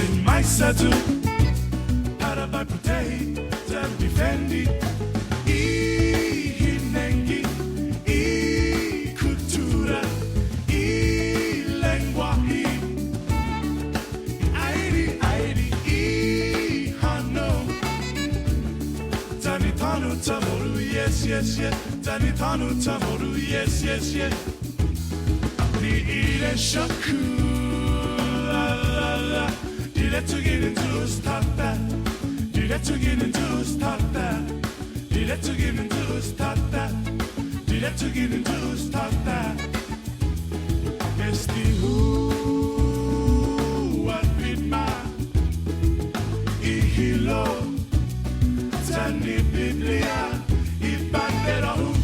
Sin maisatu para vai proteger dan defendi I hinengi I cultura I lenguaje I I hano Tani tanu tamoru yes yes yes Tani tanu tamoru yes yes yes Ni ire shaku la la la Did to get into stop that Did to get into stop that Did to get into stop that Did to get into stop that Este who what beat my ihilo Tani Biblia Ibandera who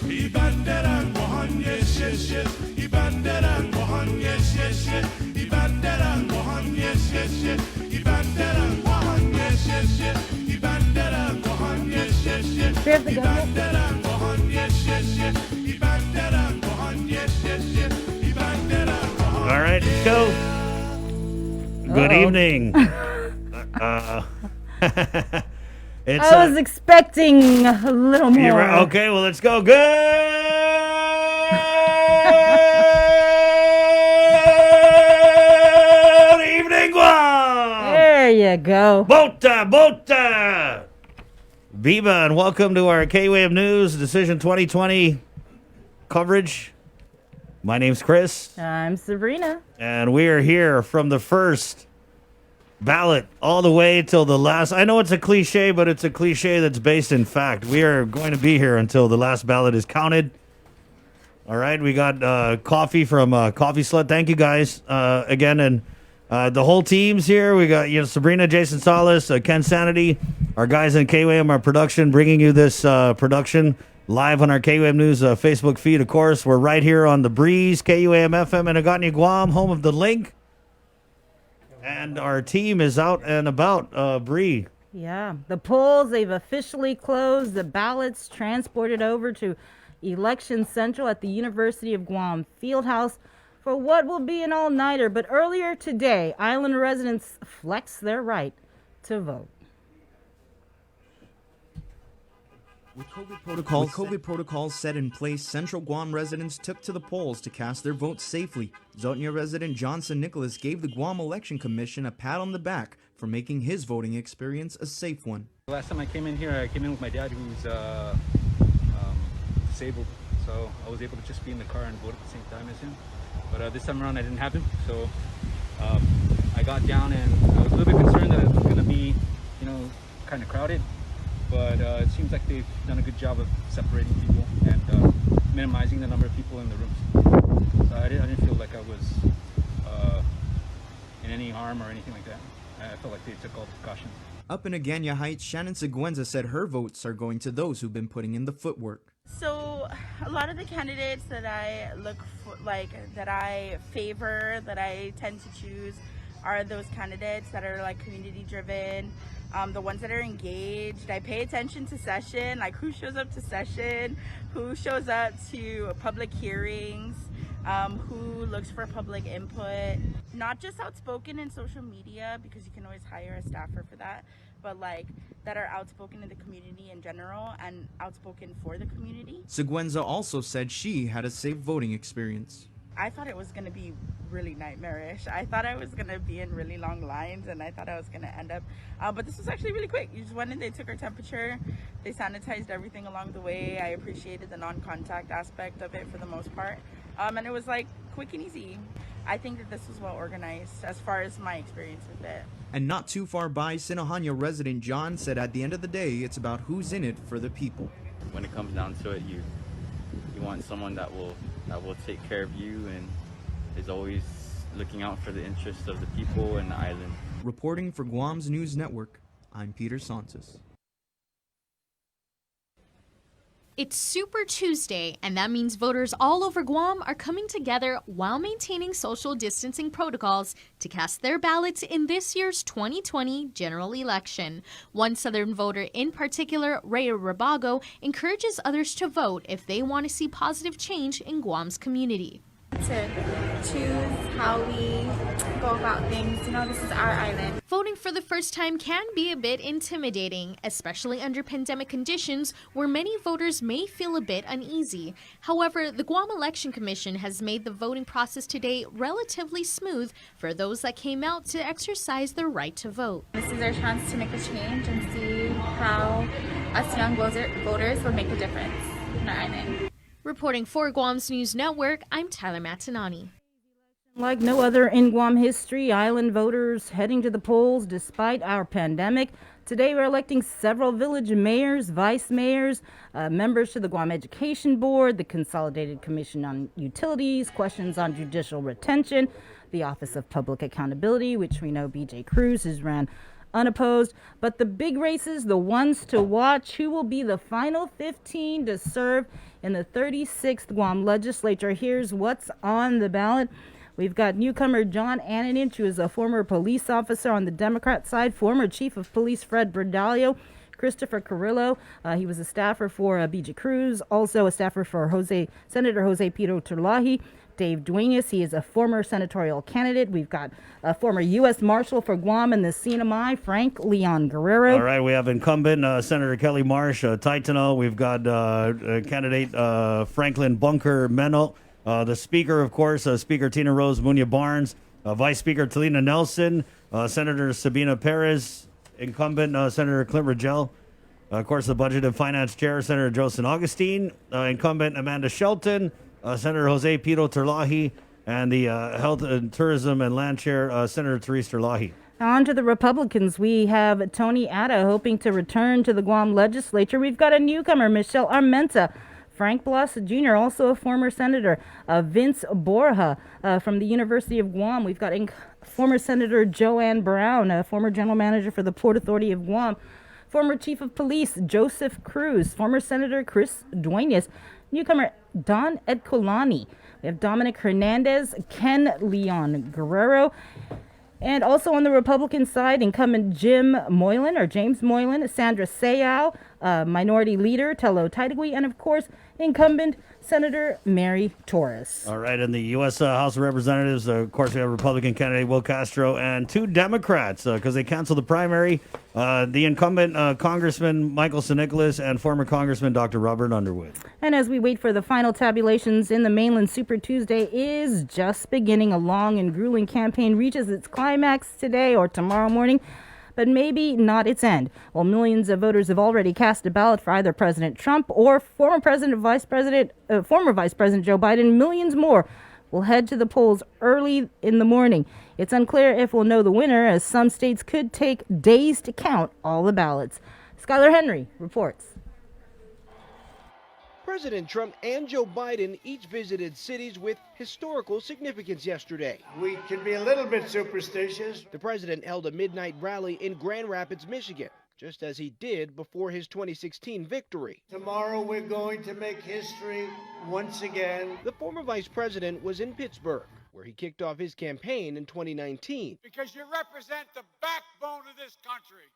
Ibandera Mohan yes yes yes Ibandera Mohan yes yes yes Ibandera Mohan yes yes yes Ibandera Mohan yes yes yes Ibandera Mohan yes yes yes Ibandera Mohan yes yes yes Ibandera Mohan yes yes yes Ibandera Mohan. All right, let's go. Good evening. It's, I was expecting a little more. Right. Okay, well, let's go. Good evening, Guam. There you go. Bota. Viva, and welcome to our KUAM News Decision 2020 coverage. My name's Chris. I'm Sabrina. And we are here from the first ballot all the way till the last. I know it's a cliche, but it's a cliche that's based in fact. We are going to be here until the last ballot is counted. All right, we got coffee from Coffee Slut. Thank you guys again, and the whole team's here. We got Sabrina, Jason Salas, Ken Sanity, our guys in KUAM, our production, bringing you this production live on our KUAM News Facebook feed. Of course, we're right here on the Breeze, KUAM FM, and Agani, Guam, home of the Link. And our team is out and about, Bree. Yeah, the polls, they've officially closed. The ballots transported over to Election Central at the University of Guam Fieldhouse for what will be an all-nighter. But earlier today, island residents flexed their right to vote. With COVID protocols set in place, Central Guam residents took to the polls to cast their votes safely. Zotnia resident Johnson Nicholas gave the Guam Election Commission a pat on the back for making his voting experience a safe one. Last time I came in here, I came in with my dad who's disabled, so I was able to just be in the car and vote at the same time as him. But this time around I didn't have him, so I got down and I was a little bit concerned that it was going to be, kind of crowded. But it seems like they've done a good job of separating people and minimizing the number of people in the rooms. So I didn't feel like I was in any harm or anything like that. I felt like they took all the precautions. Up in Agana Heights, Shannon Seguenza said her votes are going to those who've been putting in the footwork. So a lot of the candidates that I look for, that I favor, that I tend to choose are those candidates that are community driven. The ones that are engaged. I pay attention to session, who shows up to session, who shows up to public hearings, who looks for public input. Not just outspoken in social media, because you can always hire a staffer for that, but that are outspoken in the community in general and outspoken for the community. Seguenza also said she had a safe voting experience. I thought it was going to be really nightmarish. I thought I was going to be in really long lines, and I thought I was going to end up, but this was actually really quick. You just went in, they took our temperature, they sanitized everything along the way. I appreciated the non-contact aspect of it for the most part, and it was quick and easy. I think that this was well organized as far as my experience with it. And not too far by, Sinohanya resident John said at the end of the day, it's about who's in it for the people. When it comes down to it, you want someone that will take care of you and is always looking out for the interests of the people and the island. Reporting for Guam's News Network, I'm Peter Santos. It's Super Tuesday, and that means voters all over Guam are coming together while maintaining social distancing protocols to cast their ballots in this year's 2020 general election. One Southern voter in particular, Ray Rabago, encourages others to vote if they want to see positive change in Guam's community. To choose how we go about things. You know, this is our island. Voting for the first time can be a bit intimidating, especially under pandemic conditions where many voters may feel a bit uneasy. However, the Guam Election Commission has made the voting process today relatively smooth for those that came out to exercise their right to vote. This is our chance to make a change and see how us young voters will make a difference in our island. Reporting for Guam's News Network, I'm Tyler Matinani. Like no other in Guam history, island voters heading to the polls despite our pandemic. Today we're electing several village mayors, vice mayors, members to the Guam Education Board, the Consolidated Commission on Utilities, questions on judicial retention, the Office of Public Accountability, which we know B.J. Cruz has ran unopposed. But the big races, the ones to watch, who will be the final 15 to serve in the 36th Guam legislature. Here's what's on the ballot. We've got newcomer John Ananich, who is a former police officer on the Democrat side, former Chief of Police Fred Bradalio, Christopher Carrillo. He was a staffer for B.J. Cruz, also a staffer for Senator Jose Pito Turlahi. Dave Duenas, he is a former senatorial candidate. We've got a former U.S. Marshal for Guam and the CNMI, Frank Leon Guerrero. All right, we have incumbent Senator Kelly Marsh, Taitano. We've got candidate Franklin Bunker Meno. The Speaker, of course, Speaker Tina Rose Munya Barnes. Vice Speaker Talina Nelson. Senator Sabina Perez. Incumbent Senator Clint Rigel. Of course, the Budget and Finance Chair, Senator Joseph Augustine. Incumbent Amanda Shelton. Senator Jose Pito Turlahi, and the Health and Tourism and Land Chair, Senator Therese Turlahi. On to the Republicans. We have Tony Atta hoping to return to the Guam legislature. We've got a newcomer, Michelle Armenta. Frank Blas Jr., also a former senator. Vince Borja from the University of Guam. We've got former Senator Joanne Brown, former general manager for the Port Authority of Guam. Former Chief of Police Joseph Cruz. Former Senator Chris Duenas. Newcomer Don Edcolani. We have Dominic Hernandez, Ken Leon Guerrero. And also on the Republican side, incumbent James Moylan, Sandra Sayao, Minority Leader Tello Taitagui, and of course, incumbent Senator Mary Torres. All right, in the U.S. House of Representatives, of course, we have Republican candidate Will Castro and two Democrats because they canceled the primary. The incumbent Congressman Michael San Nicolas and former Congressman Dr. Robert Underwood. And as we wait for the final tabulations in the mainland, Super Tuesday is just beginning. A long and grueling campaign reaches its climax today or tomorrow morning, but maybe not its end. While millions of voters have already cast a ballot for either President Trump or former Vice President Joe Biden, millions more will head to the polls early in the morning. It's unclear if we'll know the winner, as some states could take days to count all the ballots. Skylar Henry reports. President Trump and Joe Biden each visited cities with historical significance yesterday. We can be a little bit superstitious. The president held a midnight rally in Grand Rapids, Michigan, just as he did before his 2016 victory. Tomorrow we're going to make history once again. The former vice president was in Pittsburgh, where he kicked off his campaign in 2019. Because you represent the backbone of this country.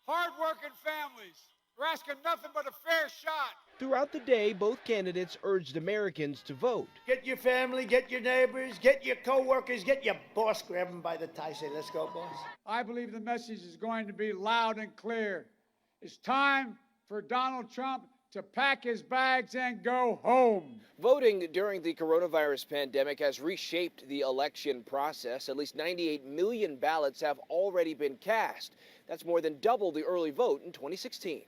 Hard-working families. We're asking nothing but a fair shot. Throughout the day, both candidates urged Americans to vote. Get your family, get your neighbors, get your co-workers, get your boss, grab them by the tie, say, let's go, boss. I believe the message is going to be loud and clear. It's time for Donald Trump to pack his bags and go home. Voting during the coronavirus pandemic has reshaped the election process. At least 98 million ballots have already been cast. That's more than double the early vote in 2016.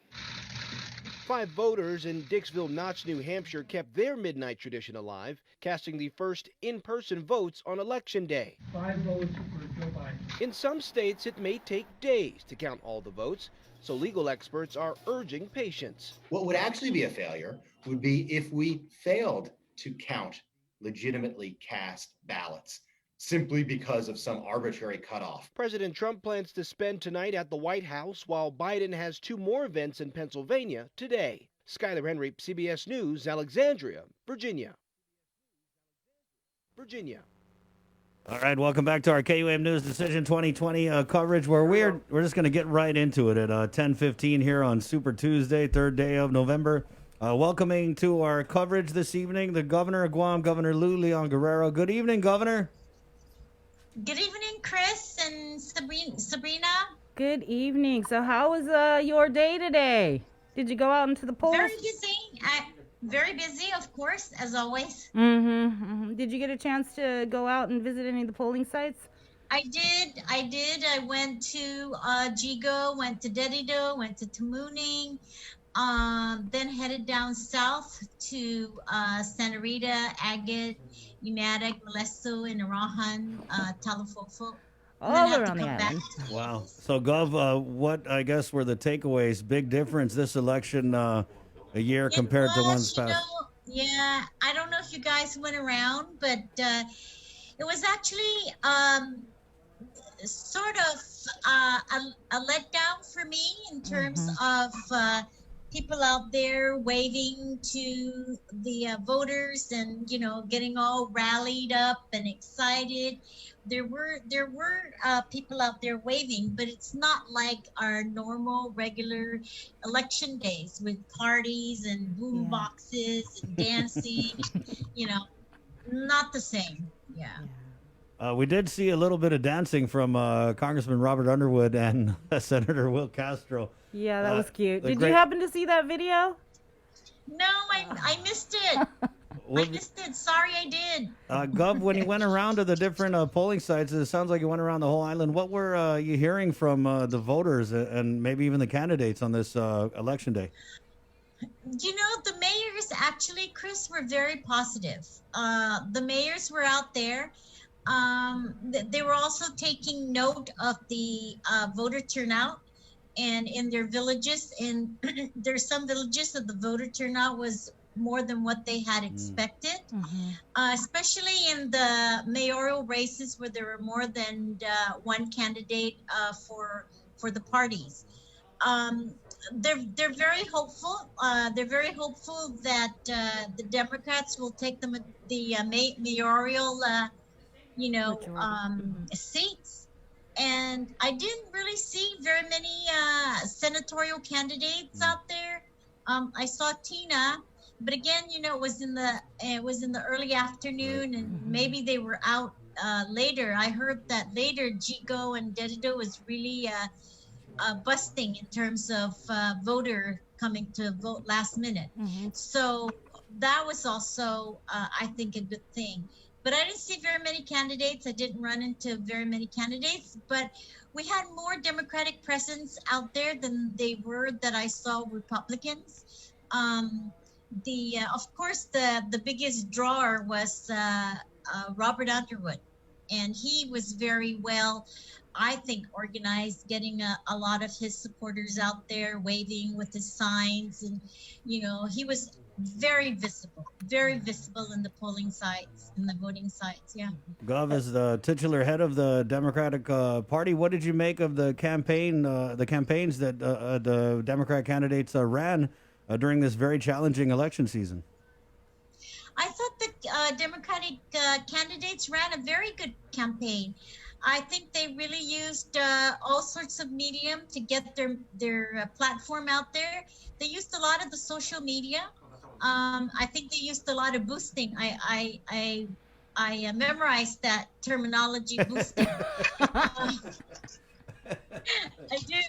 5 voters in Dixville Notch, New Hampshire kept their midnight tradition alive, casting the first in-person votes on Election Day. 5 votes for Joe Biden. In some states, it may take days to count all the votes, so legal experts are urging patience. What would actually be a failure would be if we failed to count legitimately cast ballots simply because of some arbitrary cutoff. President Trump plans to spend tonight at the White House, while Biden has 2 more events in Pennsylvania today. Skylar Henry, CBS News, Alexandria, Virginia. All right, welcome back to our KUAM News Decision 2020 coverage, where we're just going to get right into it at 10:15 here on Super Tuesday, 3rd day of November. Welcoming to our coverage this evening, the governor of Guam, Governor Lou Leon Guerrero. Good evening, Governor. Good evening, Chris and Sabrina. Good evening. So how was your day today? Did you go out into the polls? Very busy. Very busy, of course, as always. Did you get a chance to go out and visit any of the polling sites? I did. I went to Jigo, went to Dedido, went to Tamuning, then headed down south to Santa Rita, Agate, United, Molesto, and Arahan, Talafofo. All around the island. Wow. So, Gov, what I guess were the takeaways? Big difference this election a year compared to one's past. Yeah, I don't know if you guys went around, but it was actually sort of a letdown for me in terms of people out there waving to the voters and getting all rallied up and excited. There were people out there waving, but it's not like our normal regular election days with parties and boom boxes and dancing. Not the same. Yeah. We did see a little bit of dancing from Congressman Robert Underwood and Senator Will Castro. Yeah, that was cute. Did you happen to see that video? No, I missed it. I missed it. Sorry, I did. Gov, when you went around to the different polling sites, it sounds like you went around the whole island. What were you hearing from the voters and maybe even the candidates on this election day? The mayors actually, Chris, were very positive. The mayors were out there. They were also taking note of the voter turnout and in their villages. And there's some villages that the voter turnout was more than what they had expected, especially in the mayoral races where there were more than one candidate for the parties. They're very hopeful. They're very hopeful that the Democrats will take the mayoral seats. And I didn't really see very many senatorial candidates out there. I saw Tina, but again, it was in the early afternoon, and maybe they were out later. I heard that later Jigo and Dedido was really busting in terms of voter coming to vote last minute. So that was also, I think, a good thing. But I didn't see very many candidates. I didn't run into very many candidates, but we had more Democratic presence out there than they were that I saw Republicans. Of course, the biggest drawer was Robert Underwood, and he was very well, I think, organized, getting a lot of his supporters out there waving with his signs, and he was very visible in the polling sites, in the voting sites. Yeah. Gov, as the titular head of the Democratic Party, what did you make of the campaigns that the Democrat candidates ran during this very challenging election season? I thought the Democratic candidates ran a very good campaign. I think they really used all sorts of medium to get their platform out there. They used a lot of the social media. I think they used a lot of boosting. I memorized that terminology, boosting. I do,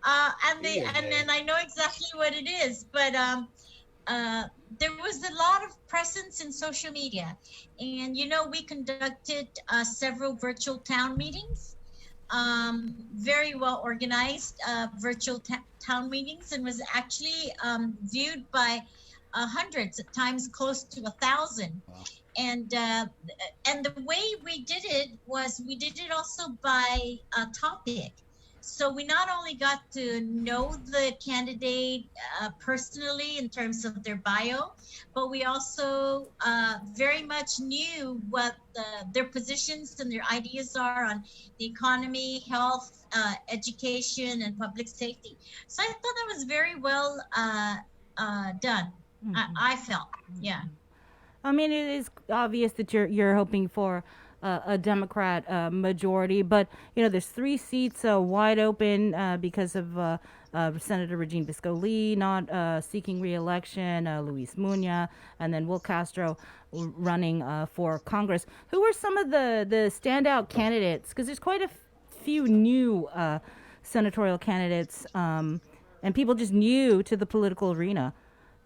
and then I know exactly what it is. But there was a lot of presence in social media, and we conducted several virtual town meetings, very well organized virtual town meetings, and was actually viewed by hundreds, at times close to 1,000. Wow. And the way we did it was we did it also by topic. So we not only got to know the candidate personally in terms of their bio, but we also very much knew what their positions and their ideas are on the economy, health, education, and public safety. So I thought that was very well done. I felt, yeah. I mean, it is obvious that you're hoping for a Democrat majority. But there's 3 seats wide open because of Senator Regine Bisco-Lee not seeking re-election, Luis Muñoz, and then Will Castro running for Congress. Who are some of the standout candidates? Because there's quite a few new senatorial candidates and people just new to the political arena.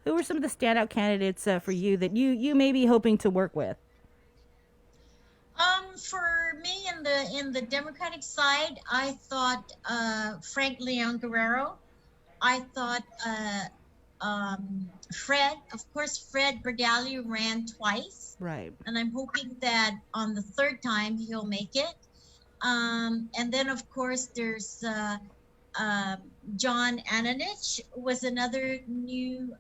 Who are some of the standout candidates for you that you may be hoping to work with? For me, in the Democratic side, I thought Frank Leon Guerrero. I thought Fred, of course, Fred Bergali ran twice, Right. and I'm hoping that on the third time he'll make it. And then, of course, there's John Ananich was another new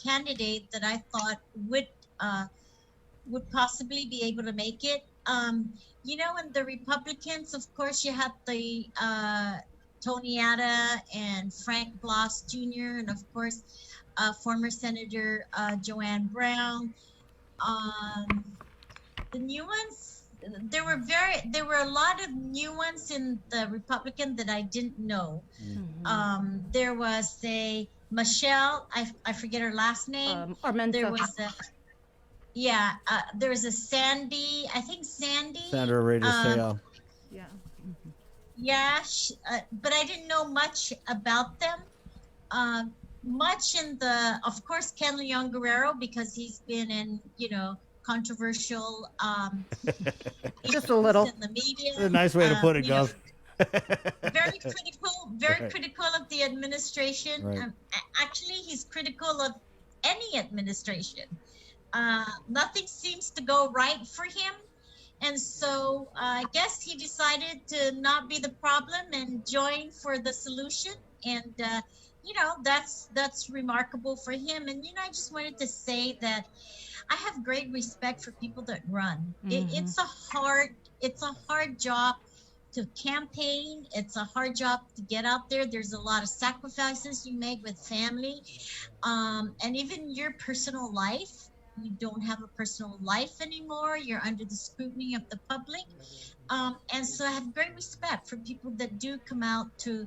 candidate that I thought would possibly be able to make it. And the Republicans, of course, you have the Tony Atta and Frank Bloss Jr., and of course, former Senator Joanne Brown. The new ones, there were a lot of new ones in the Republican that I didn't know. There was Michelle, I forget her last name. Armenta. There was there was a Sandy, I think Sandy. Sandra Reyes Sayal. Yeah. Yeah, but I didn't know much about them. Much of course, Ken Leon Guerrero, because he's been in, controversial just a little in the media. That's a nice way to put it, Gov. Very critical of the administration. Right. Actually, he's critical of any administration. Nothing seems to go right for him. And so I guess he decided to not be the problem and join for the solution. And, that's remarkable for him. And, I just wanted to say that I have great respect for people that run. It's a hard job to campaign. It's a hard job to get out there. There's a lot of sacrifices you make with family, and even your personal life. You don't have a personal life anymore. You're under the scrutiny of the public. And so I have great respect for people that do come out to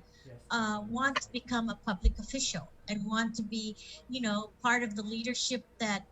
want to become a public official and want to be, part of the leadership that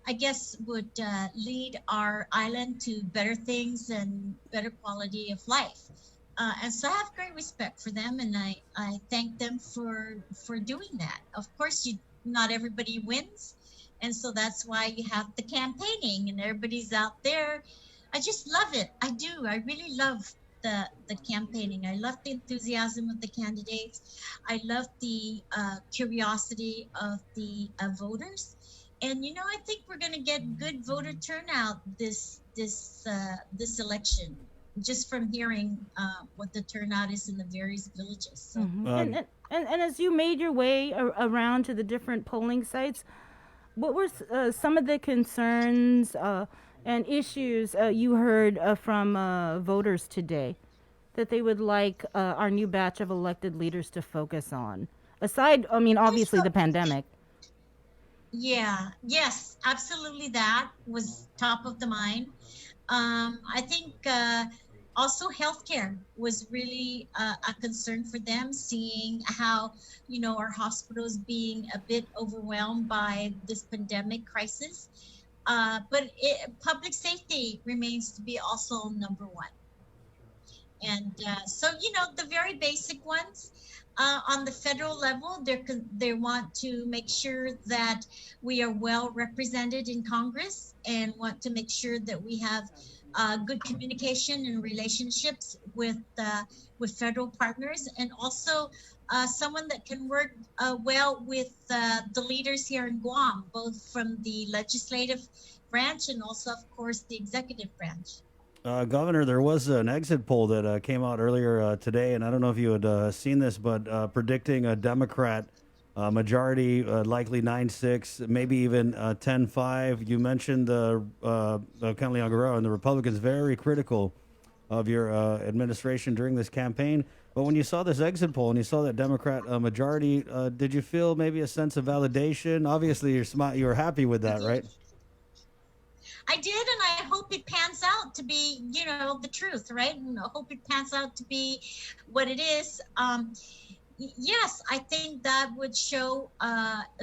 I guess would lead our island to better things and better quality of life. And so I have great respect for them, and I thank them for doing that. Of course, not everybody wins. And so that's why you have the campaigning and everybody's out there. I just love it. I do. I really love the campaigning. I love the enthusiasm of the candidates. I love the curiosity of the voters. And, I think we're going to get good voter turnout this election, just from hearing what the turnout is in the various villages. So. And as you made your way around to the different polling sites, what were some of the concerns and issues you heard from voters today that they would like our new batch of elected leaders to focus on? Aside, obviously the pandemic. Yeah, yes, absolutely. That was top of the mind. I think also healthcare was really a concern for them, seeing how, our hospitals being a bit overwhelmed by this pandemic crisis. But public safety remains to be also number one. And so, the very basic ones. On the federal level, they want to make sure that we are well represented in Congress and want to make sure that we have good communication and relationships with federal partners, and also someone that can work well with the leaders here in Guam, both from the legislative branch and also, of course, the executive branch. Governor, there was an exit poll that came out earlier today, and I don't know if you had seen this, but predicting a Democrat majority, likely 9-6, maybe even 10-5. You mentioned Ken Leon Guerrero and the Republicans very critical of your administration during this campaign. But when you saw this exit poll and you saw that Democrat majority, did you feel maybe a sense of validation? Obviously, you were happy with that, right? I did, and I hope it pans out to be, the truth, right? And I hope it pans out to be what it is. Yes, I think that would show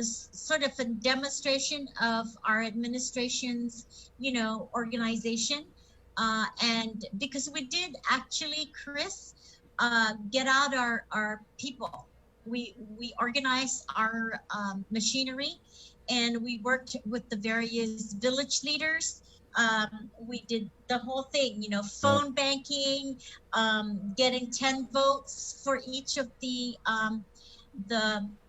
sort of a demonstration of our administration's, organization. And because we did actually, Chris, get out our people. We organized our machinery, and we worked with the various village leaders. We did the whole thing, phone banking, getting 10 votes for each of the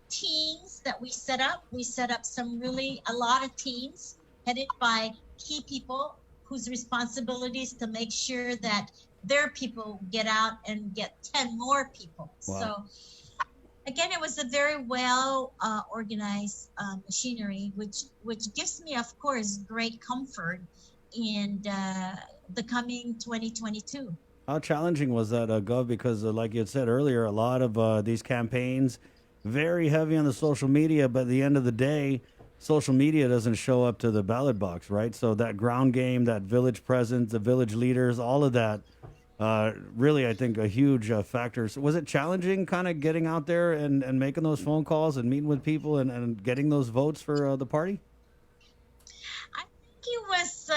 teams that we set up. We set up a lot of teams headed by key people whose responsibility is to make sure that their people get out and get 10 more people. Wow. So again, it was a very well organized machinery, which gives me, of course, great comfort in the coming 2022. How challenging was that, Gov? Because like you had said earlier, a lot of these campaigns, very heavy on the social media, but at the end of the day, social media doesn't show up to the ballot box, right? So that ground game, that village presence, the village leaders, all of that, really, I think, a huge factor. So was it challenging kind of getting out there and making those phone calls and meeting with people and getting those votes for the party? I think it was,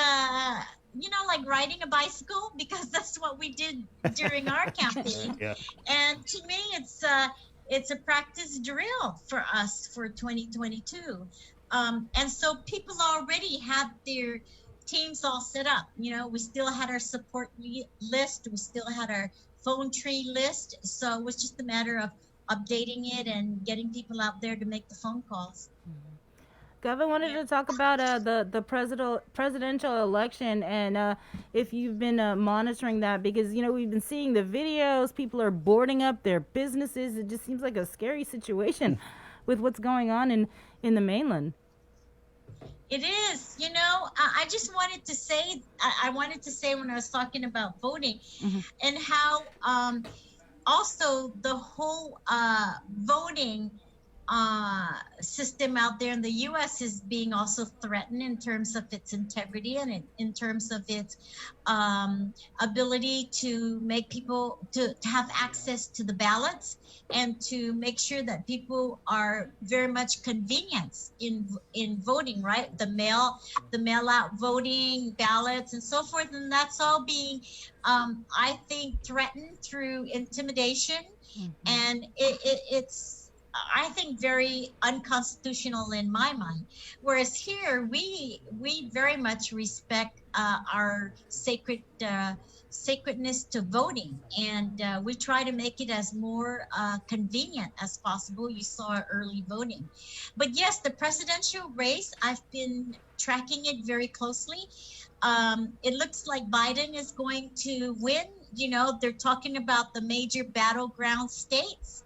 like riding a bicycle, because that's what we did during our campaign. Yeah. And to me, it's a practice drill for us for 2022. And so people already had their teams all set up. We still had our support list. We still had our phone tree list. So it was just a matter of updating it and getting people out there to make the phone calls. Gov, wanted to talk about the presidential election, and if you've been monitoring that, because we've been seeing the videos. People are boarding up their businesses. It just seems like a scary situation with what's going on in the mainland. It is. I just wanted to say, I wanted to say when I was talking about voting, and how also the whole voting system out there in the U.S. is being also threatened in terms of its integrity and in terms of its ability to make people to have access to the ballots, and to make sure that people are very much convenienced in voting, right? The mail out voting, ballots, and so forth, and that's all being, I think, threatened through intimidation, and it's, I think, very unconstitutional in my mind. Whereas here, we very much respect our sacredness to voting, and we try to make it as more convenient as possible. You saw early voting. But yes, the presidential race, I've been tracking it very closely. It looks like Biden is going to win. They're talking about the major battleground states.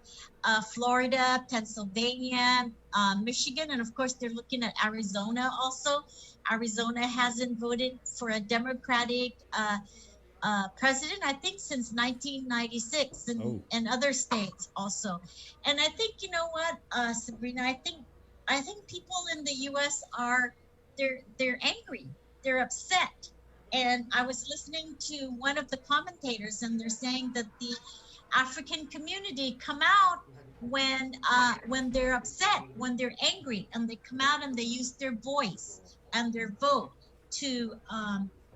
Florida, Pennsylvania, Michigan, and of course they're looking at Arizona also. Arizona hasn't voted for a Democratic president, I think, since 1996, and other states also. And I think, Sabrina, I think people in the U.S. they're angry, they're upset. And I was listening to one of the commentators, and they're saying that the African community come out when they're upset, when they're angry, and they come out and they use their voice and their vote to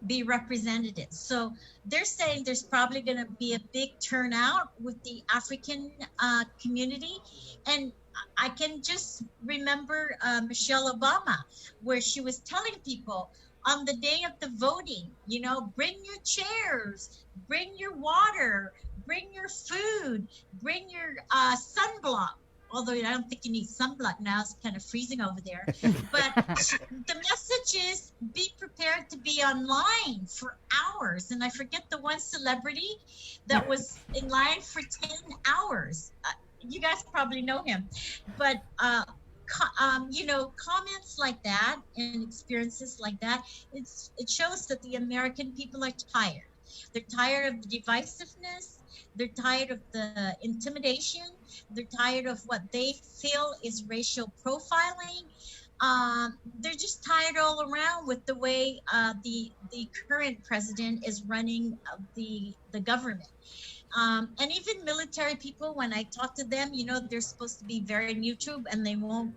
be representative. So they're saying there's probably going to be a big turnout with the African community. And I can just remember Michelle Obama, where she was telling people on the day of the voting, bring your chairs, bring your water, bring your food, bring your sunblock. Although I don't think you need sunblock now, it's kind of freezing over there. But the message is be prepared to be online for hours. And I forget the one celebrity that was in line for 10 hours. You guys probably know him. But, comments like that and experiences like that, it shows that the American people are tired. They're tired of the divisiveness. They're tired of the intimidation. They're tired of what they feel is racial profiling. they're just tired all around with the way the current president is running the government. And even military people, when I talk to them, they're supposed to be very neutral and they won't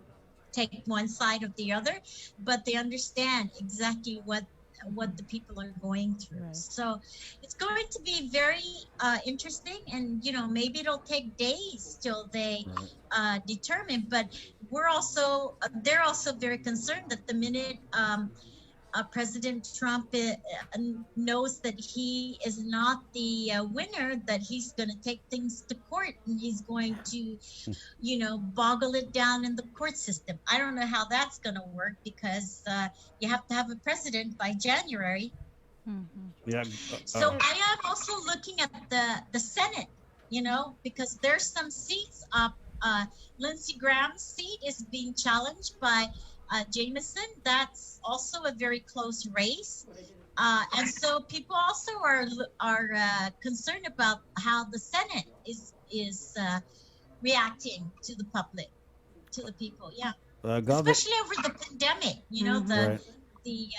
take one side or the other, but they understand exactly what the people are going through. Right. So it's going to be very interesting, and maybe it'll take days till they determine. But they're also very concerned that the minute President Trump knows that he is not the winner, that he's going to take things to court and he's going to, boggle it down in the court system. I don't know how that's going to work because you have to have a president by January. Yeah. So I am also looking at the Senate, because there's some seats up. Lindsey Graham's seat is being challenged by Jameson. That's also a very close race. And so people also are concerned about how the Senate is reacting to the public, to the people. Yeah. Especially over the pandemic, the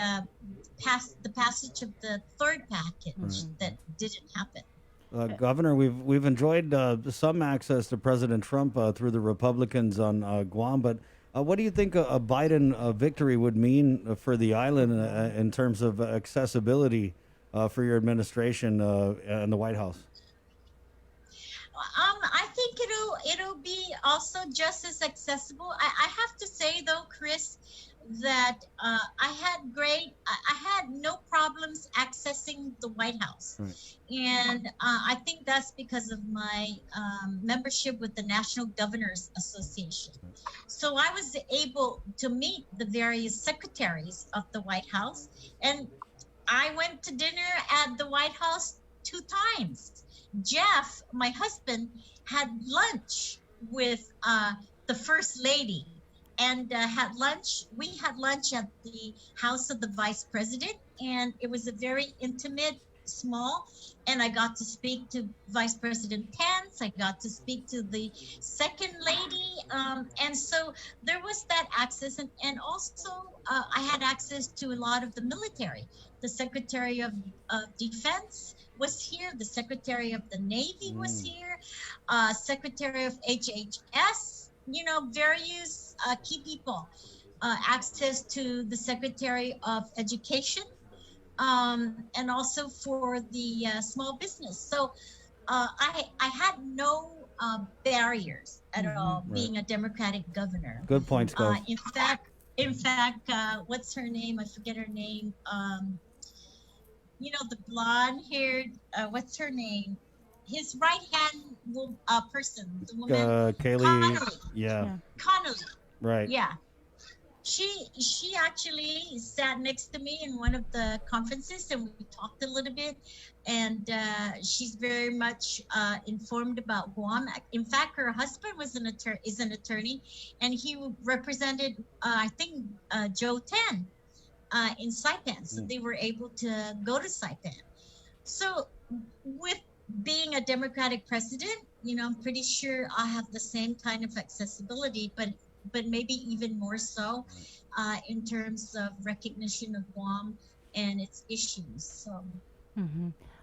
passage of the third package that didn't happen. Governor, we've enjoyed some access to President Trump through the Republicans on Guam, but what do you think a Biden victory would mean for the island in terms of accessibility for your administration and the White House? I think it'll be also just as accessible. I have to say though, Chris, that I had no problems accessing the White House. And I think that's because of my membership with the National Governors Association. So I was able to meet the various secretaries of the White House, and I went to dinner at the White House 2 times. Jeff, my husband, had lunch with the First Lady and we had lunch at the house of the Vice President, and it was a very intimate, small, and I got to speak to Vice President Pence. I got to speak to the Second Lady, and so there was that access, and also I had access to a lot of the military. The Secretary of Defense was here, the Secretary of the Navy was here, Secretary of HHS, various key people, access to the Secretary of Education, and also for the small business. So I had no barriers at all being a Democratic governor. Good point, Scott. In fact, what's her name? I forget her name. The blonde-haired, what's her name? His right-hand person, the woman, Kaylee. Connolly. Yeah. Connolly. Right. Yeah. She actually sat next to me in one of the conferences, and we talked a little bit. And she's very much informed about Guam. In fact, her husband is an attorney, and he represented, I think, Joe Tan in Saipan. So they were able to go to Saipan. So with being a Democratic president, I'm pretty sure I have the same kind of accessibility, but maybe even more so in terms of recognition of Guam and its issues. So,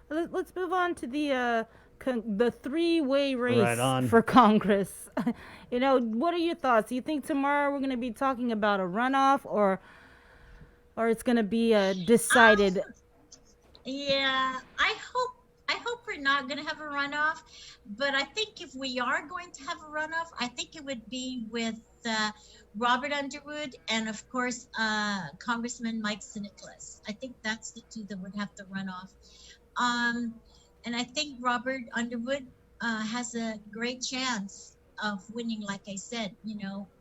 let's move on to the 3-way race Right on. for Congress. What are your thoughts? Do you think tomorrow we're going to be talking about a runoff, or it's going to be decided? Yeah, I hope we're not going to have a runoff, but I think if we are going to have a runoff, I think it would be with Robert Underwood and, of course, Congressman Mike Nicholas. I think that's the 2 that would have to run off. And I think Robert Underwood has a great chance of winning. Like I said,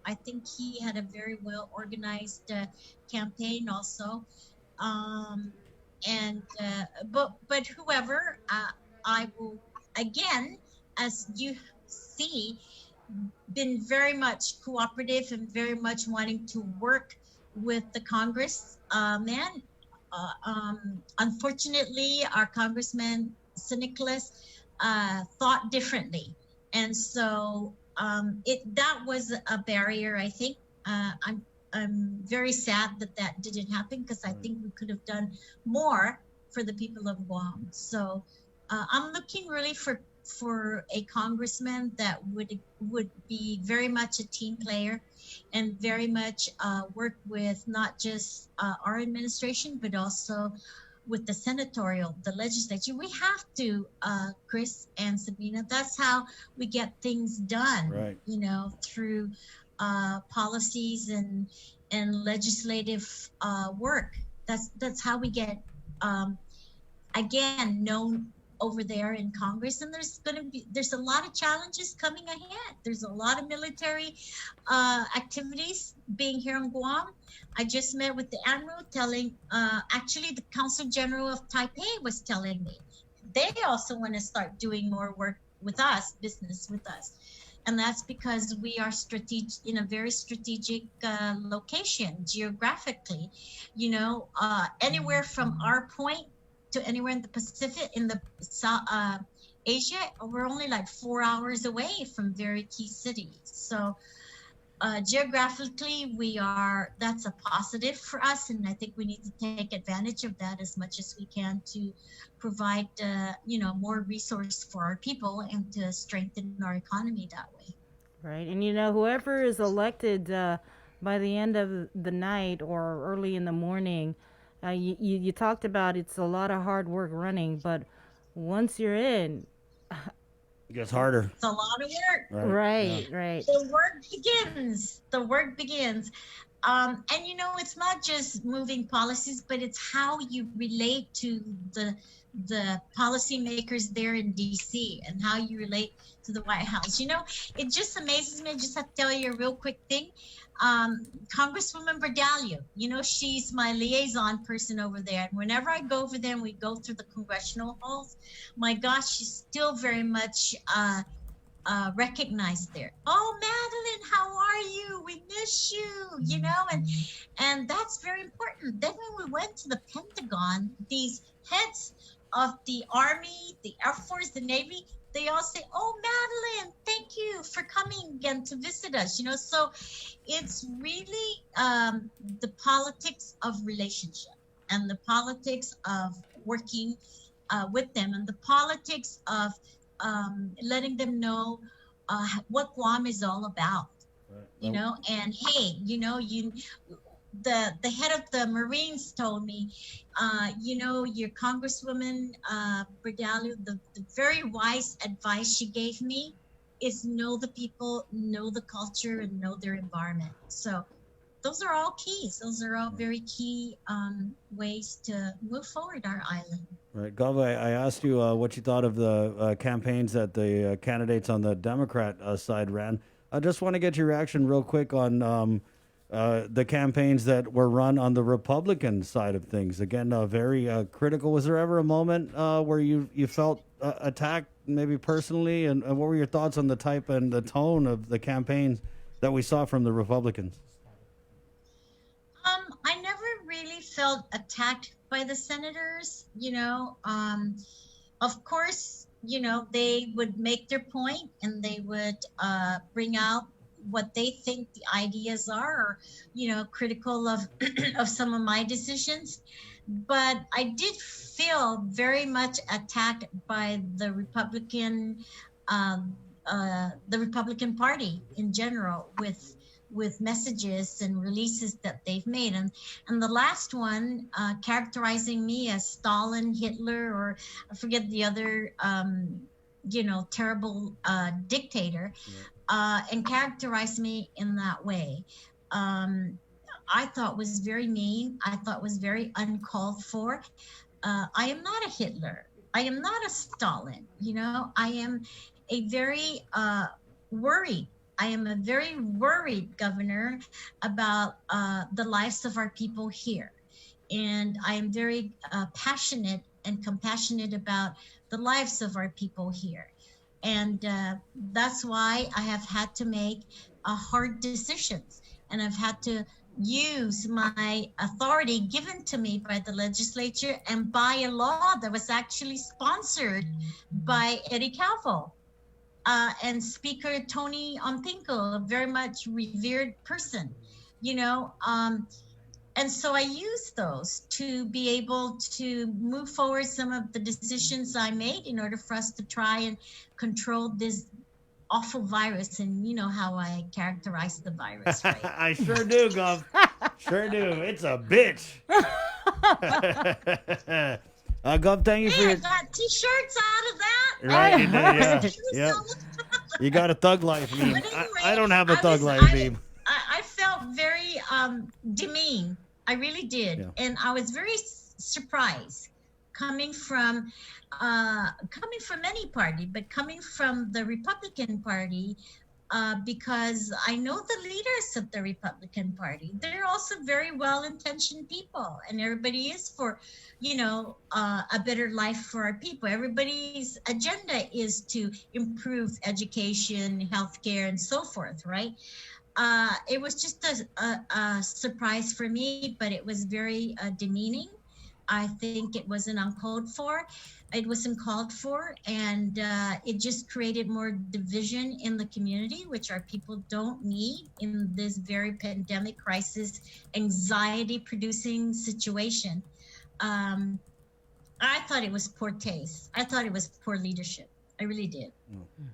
I think he had a very well organized campaign also. But whoever, I will, again, as you see, been very much cooperative and very much wanting to work with the Congress man. Unfortunately, our Congressman Nicholas thought differently, and so that was a barrier. I think I'm very sad that that didn't happen, because I think we could have done more for the people of Guam. So I'm looking really for a congressman that would be very much a team player, and very much work with not just our administration, but also with the senatorial, the legislature. We have to, Chris and Sabina, that's how we get things done, Right. you know, through policies and legislative work. That's how we get, again, known over there in Congress. And there's a lot of challenges coming ahead. There's a lot of military activities being here in Guam. I just met with the admiral telling, actually the Consul General of Taipei was telling me they also want to start doing more work with us, business with us. And that's because we are in a very strategic location geographically, you know, anywhere from our point to anywhere in the Pacific, in the Asia, we're only like 4 hours away from very key cities. So geographically, that's a positive for us, and I think we need to take advantage of that as much as we can to provide, you know, more resource for our people and to strengthen our economy that way. Right, and you know, whoever is elected by the end of the night or early in the morning, you talked about it's a lot of hard work running, but once you're in, it gets harder. It's a lot of work. Right, right. The work begins. The work begins. And you know, it's not just moving policies, but it's how you relate to the policymakers there in DC and how you relate to the White House. You know, it just amazes me. I just have to tell you a real quick thing. Congresswoman Berdalio, you know, she's my liaison person over there. And whenever I go over there and we go through the congressional halls, my gosh, she's still very much recognized there. Oh, Madeline, how are you? We miss you, you know, and that's very important. Then when we went to the Pentagon, these heads of the Army, the Air Force, the Navy, they all say, oh, Madeline, thank you for coming again to visit us, you know. So it's really the politics of relationship and the politics of working with them and the politics of letting them know what Guam is all about, you know. And hey, you know, the head of the Marines told me, you know, your Congresswoman Berdalio, the very wise advice she gave me is know the people, know the culture, and know their environment. So those are all keys. Those are all very key ways to move forward our island. Right. Galva, I asked you what you thought of the campaigns that the candidates on the Democrat side ran. I just want to get your reaction real quick on the campaigns that were run on the Republican side of things. Again, very critical. Was there ever a moment where you felt attacked, maybe personally? And what were your thoughts on the type and the tone of the campaigns that we saw from the Republicans? I never really felt attacked by the senators, you know. Of course, you know, they would make their point and they would bring out what they think the ideas are, or, you know, critical of of some of my decisions. But I did feel very much attacked by the Republican Party in general with messages and releases that they've made, and the last one characterizing me as Stalin, Hitler, or I forget the other you know, terrible dictator, and characterized me in that way. I thought was very mean. I thought was very uncalled for. I am not a Hitler. I am not a Stalin. You know, I am a very worried. I am a very worried governor about the lives of our people here. And I am very passionate and compassionate about the lives of our people here. And that's why I have had to make hard decisions. And I've had to use my authority given to me by the legislature and by a law that was actually sponsored by Eddie Calvo. And Speaker Tony Ompinko, a very much revered person. you know. And so I used those to be able to move forward some of the decisions I made in order for us to try and control this awful virus. And you know how I characterize the virus, right? I sure do, Gov. Sure do. It's a bitch. Gov, thank you for Hey, I your. got t-shirts out of that. Right, you did, yeah. T-shirts Yep. out of- You got a thug life meme. But anyway, I don't have a thug life meme. I felt very demeaned. I really did. Yeah. And I was very surprised coming from any party, but coming from the Republican Party, because I know the leaders of the Republican Party. They're also very well-intentioned people, and everybody is for, you know, a better life for our people. Everybody's agenda is to improve education, healthcare, and so forth, right? It was just a surprise for me, but it was very demeaning. I think it wasn't uncalled for. It wasn't called for, and it just created more division in the community, which our people don't need in this very pandemic crisis, anxiety-producing situation. I thought it was poor taste. I thought it was poor leadership. I really did.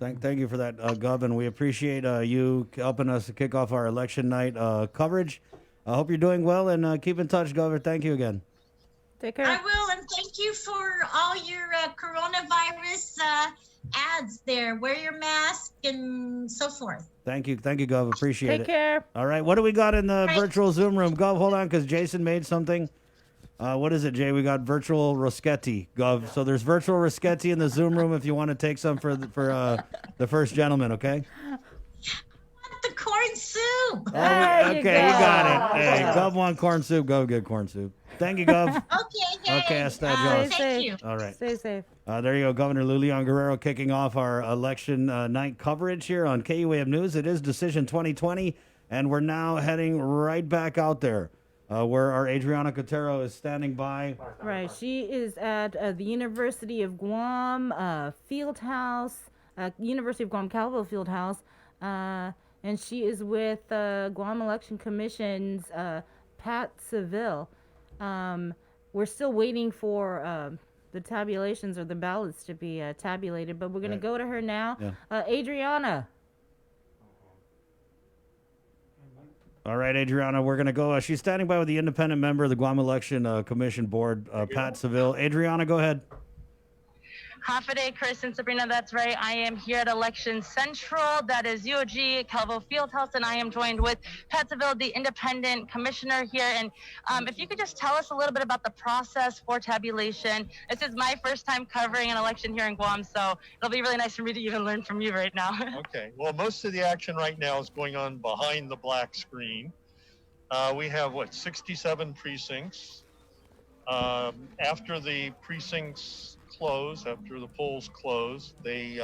Thank you for that, Gov, and we appreciate you helping us to kick off our election night coverage. I hope you're doing well, and keep in touch, Governor. Thank you again. Take care. I will, and thank you for all your coronavirus ads there. Wear your mask and so forth. Thank you, Gov. Appreciate it. Take care. All right, what do we got in the virtual Zoom room? Gov, hold on, because Jason made something. What is it, Jay? We got virtual Roschetti, Gov. So there's virtual Roschetti in the Zoom room if you want to take some for the first gentleman, okay? The corn soup. Oh, okay, you got it. Hey, Gov want corn soup. Go get corn soup. Thank you, Gov. Okay, that's that, Josh. Thank you. All right. Stay safe. There you go, Governor Lulian Guerrero kicking off our election night coverage here on KUAM News. It is Decision 2020, and we're now heading right back out there where our Adriana Cotero is standing by. Right. She is at the University of Guam Field House, University of Guam Calvo Field House, and she is with Guam Election Commission's Pat Seville. We're still waiting for the tabulations or the ballots to be tabulated, but we're going to go to her now. Yeah. Adriana. All right, Adriana, we're going to go. She's standing by with the independent member of the Guam Election Commission Board, Pat Seville. Adriana, go ahead. Hafide, Chris, and Sabrina, that's right. I am here at Election Central. That is UOG, Calvo Fieldhouse, and I am joined with Pat Seville, the independent commissioner here. And if you could just tell us a little bit about the process for tabulation. This is my first time covering an election here in Guam, so it'll be really nice for me to even learn from you right now. Okay. Well, most of the action right now is going on behind the black screen. We have, 67 precincts. After the precincts close, after the polls close, they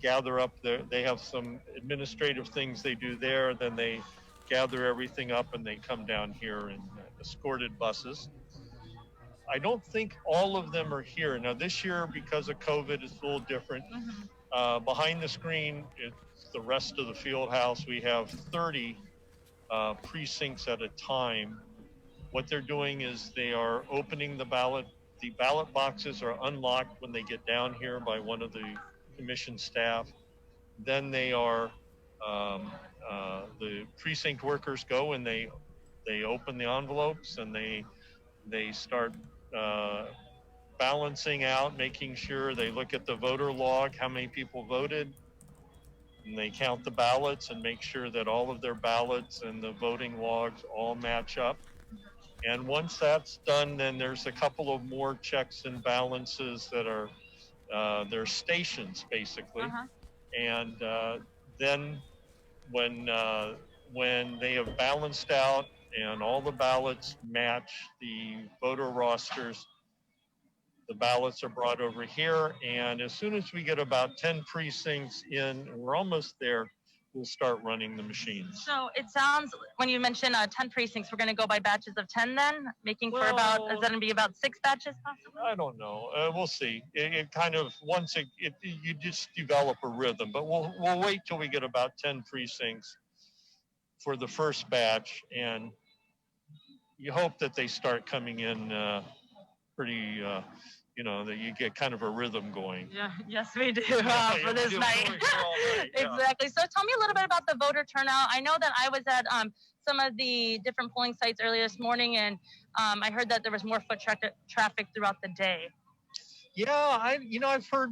gather up they have some administrative things they do there, then they gather everything up and they come down here in escorted buses. I don't think all of them are here. Now this year, because of COVID, it's a little different. Behind the screen, it's the rest of the field house. We have 30 precincts at a time. What they're doing is they are opening the ballot. The ballot boxes are unlocked when they get down here by one of the commission staff. Then they are, the precinct workers go and they open the envelopes and they start balancing out, making sure they look at the voter log, how many people voted, and they count the ballots and make sure that all of their ballots and the voting logs all match up. And once that's done, then there's a couple of more checks and balances that are, they're stations basically. And then when they have balanced out and all the ballots match the voter rosters, the ballots are brought over here. And as soon as we get about 10 precincts in, and we're almost there, we'll start running the machines. So it sounds, when you mentioned 10 precincts, we're going to go by batches of 10 then, making for about, is that going to be about 6 batches possibly? I don't know. We'll see. It kind of, once you just develop a rhythm, but we'll wait till we get about 10 precincts for the first batch, and you hope that they start coming in pretty, that you get kind of a rhythm going. Yeah, yes, we do Yeah, for this we do. night. Night, yeah. Exactly. So tell me a little bit about the voter turnout. I know that I was at some of the different polling sites earlier this morning, and I heard that there was more foot traffic throughout the day. Yeah, I've heard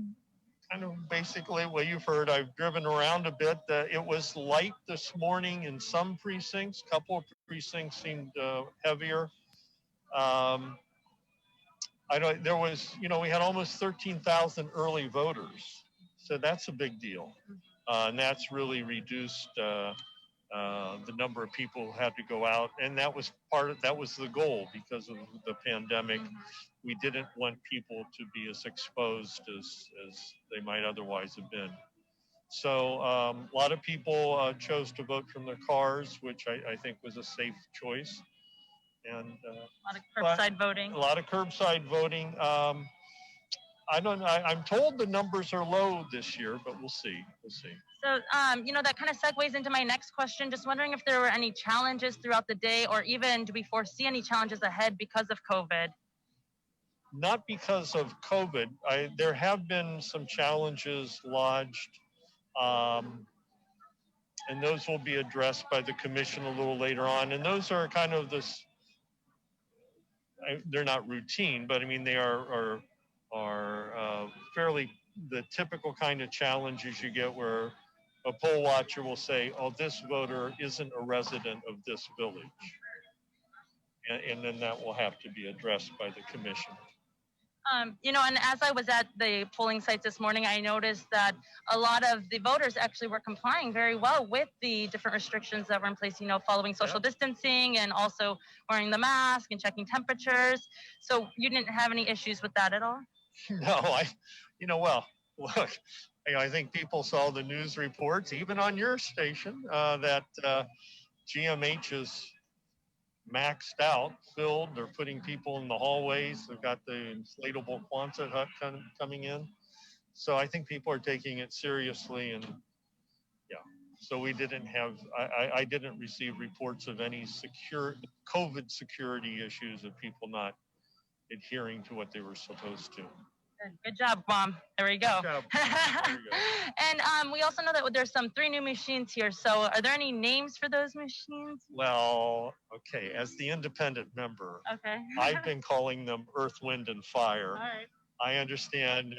kind of basically what you've heard. I've driven around a bit. It was light this morning in some precincts. A couple of precincts seemed heavier. There was, we had almost 13,000 early voters. So that's a big deal. And that's really reduced the number of people who had to go out. And that was the goal because of the pandemic. We didn't want people to be as exposed as they might otherwise have been. So a lot of people chose to vote from their cars, which I think was a safe choice. And a lot of curbside voting. A lot of curbside voting. I'm told the numbers are low this year, but we'll see. So, that kind of segues into my next question. Just wondering if there were any challenges throughout the day, or even do we foresee any challenges ahead because of COVID? Not because of COVID. There have been some challenges lodged, and those will be addressed by the commission a little later on. And those are kind of they're not routine, but I mean, they are fairly the typical kind of challenges you get where a poll watcher will say, oh, this voter isn't a resident of this village. And then that will have to be addressed by the commission. And as I was at the polling sites this morning, I noticed that a lot of the voters actually were complying very well with the different restrictions that were in place, following social distancing and also wearing the mask and checking temperatures. So you didn't have any issues with that at all? No, look, I think people saw the news reports, even on your station, that GMH is maxed out, filled. They're putting people in the hallways. They've got the inflatable Quonset hut coming in. So I think people are taking it seriously. And yeah, so we didn't have, I didn't receive reports of any COVID security issues of people not adhering to what they were supposed to. Good job, Mom. There we go. Good job. There you go. And we also know that there's 3 new machines here. So are there any names for those machines? Well, okay. As the independent member, I've been calling them Earth, Wind, and Fire. All right. I understand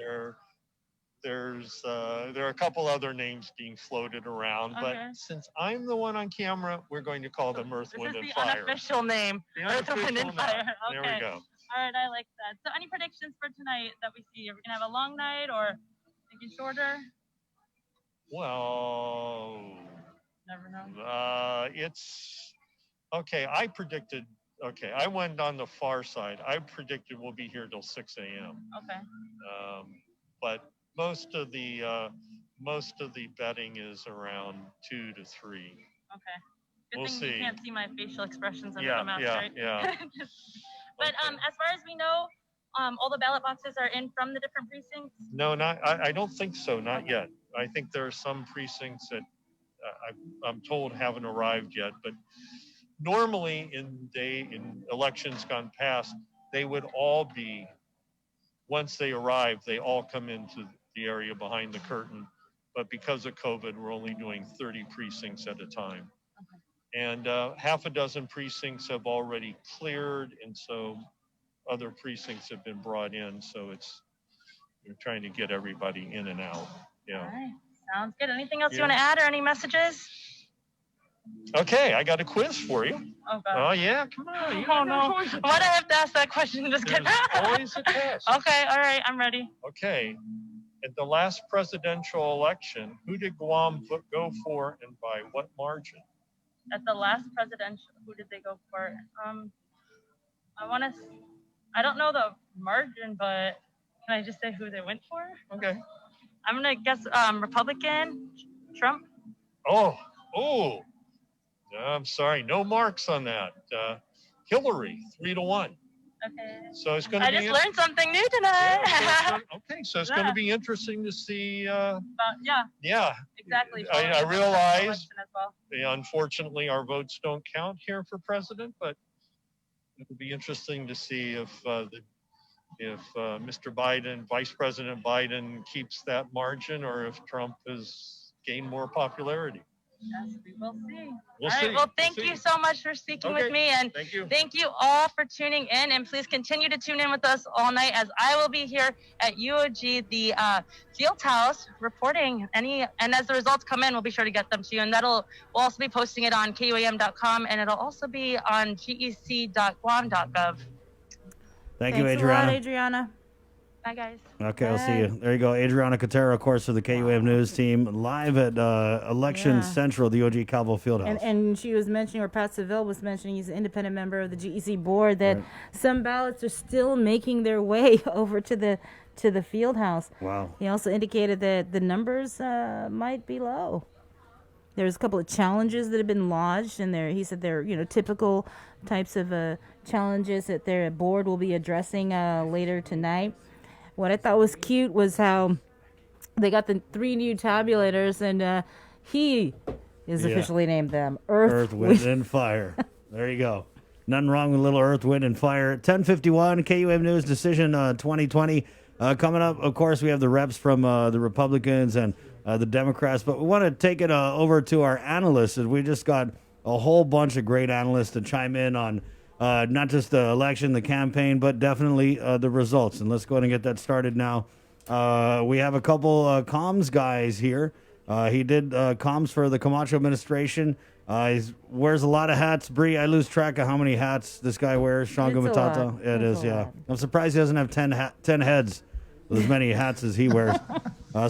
there are a couple other names being floated around, but since I'm the one on camera, we're going to call them Earth, Wind, and Fire. This is the unofficial name. Earth, Wind, and Fire. Okay. There we go. All right, I like that. So any predictions for tonight that we see? Are we going to have a long night or maybe shorter? Well, never know. It's okay. I went on the far side. I predicted we'll be here till 6 a.m. Okay. But most of the betting is around 2 to 3. Okay. Good We'll thing see. You can't see my facial expressions under the mask, right? Yeah. But as far as we know, all the ballot boxes are in from the different precincts? No, I don't think so, not yet. I think there are some precincts that I'm told haven't arrived yet, but normally in elections gone past, they would all be, once they arrive, they all come into the area behind the curtain. But because of COVID, we're only doing 30 precincts at a time. And half a dozen precincts have already cleared, and so other precincts have been brought in. So we're trying to get everybody in and out. Yeah. All right. Sounds good. Anything else you want to add or any messages? Okay, I got a quiz for you. Oh, God. Oh, yeah, come on. Oh, no. Why do I have to ask that question? Just kidding. Always a test. Okay, all right, I'm ready. Okay. At the last presidential election, who did Guam go for and by what margin? At the last presidential, who did they go for? I don't know the margin, but can I just say who they went for? Okay. I'm gonna guess Republican, Trump. Oh, I'm sorry, no marks on that. Hillary, 3-1. Okay. So it's going to I be. just learned something new tonight. Okay, so it's going to be interesting to see. Yeah. Yeah. Exactly. I realize, As well. unfortunately, our votes don't count here for president, but it'll be interesting to see if Mr. Biden, Vice President Biden, keeps that margin, or if Trump has gained more popularity. Yes, we will see. We'll all see. right. Well, thank We'll you see. so much for speaking with me, and thank you all for tuning in. And please continue to tune in with us all night, as I will be here at UOG, the field house, reporting any. And as the results come in, we'll be sure to get them to you. And we'll also be posting it on KUAM.com, and it'll also be on gec.guam.gov. Thank you, Thanks Adriana. a lot, Adriana. Bye, guys. Okay, I'll see you. There you go. Adriana Cotero, of course, for the KUAM News team, live at Election Central, the OG Calvo Fieldhouse. And she was mentioning, or Pat Seville was mentioning, he's an independent member of the GEC board, that some ballots are still making their way over to the field house. Wow. He also indicated that the numbers might be low. There's a couple of challenges that have been lodged, and he said they're typical types of challenges that their board will be addressing later tonight. What I thought was cute was how they got the 3 new tabulators, and he is officially named them Earth, Wind, and Fire. There you go. Nothing wrong with a little Earth, Wind, and Fire. 10:51, KUAM News Decision 2020. Coming up, of course, we have the reps from the Republicans and the Democrats, but we want to take it over to our analysts, and we just got a whole bunch of great analysts to chime in on not just the election, the campaign, but definitely the results. And let's go ahead and get that started now. We have a couple comms guys here. He did comms for the Camacho administration. He wears a lot of hats. Bree, I lose track of how many hats this guy wears. Sean Gumatata. It is, yeah. I'm surprised he doesn't have 10 heads with as many hats as he wears.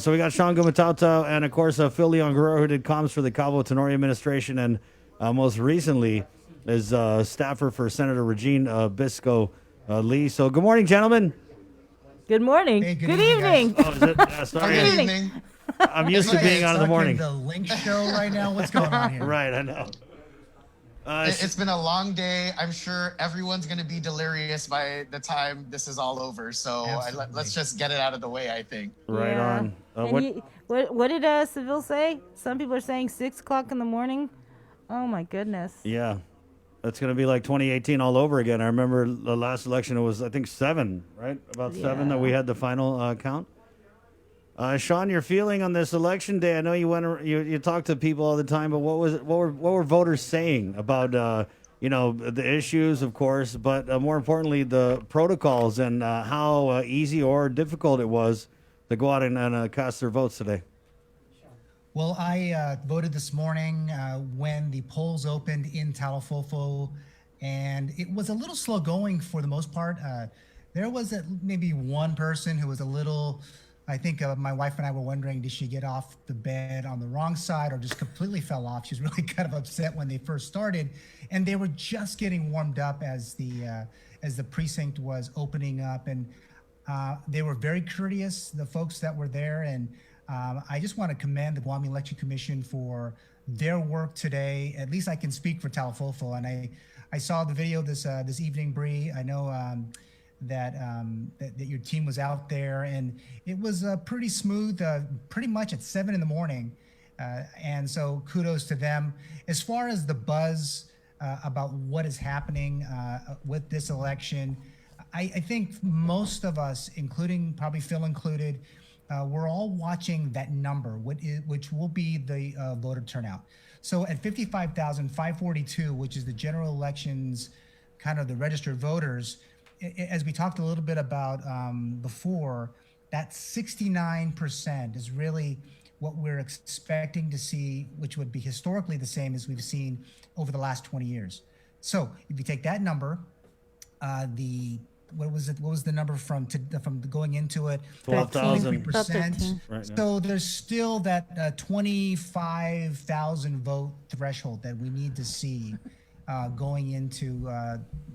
So we got Sean Gumatata and, of course, Phil Leon Guerrero, who did comms for the Cabo Tenorio administration, and most recently is staffer for Senator Regine Bisco Lee. So good morning, gentlemen. Good morning. Hey, good evening. Oh, is it? Yeah, sorry. Good evening. I'm used to being on in the morning. The Link show right now. What's going on here? Right, I know. It's been a long day. I'm sure everyone's going to be delirious by the time this is all over. So let's just get it out of the way, I think. Right on. What did Seville say? Some people are saying 6 o'clock in the morning. Oh, my goodness. Yeah. That's going to be like 2018 all over again. I remember the last election, it was, I think, 7, right? About 7 that we had the final count. Sean, your feeling on this election day? I know you talk to people all the time, but what were voters saying about the issues, of course, but more importantly the protocols and how easy or difficult it was to go out and cast their votes today? Well, I voted this morning when the polls opened in Talofofo, and it was a little slow going for the most part. There was maybe one person who was a little, I think my wife and I were wondering, did she get off the bed on the wrong side or just completely fell off? She was really kind of upset when they first started, and they were just getting warmed up as the precinct was opening up, and they were very courteous, the folks that were there, and I just want to commend the Guam Election Commission for their work today. At least I can speak for Talofofo, and I saw the video this evening, Bree. I know that your team was out there, and it was pretty smooth, pretty much at 7 in the morning, and so kudos to them. As far as the buzz about what is happening with this election, I think most of us, including probably Phil included, we're all watching that number, which will be the voter turnout. So at 55,542, which is the general elections, kind of the registered voters, as we talked a little bit about before, that 69% is really what we're expecting to see, which would be historically the same as we've seen over the last 20 years. So if you take that number, what was the number from going into it? 12,000. 23%. Right, So there's still that 25,000 vote threshold that we need to see going into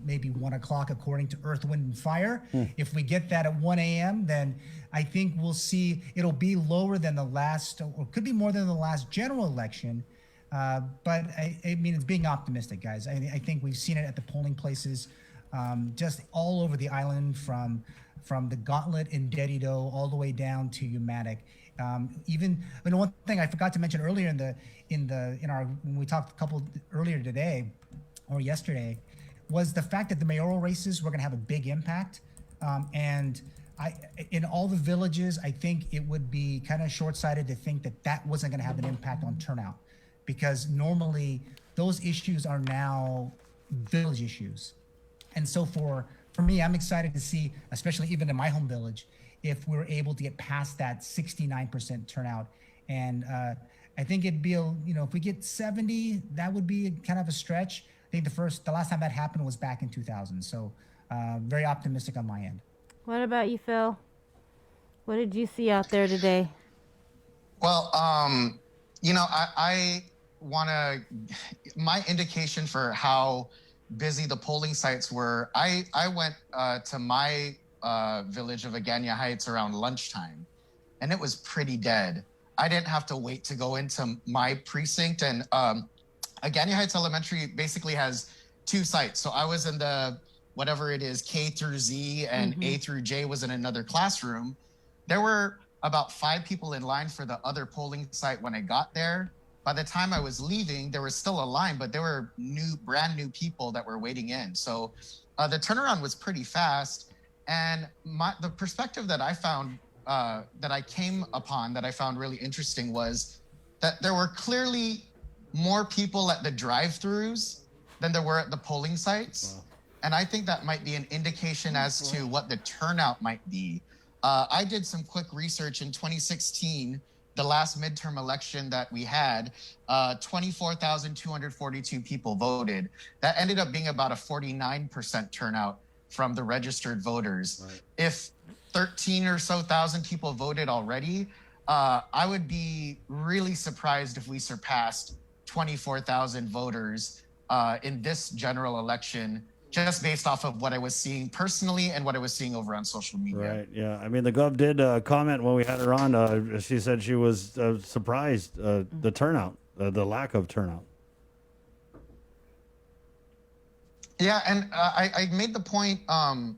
maybe 1 o'clock, according to Earth, Wind, and Fire. If we get that at 1 a.m., then I think we'll see it'll be lower than the last, or could be more than the last general election. But I mean, it's being optimistic, guys. I think we've seen it at the polling places. just all over the island from the Gauntlet in Dedido all the way down to Umatic. Even one thing I forgot to mention earlier in our when we talked a couple earlier today or yesterday was the fact that the mayoral races were going to have a big impact, and in all the villages, I think it would be kind of short-sighted to think that that wasn't going to have an impact on turnout, because normally those issues are now village issues. And so for me, I'm excited to see, especially even in my home village, if we're able to get past that 69% turnout. And I think it'd be, if we get 70, that would be kind of a stretch. I think the last time that happened was back in 2000. So very optimistic on my end. What about you, Phil? What did you see out there today? Well, I want to, my indication for how busy the polling sites were, I went to my village of Agania Heights around lunchtime, and it was pretty dead. I didn't have to wait to go into my precinct, and Agania Heights Elementary basically has two sites. So I was in the, whatever it is, K through Z, and A through J was in another classroom. There were about 5 people in line for the other polling site when I got there. By the time I was leaving, there was still a line, but there were brand new people that were waiting in. So the turnaround was pretty fast. And the perspective that I found, that I came upon, that I found really interesting was that there were clearly more people at the drive-throughs than there were at the polling sites. Wow. And I think that might be an indication as to what the turnout might be. I did some quick research in 2016, the last midterm election that we had, 24,242 people voted. That ended up being about a 49% turnout from the registered voters. Right. If 13 or so thousand people voted already, I would be really surprised if we surpassed 24,000 voters in this general election, just based off of what I was seeing personally and what I was seeing over on social media. Right, yeah. I mean, the Gov did comment when we had her on. She said she was surprised, the turnout, the lack of turnout. Yeah, and I made the point, or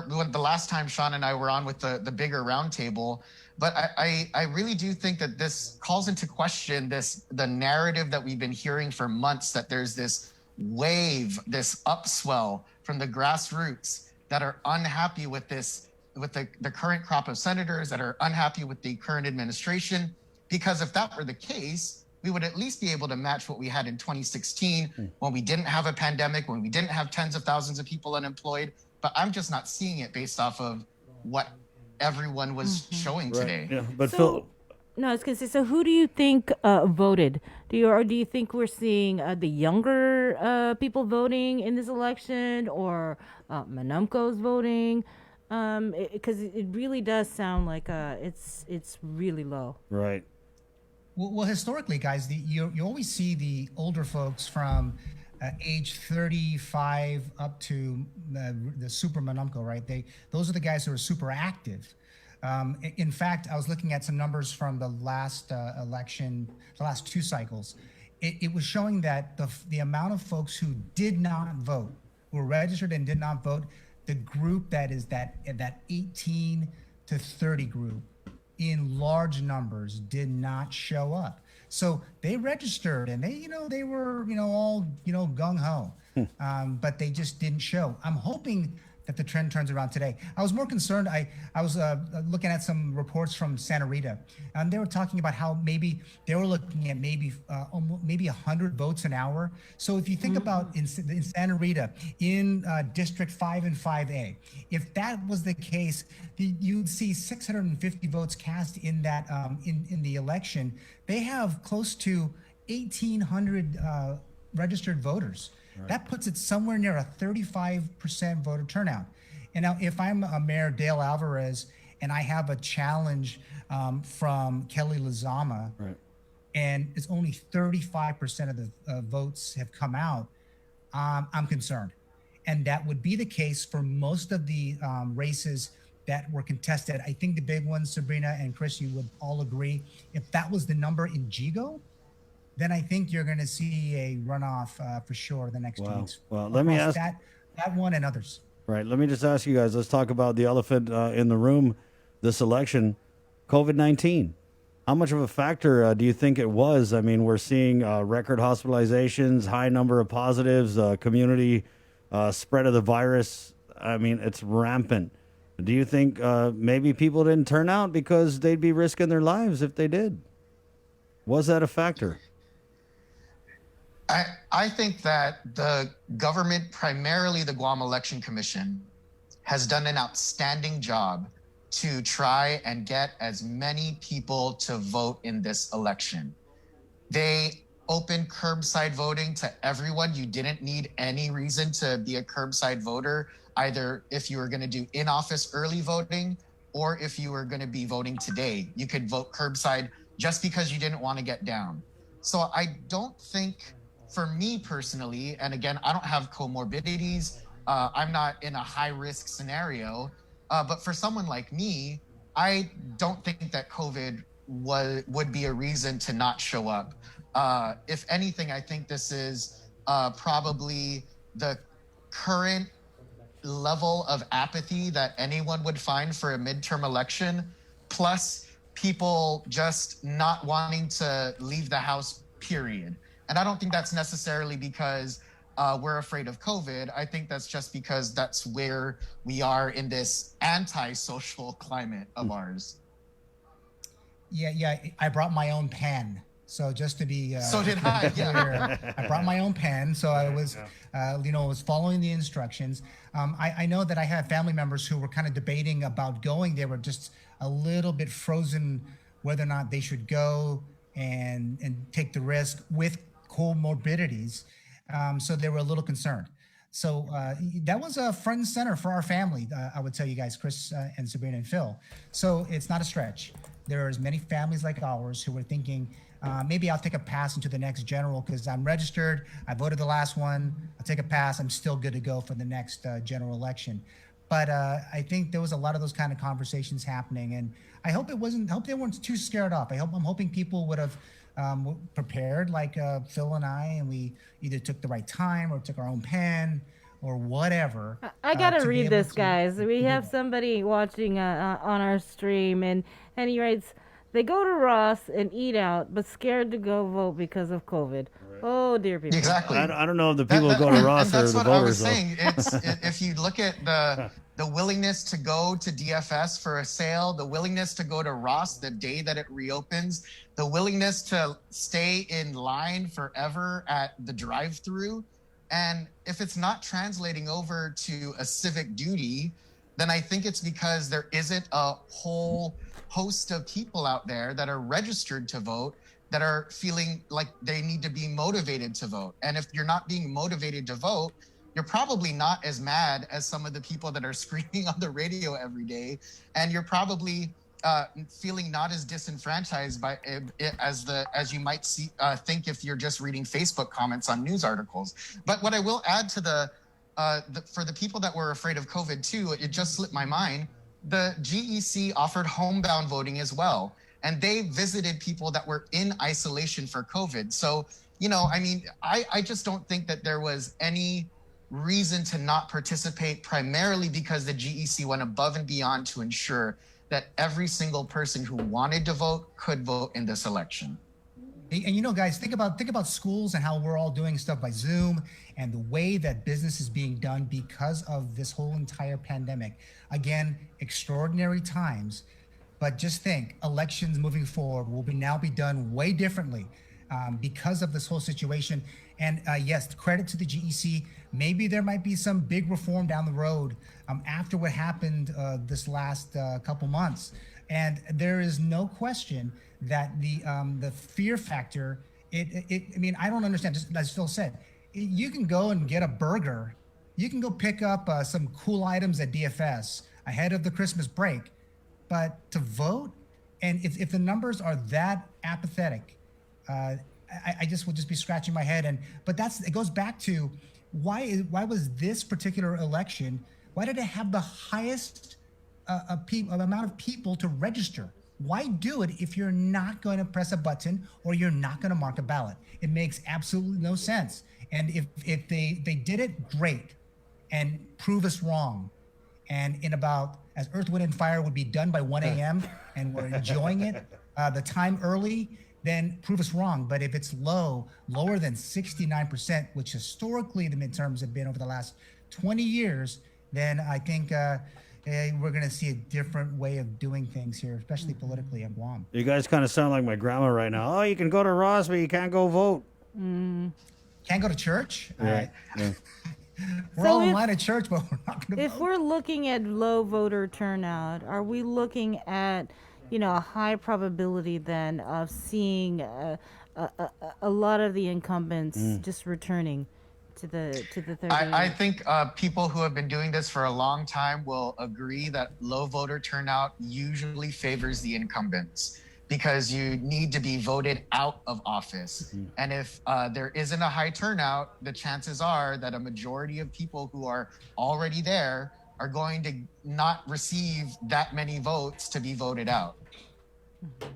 the last time Sean and I were on with the bigger roundtable, but I really do think that this calls into question the narrative that we've been hearing for months, that there's this wave, this upswell from the grassroots that are unhappy with the current crop of senators, that are unhappy with the current administration. Because if that were the case, we would at least be able to match what we had in 2016 when we didn't have a pandemic, when we didn't have tens of thousands of people unemployed. But I'm just not seeing it based off of what everyone was showing today. Yeah, but Phil. No, I was going to say, so who do you think voted? Do you think we're seeing the younger people voting in this election, or Manumco's voting? Because it really does sound like it's really low. Right. Well, historically, guys, you always see the older folks from age 35 up to the super Manumco, right? Those are the guys who are super active. In fact, I was looking at some numbers from the last election, the last 2 cycles. It was showing that the amount of folks who did not vote, who were registered and did not vote, the group that is that 18 to 30 group, in large numbers did not show up. So they registered and they were all gung ho, but they just didn't show. I'm hoping that the trend turns around today. I was more concerned. I was looking at some reports from Santa Rita, and they were talking about how maybe they were looking at maybe 100 votes an hour. So if you think about in Santa Rita, in District 5 and 5A, if that was the case, you'd see 650 votes cast in that in the election. They have close to 1,800 registered voters. Right. That puts it somewhere near a 35% voter turnout. And now if I'm Mayor Dale Alvarez and I have a challenge from Kelly Lozama, right, and it's only 35% of the votes have come out, I'm concerned. And that would be the case for most of the races that were contested. I think the big ones, Sabrina and Chris, you would all agree, if that was the number in Jigo, then I think you're going to see a runoff for sure the next 2 weeks. Well, let me ask. that one and others. Right. Let me just ask you guys. Let's talk about the elephant in the room. This election, COVID-19. How much of a factor do you think it was? I mean, we're seeing record hospitalizations, high number of positives, community spread of the virus. I mean, it's rampant. Do you think maybe people didn't turn out because they'd be risking their lives if they did? Was that a factor? I think that the government, primarily the Guam Election Commission, has done an outstanding job to try and get as many people to vote in this election. They opened curbside voting to everyone. You didn't need any reason to be a curbside voter, either if you were going to do in-office early voting or if you were going to be voting today. You could vote curbside just because you didn't want to get down. So I don't think, for me personally, and again, I don't have comorbidities, I'm not in a high-risk scenario, but for someone like me, I don't think that COVID would be a reason to not show up. If anything, I think this is probably the current level of apathy that anyone would find for a midterm election, plus people just not wanting to leave the house, period. And I don't think that's necessarily because we're afraid of COVID. I think that's just because that's where we are in this anti-social climate of ours. Yeah. I brought my own pen. So just to be so did I. Clear, I brought my own pen. So I was, was following the instructions. I know that I had family members who were kind of debating about going. They were just a little bit frozen whether or not they should go and take the risk with comorbidities. So they were a little concerned. So that was a front and center for our family. I would tell you guys, Chris and Sabrina and Phil. So it's not a stretch. There are as many families like ours who were thinking, maybe I'll take a pass into the next general because I'm registered. I voted the last one. I'll take a pass. I'm still good to go for the next general election. But I think there was a lot of those kind of conversations happening, and I hope they weren't too scared off. I'm hoping people would have prepared like Phil and I, and we either took the right time or took our own pen or whatever. I gotta read this, guys. We have somebody watching on our stream, and he writes, they go to Ross and eat out, but scared to go vote because of COVID. Right. Oh, dear people. Exactly. I don't know if the people who go to Ross are the voters. That's what I was saying. If you look at the willingness to go to DFS for a sale, the willingness to go to Ross the day that it reopens, the willingness to stay in line forever at the drive-through, and if it's not translating over to a civic duty, then I think it's because there isn't a whole host of people out there that are registered to vote that are feeling like they need to be motivated to vote. And if you're not being motivated to vote, you're probably not as mad as some of the people that are screaming on the radio every day. And you're probably feeling not as disenfranchised by as you might think if you're just reading Facebook comments on news articles. But what I will add to for the people that were afraid of COVID too, it just slipped my mind. The GEC offered homebound voting as well. And they visited people that were in isolation for COVID. So, I just don't think that there was any reason to not participate, primarily because the GEC went above and beyond to ensure that every single person who wanted to vote could vote in this election. And guys, think about schools and how we're all doing stuff by Zoom and the way that business is being done because of this whole entire pandemic. Again, extraordinary times, but just think, elections moving forward will now be done way differently because of this whole situation. And yes, credit to the GEC. Maybe there might be some big reform down the road after what happened this last couple months. And there is no question that the fear factor, I don't understand, just as Phil said, you can go and get a burger. You can go pick up some cool items at DFS ahead of the Christmas break. But to vote, and if the numbers are that apathetic, I just would just be scratching my head. But it goes back to why was this particular election, why did it have the highest amount of people to register? Why do it if you're not going to press a button or you're not going to mark a ballot? It makes absolutely no sense. And if they did it, great. and prove us wrong. And in about, as Earth, Wind, and Fire would be done by 1 a.m. and we're enjoying it, the time early, then prove us wrong. But if it's lower than 69%, which historically the midterms have been over the last 20 years, then I think we're going to see a different way of doing things here, especially politically in Guam. You guys kind of sound like my grandma right now. Oh, you can go to Ross, but you can't go vote. Can't go to church? Yeah. We're all in line at church, but we're not going to If vote. we're looking at low voter turnout, are we looking at, a high probability then of seeing a lot of the incumbents just returning to the 30? I think people who have been doing this for a long time will agree that low voter turnout usually favors the incumbents, because you need to be voted out of office. And if there isn't a high turnout, the chances are that a majority of people who are already there are going to not receive that many votes to be voted out.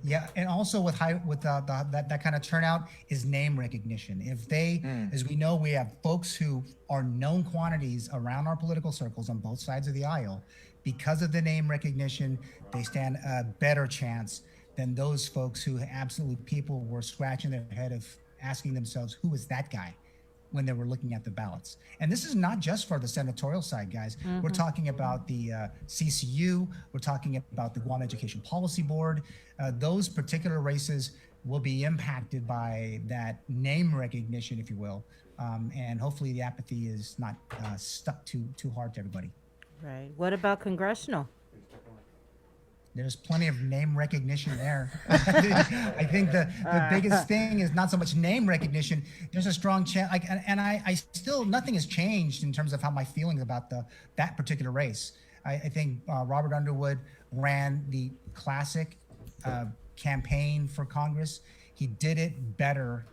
Yeah, and also with that kind of turnout is name recognition. If they, as we know, we have folks who are known quantities around our political circles on both sides of the aisle. Because of the name recognition, they stand a better chance than those folks who absolutely people were scratching their head of asking themselves, who is that guy, when they were looking at the ballots. And this is not just for the senatorial side, guys. We're talking about the CCU. We're talking about the Guam Education Policy Board. Those particular races will be impacted by that name recognition, if you will. And hopefully the apathy is not stuck too hard to everybody. Right. What about congressional? There's plenty of name recognition there. I think the biggest thing is not so much name recognition. There's a strong chance, and I still, nothing has changed in terms of how my feelings about that particular race. I think Robert Underwood ran the classic campaign for Congress. He did it better,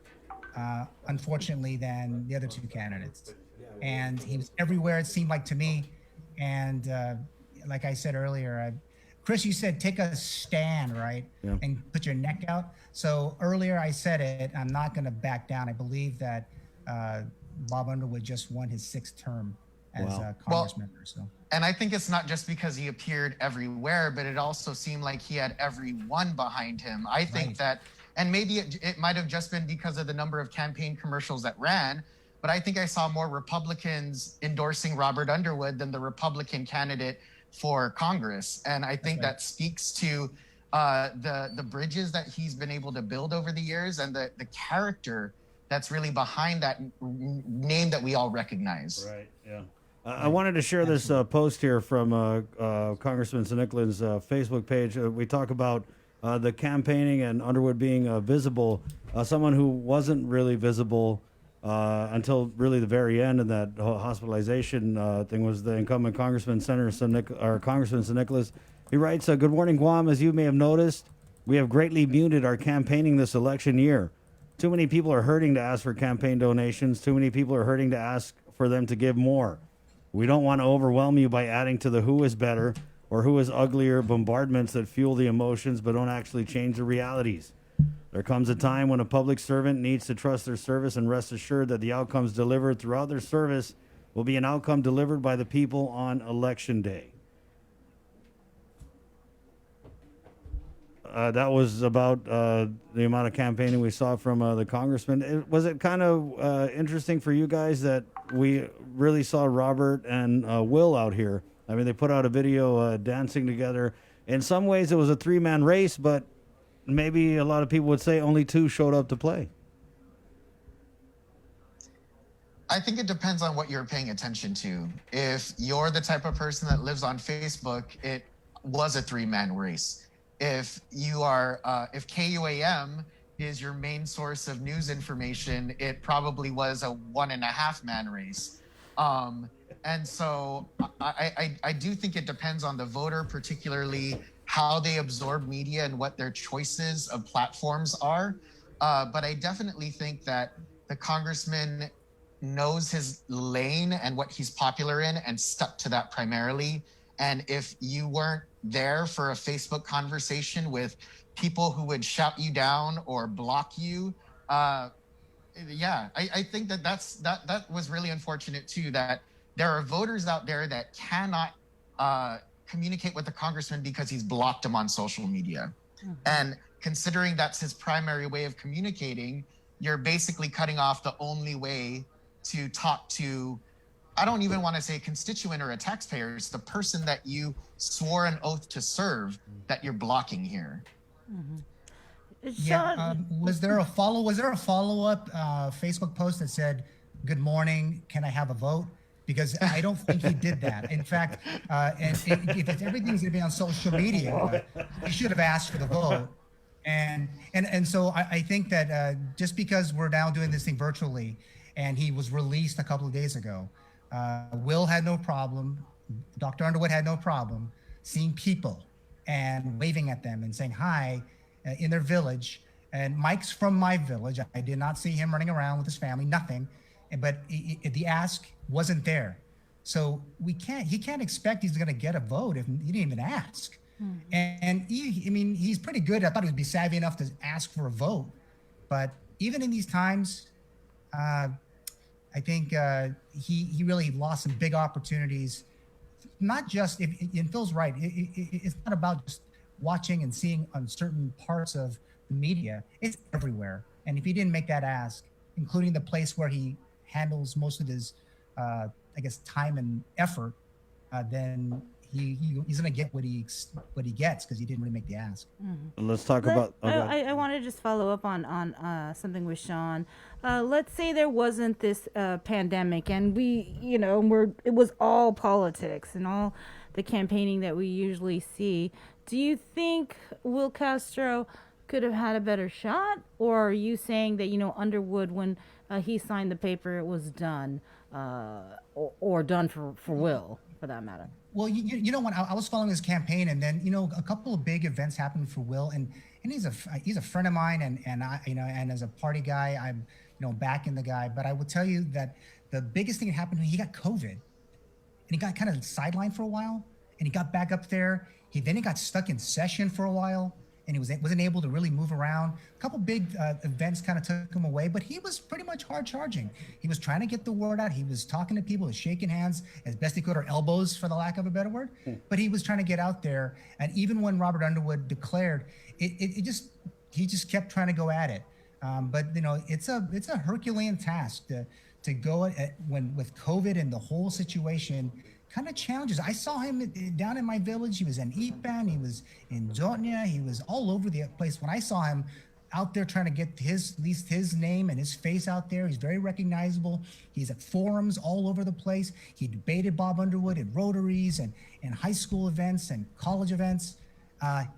unfortunately, than the other two candidates. And he was everywhere, it seemed like to me. And like I said earlier, Chris, you said take a stand, right? Yeah. And put your neck out. So earlier I said it, I'm not going to back down. I believe that Bob Underwood just won his 6th term as a Congress member. So. And I think it's not just because he appeared everywhere, but it also seemed like he had everyone behind him. I think that, and maybe it might have just been because of the number of campaign commercials that ran, but I think I saw more Republicans endorsing Robert Underwood than the Republican candidate for Congress. And I think that speaks to the bridges that he's been able to build over the years, and the character that's really behind that name that we all recognize. Right, yeah. I wanted to share this post here from Congressman Nicholas' Facebook page. We talk about the campaigning and Underwood being visible. Someone who wasn't really visible until really the very end, and that hospitalization thing was the incumbent Congressman Congressman Nicholas. He writes, "Good morning, Guam. As you may have noticed, we have greatly muted our campaigning this election year. Too many people are hurting to ask for campaign donations. Too many people are hurting to ask for them to give more. We don't want to overwhelm you by adding to the who is better or who is uglier bombardments that fuel the emotions but don't actually change the realities. There comes a time when a public servant needs to trust their service and rest assured that the outcomes delivered throughout their service will be an outcome delivered by the people on election day." That was about the amount of campaigning we saw from the congressman. Was it kind of interesting for you guys that we really saw Robert and Will out here? I mean, they put out a video dancing together. In some ways, it was a 3-man race, but maybe a lot of people would say only 2 showed up to play. I think it depends on what you're paying attention to. If you're the type of person that lives on Facebook, it was a 3-man race. If you are, if KUAM is your main source of news information, it probably was a 1.5-man race. And so I do think it depends on the voter, particularly how they absorb media and what their choices of platforms are. But I definitely think that the congressman knows his lane and what he's popular in and stuck to that primarily. And if you weren't there for a Facebook conversation with people who would shout you down or block you, I think that was really unfortunate too, that there are voters out there that cannot communicate with the congressman because he's blocked them on social media. And considering that's his primary way of communicating, you're basically cutting off the only way to talk to, I don't even want to say a constituent or a taxpayer, it's the person that you swore an oath to serve that you're blocking here. Yeah. Was there a follow-up Facebook post that said, "Good morning, can I have a vote?" Because I don't think he did that. In fact, if everything's going to be on social media, he should have asked for the vote. And so I think that just because we're now doing this thing virtually, and he was released a couple of days ago, Will had no problem, Dr. Underwood had no problem seeing people and waving at them and saying hi in their village. And Mike's from my village. I did not see him running around with his family, nothing. But the ask wasn't there. So he can't expect he's going to get a vote if he didn't even ask. And he's pretty good. I thought he would be savvy enough to ask for a vote. But even in these times, I think he really lost some big opportunities. Not just, and Phil's right, it's not about just watching and seeing on certain parts of the media. It's everywhere. And if he didn't make that ask, including the place where he handles most of his, time and effort, then he's going to get what he gets because he didn't really make the ask. Let's talk about. I want to just follow up on something with Sean. Let's say there wasn't this pandemic, and it was all politics and all the campaigning that we usually see. Do you think Will Castro could have had a better shot, or are you saying that Underwood, when he signed the paper, it was done, or done for Will, for that matter? Well, when I was following his campaign, and then a couple of big events happened for Will, and he's a friend of mine, and I and as a party guy, I'm backing the guy. But I will tell you that the biggest thing that happened to him, he got COVID, and he got kind of sidelined for a while, and he got back up there. He got stuck in session for a while, and he wasn't able to really move around. A couple big events kind of took him away, but he was pretty much hard charging. He was trying to get the word out. He was talking to people, shaking hands as best he could, or elbows, for the lack of a better word. But he was trying to get out there. And even when Robert Underwood declared, he just kept trying to go at it. But it's a Herculean task to go with COVID and the whole situation. Kind of challenges. I saw him down in my village. He was in Ipan, he was in Zotnia, he was all over the place. When I saw him out there trying to get at least his name and his face out there, he's very recognizable. He's at forums all over the place. He debated Bob Underwood at Rotaries and high school events and college events. I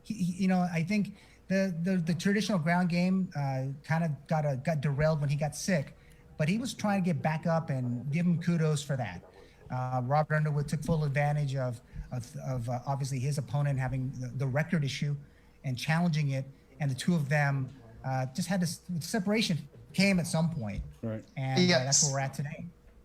think the traditional ground game kind of got derailed when he got sick, but he was trying to get back up, and give him kudos for that. Robert Underwood took full advantage of obviously his opponent having the record issue and challenging it, and the two of them just had this separation came at some point, right? And that's where we're at today.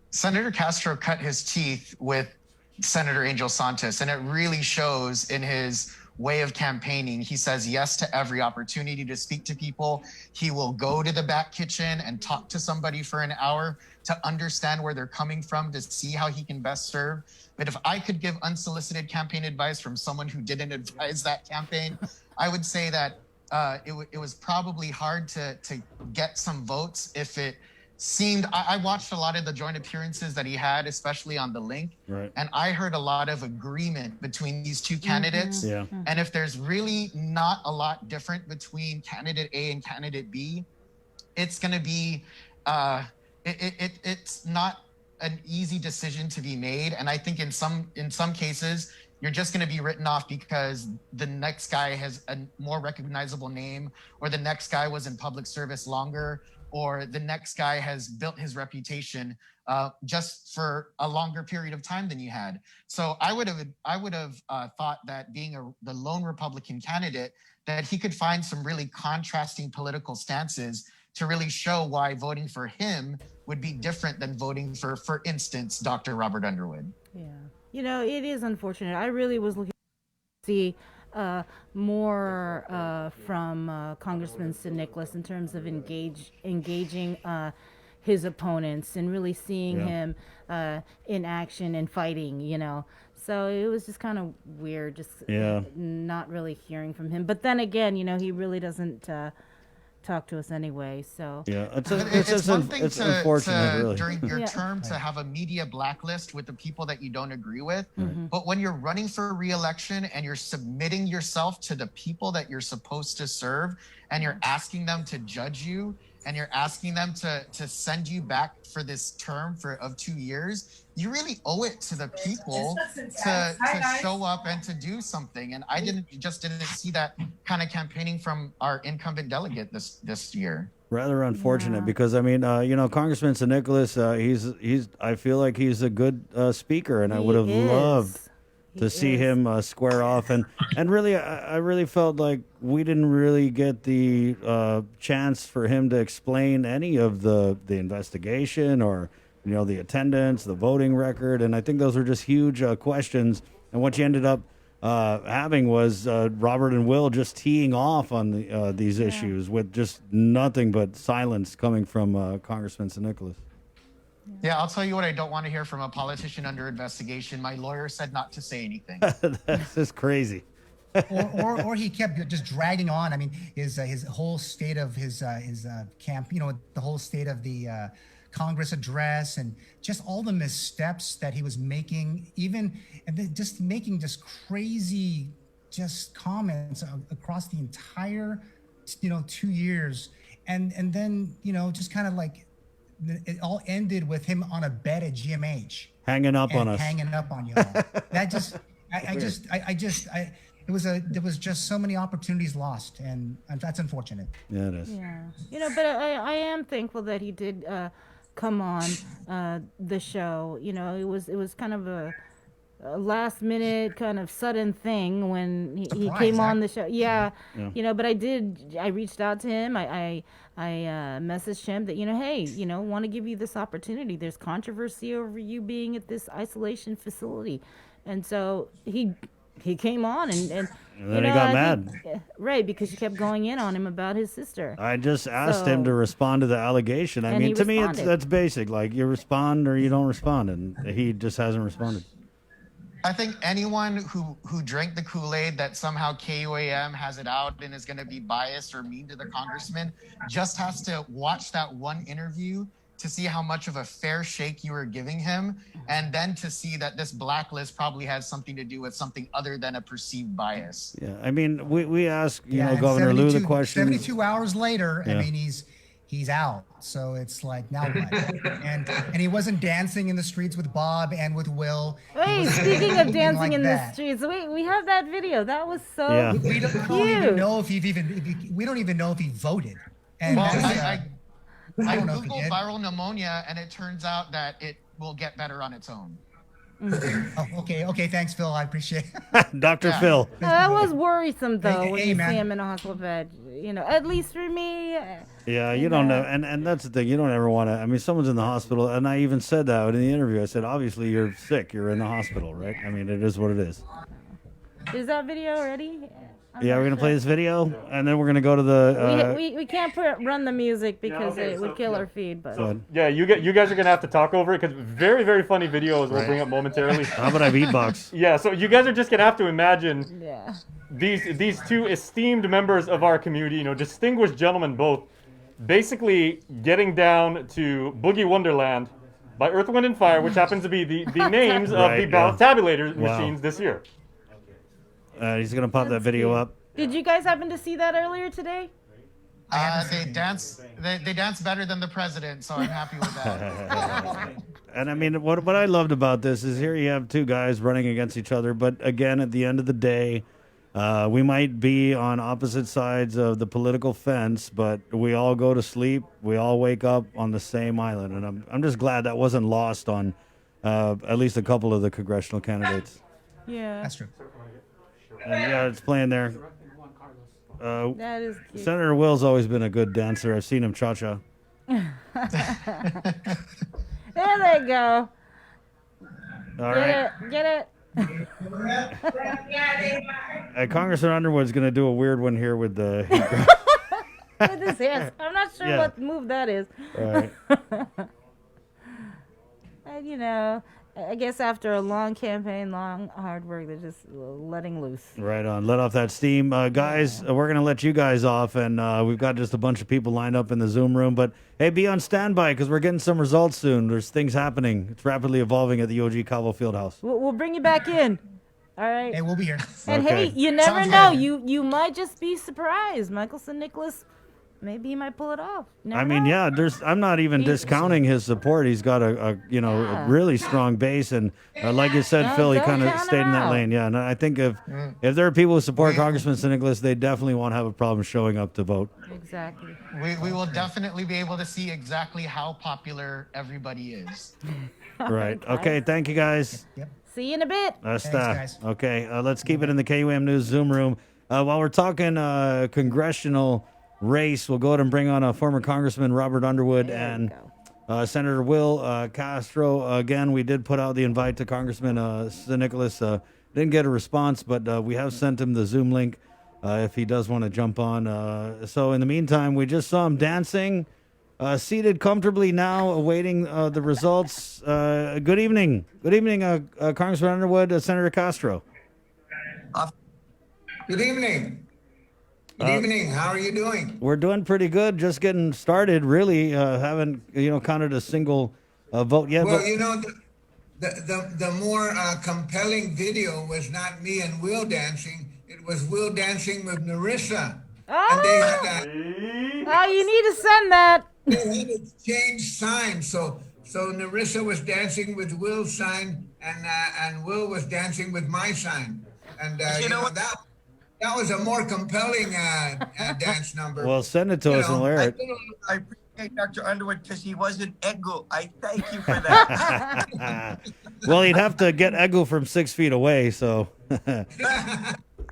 Senator Castro cut his teeth with Senator Angel Santos, and it really shows in his way of campaigning. He says yes to every opportunity to speak to people. He will go to the back kitchen and talk to somebody for an hour to understand where they're coming from, to see how he can best serve. But if I could give unsolicited campaign advice from someone who didn't advise that campaign, I would say that it was probably hard to get some votes if it seemed. I watched a lot of the joint appearances that he had, especially on the link, right? And I heard a lot of agreement between these two candidates. Yeah. And if there's really not a lot different between candidate A and candidate B, it's going to be it's not an easy decision to be made. And I think in some cases, you're just going to be written off because the next guy has a more recognizable name, or the next guy was in public service longer, or the next guy has built his reputation just for a longer period of time than you had. So I would have thought that being the lone Republican candidate, that he could find some really contrasting political stances to really show why voting for him would be different than voting for instance, Dr. Robert Underwood. Yeah. It is unfortunate. I really was looking to see more from Congressman Sid Nicholas in terms of engaging his opponents and really seeing Yeah. him in action and fighting, So it was just kind of weird, just Yeah. not really hearing from him. But then again, he really doesn't talk to us anyway. So Yeah, But it's one thing it's unfortunate, to really. during your Yeah. term to have a media blacklist with the people that you don't agree with. Mhm. But when you're running for re-election and you're submitting yourself to the people that you're supposed to serve, and you're asking them to judge you, and you're asking them to send you back for this term of 2 years, you really owe it to the people to show up and to do something. And I didn't see that kind of campaigning from our incumbent delegate this year. Rather unfortunate because I mean, Congressman St. Nicholas, he's I feel like he's a good speaker, and I would have loved to see him square off, and really, I really felt like we didn't really get the chance for him to explain any of the investigation or the attendance, the voting record, and I think those were just huge questions. And what you ended up having was Robert and Will just teeing off on these issues with just nothing but silence coming from Congressman St. Nicholas. Yeah, I'll tell you what I don't want to hear from a politician under investigation. My lawyer said not to say anything. That's just crazy. or he kept just dragging on. I mean, his whole state of his camp, the whole state of the Congress address, and just all the missteps that he was making, and then just making just crazy comments across the entire 2 years, and then just kind of like it all ended with him on a bed at GMH hanging up on us, hanging up on y'all. That just there was just so many opportunities lost, and that's unfortunate. Yeah, it is. Yeah, but I am thankful that he did come on the show. It was kind of a last minute kind of sudden thing when he came on the show. Yeah. But I reached out to him. I messaged him that, hey, want to give you this opportunity. There's controversy over you being at this isolation facility. And so he came on and then he got mad. Right, because you kept going in on him about his sister. I just asked him to respond to the allegation. I mean, to me, that's basic. Like, you respond or you don't respond, and he just hasn't responded. I think anyone who drank the Kool-Aid that somehow KUAM has it out and is going to be biased or mean to the congressman just has to watch that one interview to see how much of a fair shake you were giving him, and then to see that this blacklist probably has something to do with something other than a perceed bias. Yeah, I mean, we asked Governor Liu the question. 72 hours later, I mean, he's out. So it's like, now what? and he wasn't dancing in the streets with Bob and with Will. Wait, speaking of dancing in the streets, we have that video. That was so cute. We don't even know if he voted. And I Googled viral pneumonia, and it turns out that it will get better on its own. Okay, thanks, Phil. I appreciate it. Dr. Phil. That was worrisome, though, when you man. see him in a hospital bed. At least for me. Yeah, you don't know. And that's the thing. You don't ever want to. I mean, someone's in the hospital, and I even said that in the interview. I said, obviously, you're sick. You're in the hospital, right? I mean, it is what it is. Is that video ready? We're going to play this video, and then we're going to go to the... we can't run the music because it would kill our feed. But yeah, you guys are going to have to talk over it, because very, very funny videos we'll bring up momentarily. How about I beatbox? Yeah, so you guys are just going to have to imagine these two esteemed members of our community, distinguished gentlemen both, basically getting down to Boogie Wonderland by Earth, Wind, and Fire, which happens to be the names of the ballot tabulator machines this year. He's going to pop that video up. Did you guys happen to see that earlier today? They dance better than the president, so I'm happy with that. And I mean, what I loved about this is here you have two guys running against each other, but again, at the end of the day, we might be on opposite sides of the political fence, but we all go to sleep, we all wake up on the same island, and I'm just glad that wasn't lost on at least a couple of the congressional candidates. Yeah, that's true. And it's playing there. That is cute. Senator Will's always been a good dancer. I've seen him cha-cha. There they go. All right. Get it. Congressman Underwood's going to do a weird one here with the... with his hands. I'm not sure Yeah. what move that is. Right. And you know, I guess after a long campaign, long hard work, they're just letting loose. Right on. Let off that steam. Guys, we're going to let you guys off, and we've got just a bunch of people lined up in the Zoom room. But, hey, be on standby because we're getting some results soon. There's things happening. It's rapidly evolving at the OG Calvo Fieldhouse. We'll bring you back in. All right. Hey, we'll be here. And Okay. hey, you never Sounds know. good. You might just be surprised. Michelson Nicholas, maybe he might pull it off. Never I mean, know. yeah, I'm not even discounting his support. He's got a really strong base, and like you said, No, Phil, he don't kind of count stayed him in that out. lane. Yeah, and I think if there are people who support Congressman St. Nicholas, they definitely won't have a problem showing up to vote. Exactly. We will definitely be able to see exactly how popular everybody is. Right. Okay. Thank you, guys. See you in a bit. That's that. Okay, let's keep it in the KUAM News Zoom room. While we're talking congressional race, we'll go ahead and bring on former Congressman Robert Underwood and Senator Will Castro. Again, we did put out the invite to Congressman St. Nicholas. Didn't get a response, but we have sent him the Zoom link if he does want to jump on. So in the meantime, we just saw him dancing. Seated comfortably now, awaiting the results. Good evening. Good evening, Congressman Underwood, Senator Castro. Good evening. Good evening. How are you doing? We're doing pretty good. Just getting started, really. Haven't, counted a single vote yet. Well, but the more compelling video was not me and Will dancing. It was Will dancing with Narissa. And they had that. Oh, you need to send that. They had to change signs. So Narissa was dancing with Will's sign, and Will was dancing with my sign. And that was a more compelling dance number. Well, send it to us and we'll air it. I appreciate Dr. Underwood because he wasn't ego. I thank you for that. Well, he'd have to get Egu from 6 feet away, so.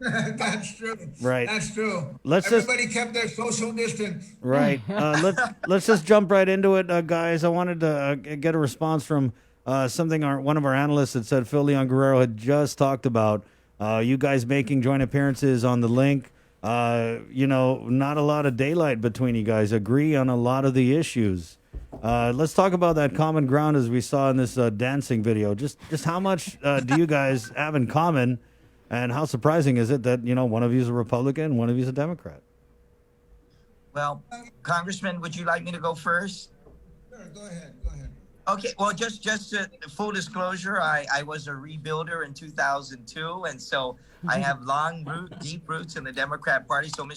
That's true. Right. That's true. Everybody kept their social distance. Right. Let's just jump right into it, guys. I wanted to get a response from something one of our analysts had said Phil Leon Guerrero had just talked about. You guys making joint appearances on the link. Not a lot of daylight between you guys. Agree on a lot of the issues. Let's talk about that common ground as we saw in this dancing video. Just how much do you guys have in common? And how surprising is it that, one of you is a Republican, one of you is a Democrat? Well, Congressman, would you like me to go first? Sure, go ahead. Okay, well, just full disclosure, I was a rebuilder in 2002, and so I have deep roots in the Democrat Party. So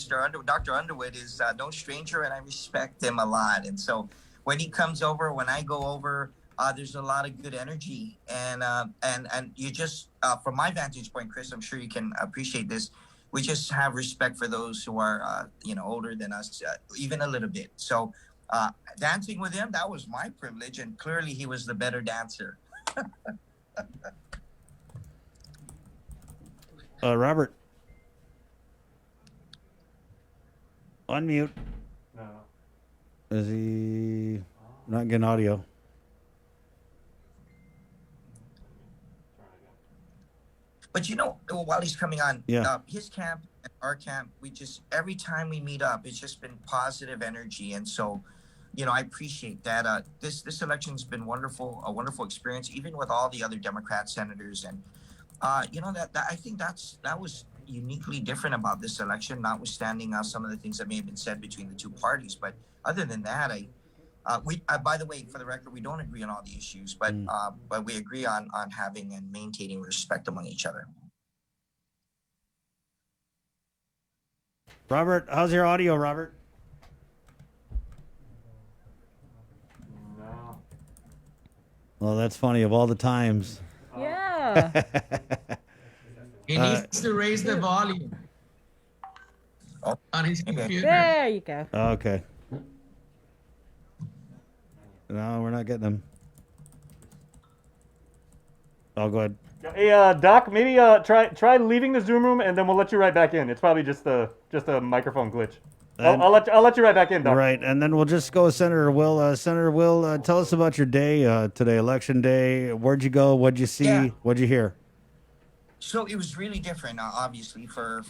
Dr. Underwood is no stranger, and I respect him a lot. And so when he comes over, when I go over, there's a lot of good energy, and you just, from my vantage point, Chris, I'm sure you can appreciate this. We just have respect for those who are, older than us, even a little bit. So dancing with him, that was my privilege, and clearly he was the better dancer. Robert, unmute. No. Is he not getting audio? But while he's coming on, Yeah. His camp and our camp, every time we meet up, it's just been positive energy. And so, I appreciate that. This election's been wonderful, a wonderful experience, even with all the other Democrat senators. And, I think that was uniquely different about this election, notwithstanding some of the things that may have been said between the two parties. But other than that, by the way, for the record, we don't agree on all the issues, but we agree on having and maintaining respect among each other. Robert, how's your audio, Robert? No. Well, that's funny. Of all the times. Yeah. He needs to raise the volume on his computer. There you go. Okay. No, we're not getting them. Oh, go ahead. Hey, Doc, maybe try leaving the Zoom room, and then we'll let you right back in. It's probably just a microphone glitch. I'll let you right back in, Doc. Right, and then we'll just go with Senator Will. Senator Will, tell us about your day today, Election Day. Where'd you go? What'd you see? Yeah. What'd you hear? So it was really different, obviously, for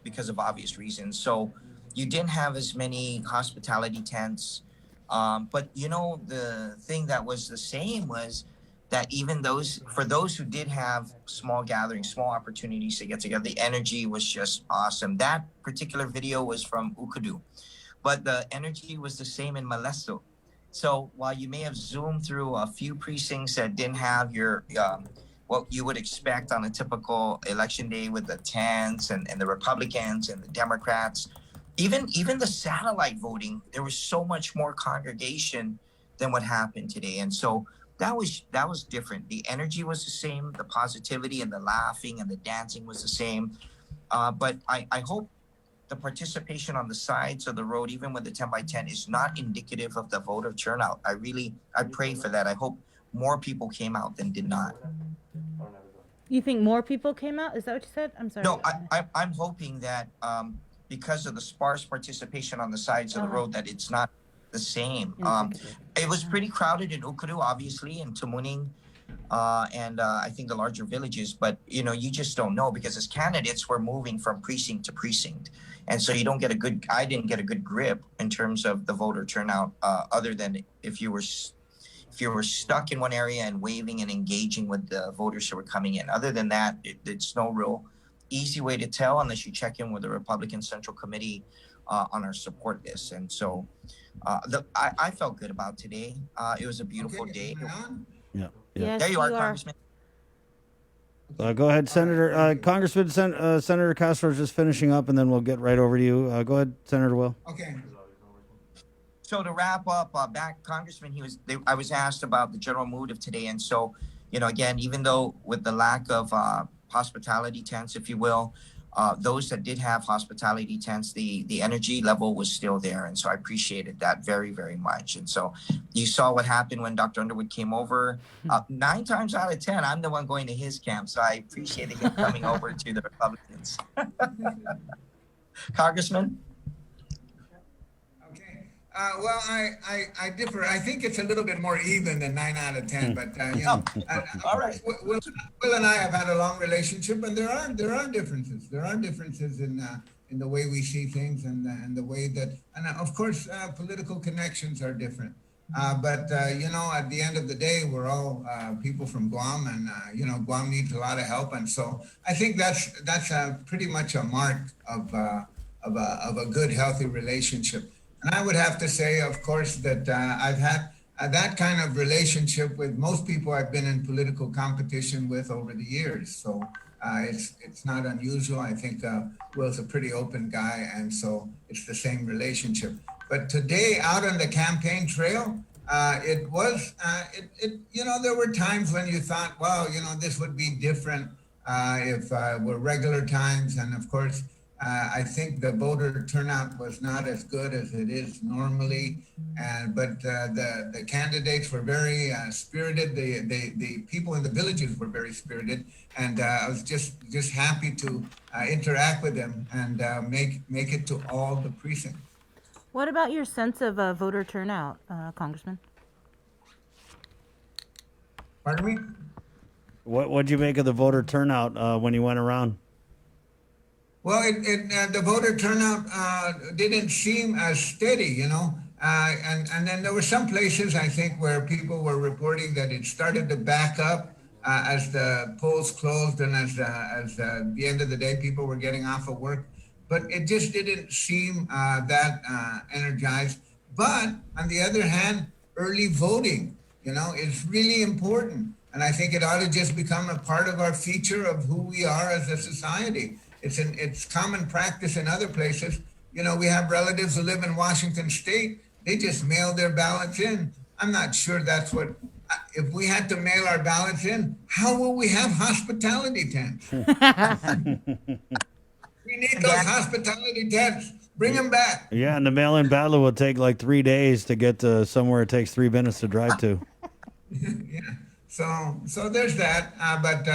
because of obvious reasons. So, you didn't have as many hospitality tents. But you know, the thing that was the same was that even for those who did have small gatherings, small opportunities to get together, the energy was just awesome. That particular video was from Ukudu, but the energy was the same in Molesto. So while you may have zoomed through a few precincts that didn't have your what you would expect on a typical election day with the tents and the Republicans and the Democrats, even the satellite voting, there was so much more congregation than what happened today. And so that was different. The energy was the same, the positivity and the laughing and the dancing was the same. But I hope the participation on the sides of the road, even with the 10 by 10, is not indicative of the voter turnout. I pray for that. I hope more people came out than did not. You think more people came out? Is that what you said? I'm sorry. No, I'm hoping that because of the sparse participation on the sides of the road, that it's not the same. It was pretty crowded in Ukudu, obviously, and Tamuning, and I think the larger villages. But you know, you just don't know, because as candidates, we're moving from precinct to precinct, and so you don't get I didn't get a good grip in terms of the voter turnout, other than if you were stuck in one area and waving and engaging with the voters who were coming in. Other than that, it's no real easy way to tell unless you check in with the Republican Central Committee on our support list. And so I felt good about today. It was a beautiful day. Yeah. Yes, There you are, Congressman. Go ahead, Senator. Congressman, Senator Castro is just finishing up, and then we'll get right over to you. Go ahead, Senator Will. Okay. So to wrap up, back Congressman, I was asked about the general mood of today. And so, you know, again, even though with the lack of hospitality tents, if you will, those that did have hospitality tents, the energy level was still there. And so I appreciated that very, very much. And so you saw what happened when Dr. Underwood came over. 9 times out of 10, I'm the one going to his camp. So I appreciated him coming over to the Republicans. Congressman? Well, I differ. I think it's a little bit more even than 9 out of 10. But you know, all right. Will and I have had a long relationship, and there are differences. There are differences in the way we see things, and the way that, and of course, political connections are different. But you know, at the end of the day, we're all people from Guam, and you know, Guam needs a lot of help, and so I think that's pretty much a mark of a good, healthy relationship. And I would have to say, of course, that I've had that kind of relationship with most people I've been in political competition with over the years. So it's not unusual. I think Will's a pretty open guy, and so it's the same relationship. But today, out on the campaign trail, it was, you know, there were times when you thought, well, you know, this would be different if were regular times. And of course, I think the voter turnout was not as good as it is normally, but the candidates were very spirited. The people in the villages were very spirited, and I was just happy to interact with them and make it to all the precincts. What about your sense of voter turnout, Congressman? Pardon me? What'd you make of the voter turnout when you went around? Well, the voter turnout didn't seem as steady, you know, and then there were some places, I think, where people were reporting that it started to back up as the polls closed, and as the end of the day, people were getting off of work. But it just didn't seem that energized. But on the other hand, early voting, you know, is really important, and I think it ought to just become a part of our feature of who we are as a society. It's common practice in other places. You know, we have relatives who live in Washington State. They just mail their ballots in. I'm not sure that's what, if we had to mail our ballots in, how will we have hospitality tents? We need those hospitality tents. Bring them back. Yeah, and the mail-in ballot will take like 3 days to get to somewhere it takes 3 minutes to drive to. Yeah. So there's that. But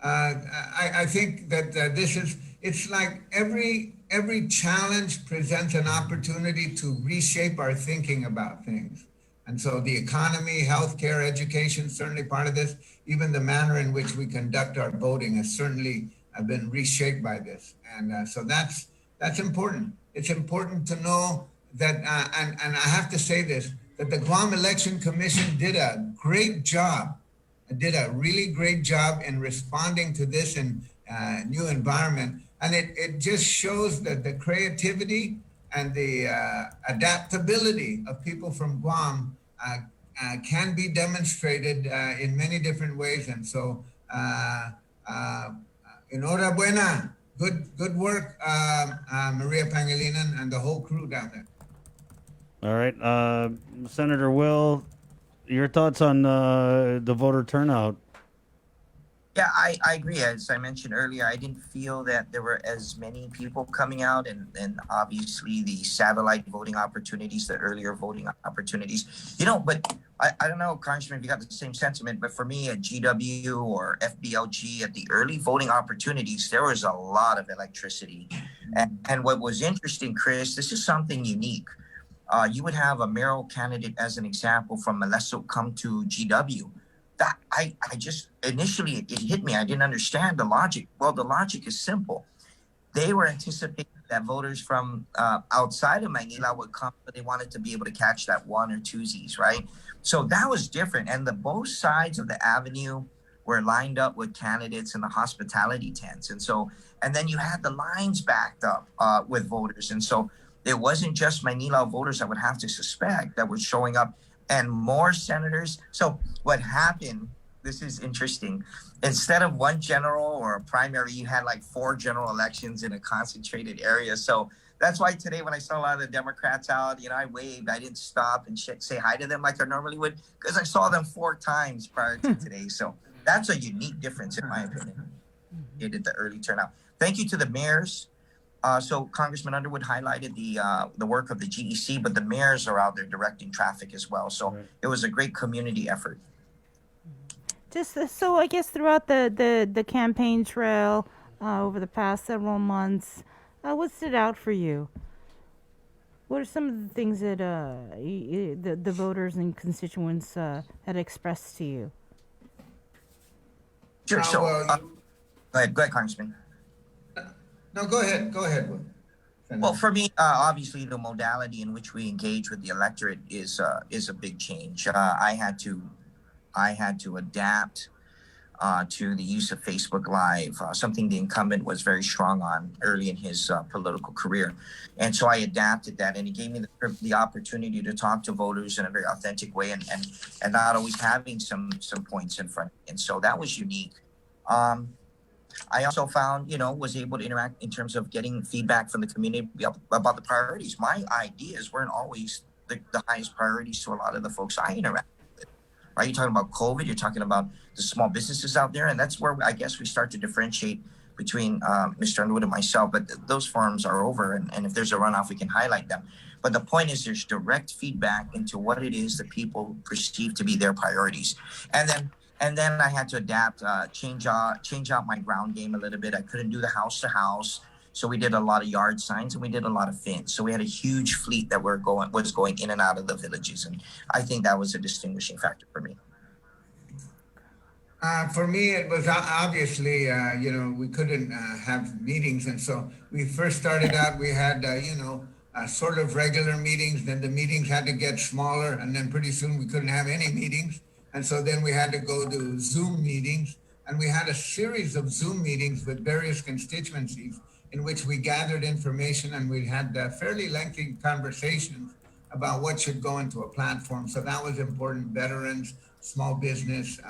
I think that it's like every challenge presents an opportunity to reshape our thinking about things. And so the economy, healthcare, education, certainly part of this. Even the manner in which we conduct our voting has certainly been reshaped by this. And so that's important. it's important to know that, and I have to say this, that the Guam Election Commission did a great job, did a really great job in responding to this new environment. And it just shows that the creativity and the adaptability of people from Guam can be demonstrated in many different ways. And so, enhorabuena, good work, Maria Pangilinan and the whole crew down there. All right, Senator Will, your thoughts on the voter turnout? Yeah, I agree. As I mentioned earlier, I didn't feel that there were as many people coming out, and obviously the satellite voting opportunities, the earlier voting opportunities, but I don't know, Congressman, if you got the same sentiment, but for me at GW or FBLG, at the early voting opportunities, there was a lot of electricity. And what was interesting, Chris, this is something unique. You would have a mayoral candidate, as an example, from Malesso come to GW. That I just initially it hit me. I didn't understand the logic. Well, the logic is simple. They were anticipating that voters from outside of Manila would come, but they wanted to be able to catch that one or twosies, right? So that was different. And both sides of the avenue were lined up with candidates in the hospitality tents. And then you had the lines backed up with voters. And so it wasn't just Manila voters I would have to suspect that were showing up, and more senators. So what happened, this is interesting. Instead of one general or a primary, you had like 4 general elections in a concentrated area. So that's why today when I saw a lot of the Democrats out, I waved. I didn't stop and say hi to them like I normally would, because I saw them 4 times prior to today. So that's a unique difference in my opinion. It did the early turnout. Thank you to the mayors. So Congressman Underwood highlighted the work of the GEC, but the mayors are out there directing traffic as well. So it was a great community effort. So I guess throughout the campaign trail over the past several months, what stood out for you? What are some of the things that the voters and constituents had expressed to you? Sure. So go ahead, Congressman. No, go ahead. Will. Well, for me, obviously, the modality in which we engage with the electorate is a big change. I had to adapt to the use of Facebook Live, something the incumbent was very strong on early in his political career, and so I adapted that, and it gave me the opportunity to talk to voters in a very authentic way, and not always having some points in front. And so that was unique. I also found, was able to interact in terms of getting feedback from the community about the priorities. My ideas weren't always the highest priorities to a lot of the folks I interact with, right? You're talking about COVID, you're talking about the small businesses out there, and that's where I guess we start to differentiate between Mr. Underwood and myself, but those forums are over, and if there's a runoff, we can highlight them. But the point is there's direct feedback into what it is that people perceive to be their priorities. And then I had to adapt, change out my ground game a little bit. I couldn't do the house to house, so we did a lot of yard signs and we did a lot of fins. So we had a huge fleet that was going in and out of the villages, and I think that was a distinguishing factor for me. For me, it was obviously, we couldn't have meetings, and so we first started out. We had, sort of regular meetings. Then the meetings had to get smaller, and then pretty soon we couldn't have any meetings. And so then we had to go to Zoom meetings, and we had a series of Zoom meetings with various constituencies in which we gathered information, and we had fairly lengthy conversations about what should go into a platform. So that was important. Veterans, small business,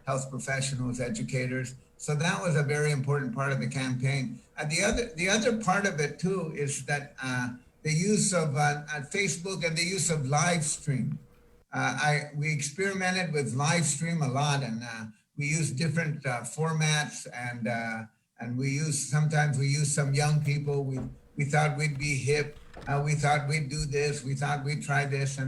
health professionals, educators. So that was a very important part of the campaign. The other part of it too is that the use of Facebook and the use of live stream. We experimented with live stream a lot, and we used different formats, and sometimes we use some young people. We thought we'd be hip. We thought we'd do this. We thought we'd try this,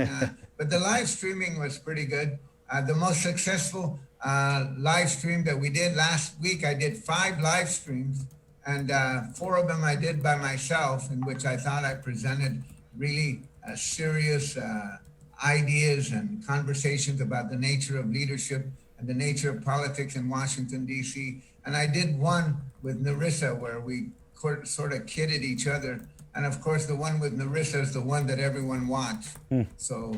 but the live streaming was pretty good. The most successful live stream that we did last week, I did 5 live streams, and 4 of them I did by myself, in which I thought I presented really serious ideas and conversations about the nature of leadership and the nature of politics in Washington, D.C. And I did one with Narissa where we sort of kidded each other. And of course, the one with Narissa is the one that everyone wants. So,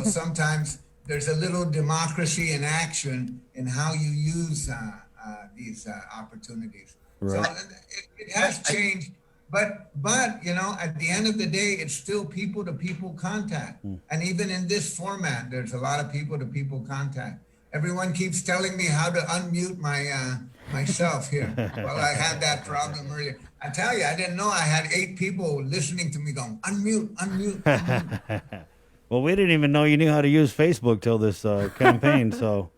sometimes there's a little democracy in action in how you use these opportunities. Right. So it has changed, but at the end of the day, it's still people-to-people contact. And even in this format, there's a lot of people-to-people contact. Everyone keeps telling me how to unmute myself here. Well, I had that problem earlier. I tell you, I didn't know I had 8 people listening to me going, unmute. Well, we didn't even know you knew how to use Facebook till this campaign, so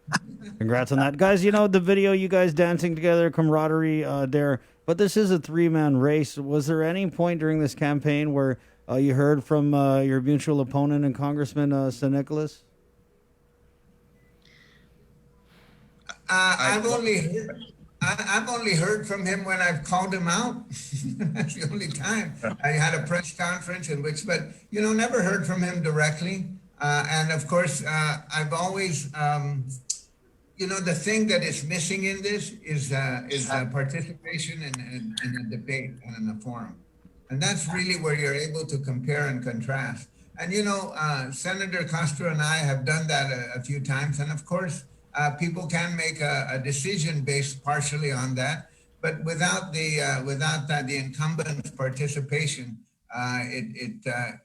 congrats on that. Guys, the video, you guys dancing together, camaraderie there, but this is a 3-man race. Was there any point during this campaign where you heard from your mutual opponent and Congressman San Nicolas? I've only heard from him when I've called him out. That's the only time. I had a press conference but never heard from him directly. And of course, I've always, the thing that is missing in this is participation in a debate and in a forum. And that's really where you're able to compare and contrast. And Senator Castro and I have done that a few times. And of course, people can make a decision based partially on that, but without the incumbent's participation,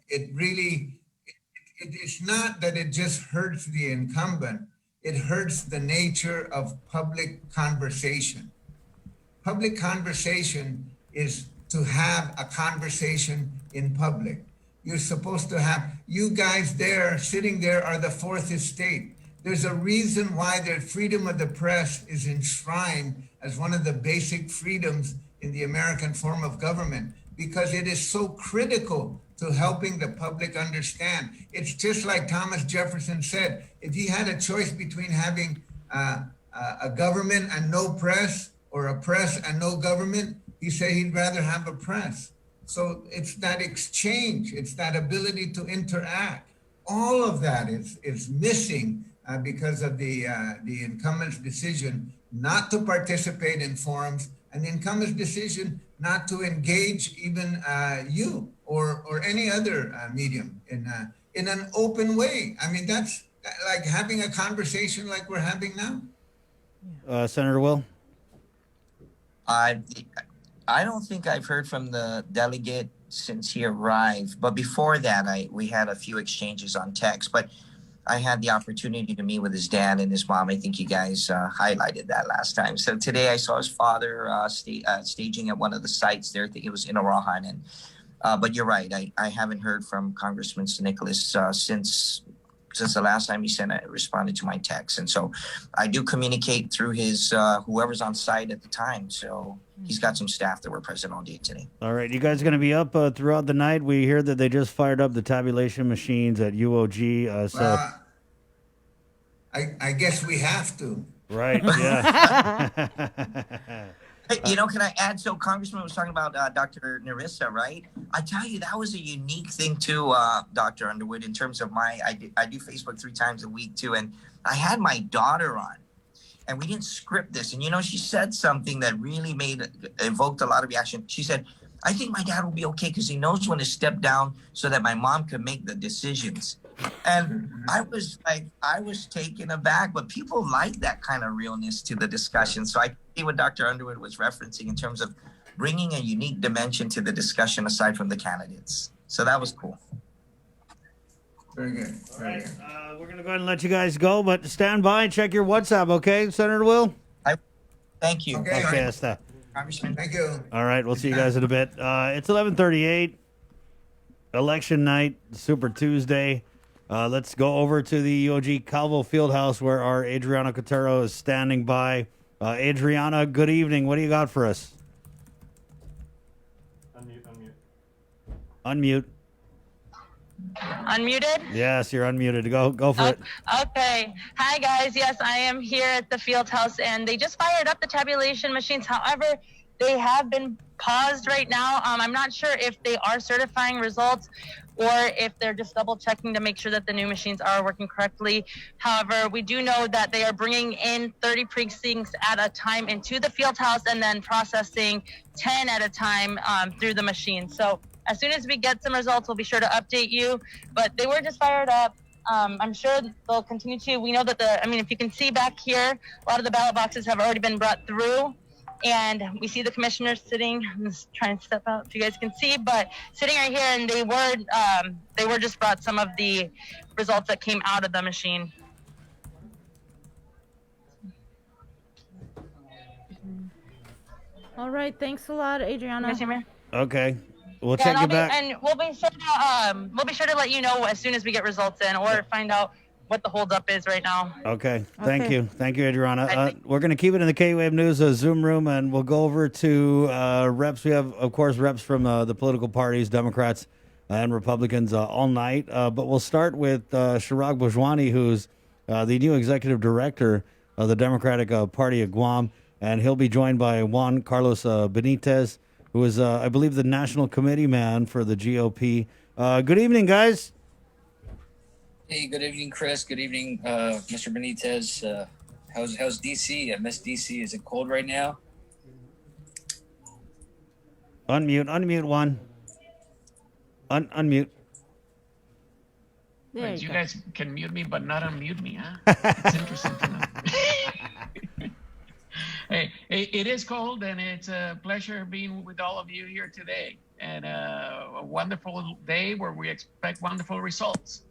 it's not that it just hurts the incumbent; it hurts the nature of public conversation. Public conversation is to have a conversation in public. You're supposed to have, you guys there sitting there are the fourth estate. There's a reason why the freedom of the press is enshrined as one of the basic freedoms in the American form of government, because it is so critical to helping the public understand. It's just like Thomas Jefferson said, if he had a choice between having a government and no press, or a press and no government, he said he'd rather have a press. So it's that exchange, it's that ability to interact. All of that is missing because of the incumbent's decision not to participate in forums, and the incumbent's decision not to engage even you or any other medium in an open way. I mean, that's like having a conversation like we're having now. Senator Will? I don't think I've heard from the delegate since he arrived, but before that, we had a few exchanges on text, but I had the opportunity to meet with his dad and his mom. I think you guys highlighted that last time. So today I saw his father staging at one of the sites there. I think it was in Arahan. But you're right. I haven't heard from Congressman San Nicolas since the last time he responded to my text. And so I do communicate through his whoever's on site at the time. So he's got some staff that were present all day today. All right. You guys going to be up throughout the night? We hear that they just fired up the tabulation machines at UOG. I guess we have to. Right. Yeah. Hey, can I add? So Congressman was talking about Dr. Narissa, right? I tell you, that was a unique thing too, Dr. Underwood, in terms of I do Facebook 3 times a week too. And I had my daughter on, and we didn't script this. And, she said something that really evoked a lot of reaction. She said, I think my dad will be okay because he knows when to step down so that my mom can make the decisions. And I was taken aback, but people like that kind of realness to the discussion. So I see what Dr. Underwood was referencing in terms of bringing a unique dimension to the discussion aside from the candidates. So that was cool. Very good. All right. We're going to go ahead and let you guys go, but stand by and check your WhatsApp, okay, Senator Will? Thank you. Okay. Hasta. Congressman. Thank you. All right. We'll see you guys in a bit. It's 11:38. Election night, Super Tuesday. Let's go over to the UOG Calvo Fieldhouse where our Adriana Cotero is standing by. Adriana, good evening. What do you got for us? Unmute. Unmuted? Yes, you're unmuted. Go for it. Okay. Hi, guys. Yes, I am here at the field house, and they just fired up the tabulation machines. However, they have been paused right now. I'm not sure if they are certifying results or if they're just double checking to make sure that the new machines are working correctly. However, we do know that they are bringing in 30 precincts at a time into the field house and then processing 10 at a time through the machine. So as soon as we get some results, we'll be sure to update you. But they were just fired up. I'm sure they'll continue to. We know that if you can see back here, a lot of the ballot boxes have already been brought through. And we see the commissioners sitting. I'm just trying to step out if you guys can see, but sitting right here, and they were just brought some of the results that came out of the machine. All right, thanks a lot, Adriana. Okay. We'll Yeah, check and it back. we'll be sure to let you know as soon as we get results in, or find out what the holdup is right now. Okay. Thank Okay. you. Thank you, Adriana. We're going to keep it in the KUAM News Zoom room, and we'll go over to reps. We have, of course, reps from the political parties, Democrats and Republicans all night. But we'll start with Chirag Bhojwani, who's the new executive director of the Democratic Party of Guam, and he'll be joined by Juan Carlos Benitez, who is, I believe, the national committee man for the GOP. Good evening, guys. Hey, good evening, Chris. Good evening, Mr. Benitez. How's DC? I miss DC. Is it cold right now? Unmute one. Unmute. There You you go. guys can mute me, but not unmute me, huh? It's interesting to know. Hey, it is cold, and it's a pleasure being with all of you here today. And a wonderful day where we expect wonderful results.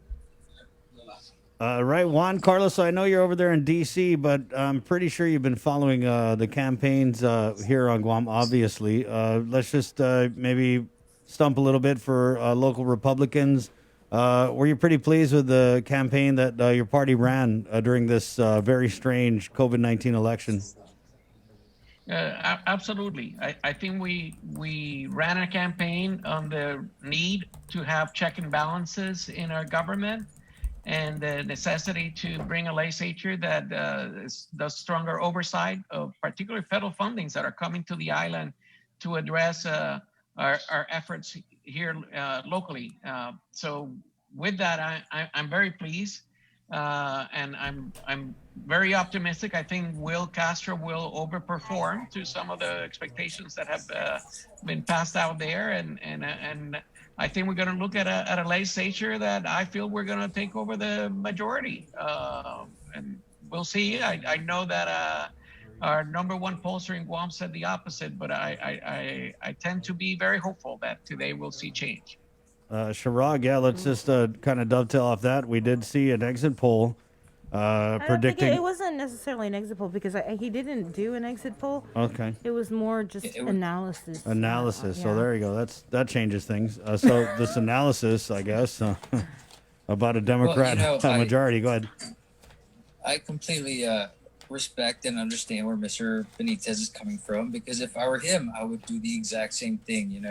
Right, Juan Carlos, I know you're over there in D.C., but I'm pretty sure you've been following the campaigns here on Guam, obviously. Let's just maybe stump a little bit for local Republicans. Were you pretty pleased with the campaign that your party ran during this very strange COVID-19 election? Absolutely. I think we ran a campaign on the need to have check and balances in our government, and the necessity to bring a legislature that does stronger oversight of particularly federal fundings that are coming to the island to address our efforts here locally. So with that, I'm very pleased, and I'm very optimistic. I think Will Castro will overperform to some of the expectations that have been passed out there, and I think we're going to look at a legislature that I feel we're going to take over the majority, and we'll see. I know that our number one pollster in Guam said the opposite, but I tend to be very hopeful that today we'll see change. Chirag, yeah, let's just kind of dovetail off that. We did see an exit poll I don't predicting. think it wasn't necessarily an exit poll because he didn't do an exit poll. Okay. It was more just analysis. Analysis. Yeah. So there you go. That changes things. So this analysis, I guess, about a Democrat majority. Go ahead. I completely respect and understand where Mr. Benitez is coming from, because if I were him, I would do the exact same thing.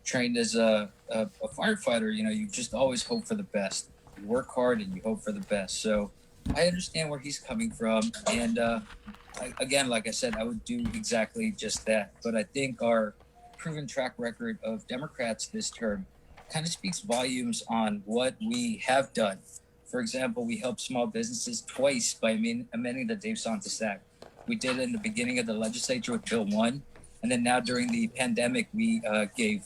Trained as a firefighter, you just always hope for the best. You work hard and you hope for the best. So I understand where he's coming from. And again, like I said, I would do exactly just that. But I think our proven track record of Democrats this term kind of speaks volumes on what we have done. For example, we helped small businesses twice by amending the Dave Santos Act. We did it in the beginning of the legislature with Bill 1. And then now during the pandemic, we gave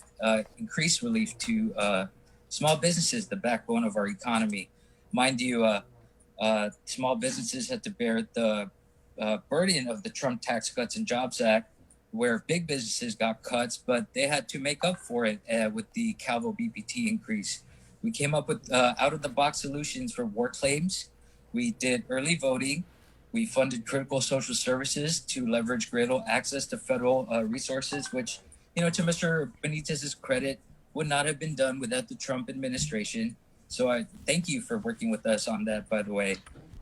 increased relief to small businesses, the backbone of our economy. Mind you, small businesses had to bear the burden of the Trump Tax Cuts and Jobs Act, where big businesses got cuts, but they had to make up for it with the Calvo BPT increase. We came up with out-of-the-box solutions for war claims. We did early voting. We funded critical social services to leverage greater access to federal resources, which, to Mr. Benitez's credit, would not have been done without the Trump administration. So I thank you for working with us on that, by the way.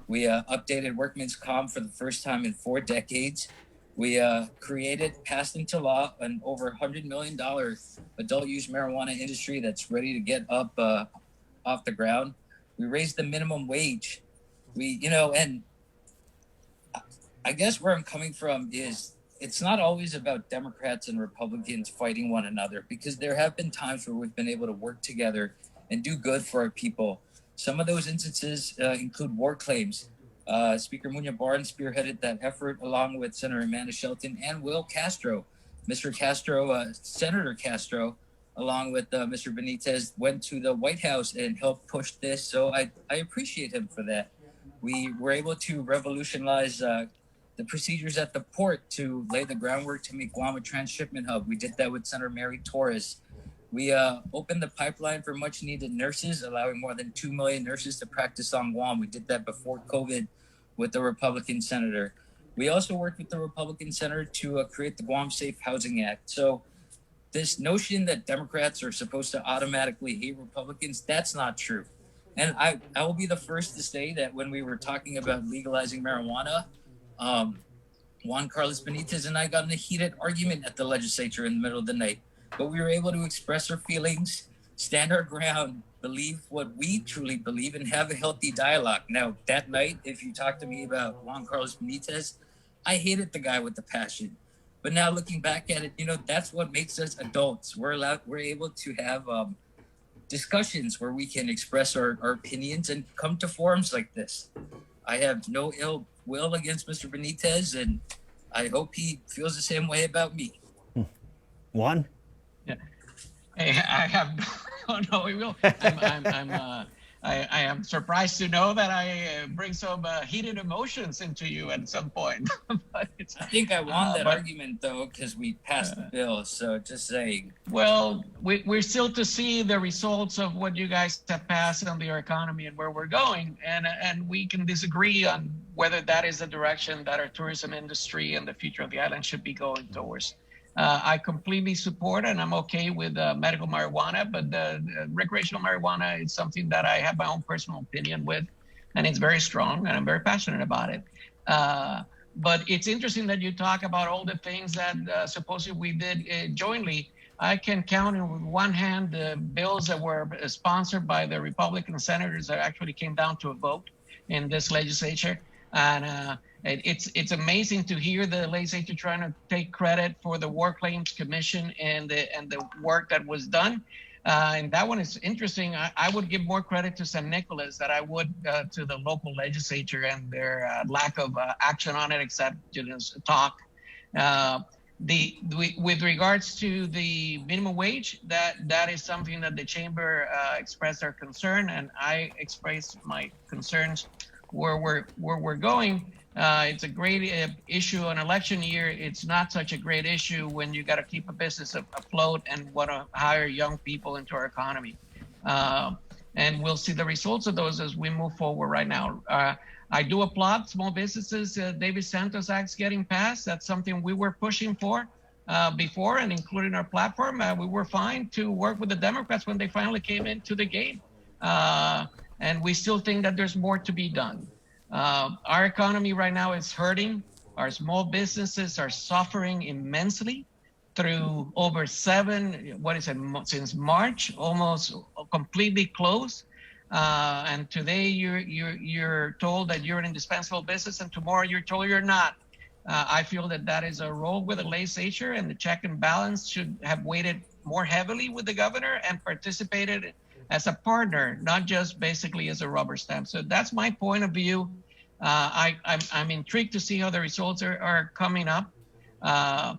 We updated workman's comp for the first time in 4 decades. We passed into law an over $100 million adult use marijuana industry that's ready to get up off the ground. We raised the minimum wage. And I guess where I'm coming from is it's not always about Democrats and Republicans fighting one another, because there have been times where we've been able to work together and do good for our people. Some of those instances include war claims. Speaker Munya Barnes spearheaded that effort along with Senator Amanda Shelton and Will Castro. Senator Castro along with Mr. Benitez, went to the White House and helped push this. So I appreciate him for that. We were able to revolutionize the procedures at the port to lay the groundwork to make Guam a transshipment hub. We did that with Senator Mary Torres. We opened the pipeline for much needed nurses, allowing more than 2 million nurses to practice on Guam. We did that before COVID with the Republican senator. We also worked with the Republican senator to create the Guam Safe Housing Act. So this notion that Democrats are supposed to automatically hate Republicans, that's not true. And I will be the first to say that when we were talking about legalizing marijuana, Juan Carlos Benitez and I got in a heated argument at the legislature in the middle of the night. But we were able to express our feelings, stand our ground, believe what we truly believe, and have a healthy dialogue. Now, that night, if you talk to me about Juan Carlos Benitez, I hated the guy with the passion. But now looking back at it, that's what makes us adults. We're able to have discussions where we can express our opinions and come to forums like this. I have no ill will against Mr. Benitez, and I hope he feels the same way about me. Juan? Yeah. I have no will. I am surprised to know that I bring some heated emotions into you at some point. I think I won that argument, though, because we passed the bill. So just saying. Well, we're still to see the results of what you guys have passed on the economy and where we're going. And we can disagree on whether that is the direction that our tourism industry and the future of the island should be going towards. I completely support and I'm okay with medical marijuana, but recreational marijuana is something that I have my own personal opinion with, and it's very strong, and I'm very passionate about it. But it's interesting that you talk about all the things that supposedly we did jointly. I can count in one hand the bills that were sponsored by the Republican senators that actually came down to a vote in this legislature. And it's amazing to hear the legislature trying to take credit for the War Claims Commission and the work that was done. And that one is interesting. I would give more credit to San Nicolas than I would to the local legislature and their lack of action on it, except talk. With regards to the minimum wage, that is something that the chamber expressed their concern, and I expressed my concerns where we're going. It's a great issue on election year. It's not such a great issue when you got to keep a business afloat and want to hire young people into our economy. And we'll see the results of those as we move forward right now. I do applaud small businesses. David Santos Act's getting passed. That's something we were pushing for before and including our platform. We were fine to work with the Democrats when they finally came into the game. And we still think that there's more to be done. Our economy right now is hurting. Our small businesses are suffering immensely through over since March, almost completely closed. And today you're told that you're an indispensable business, and tomorrow you're told you're not. I feel that is a role with the legislature, and the check and balance should have weighted more heavily with the governor and participated as a partner, not just basically as a rubber stamp. So that's my point of view. I'm intrigued to see how the results are coming up. I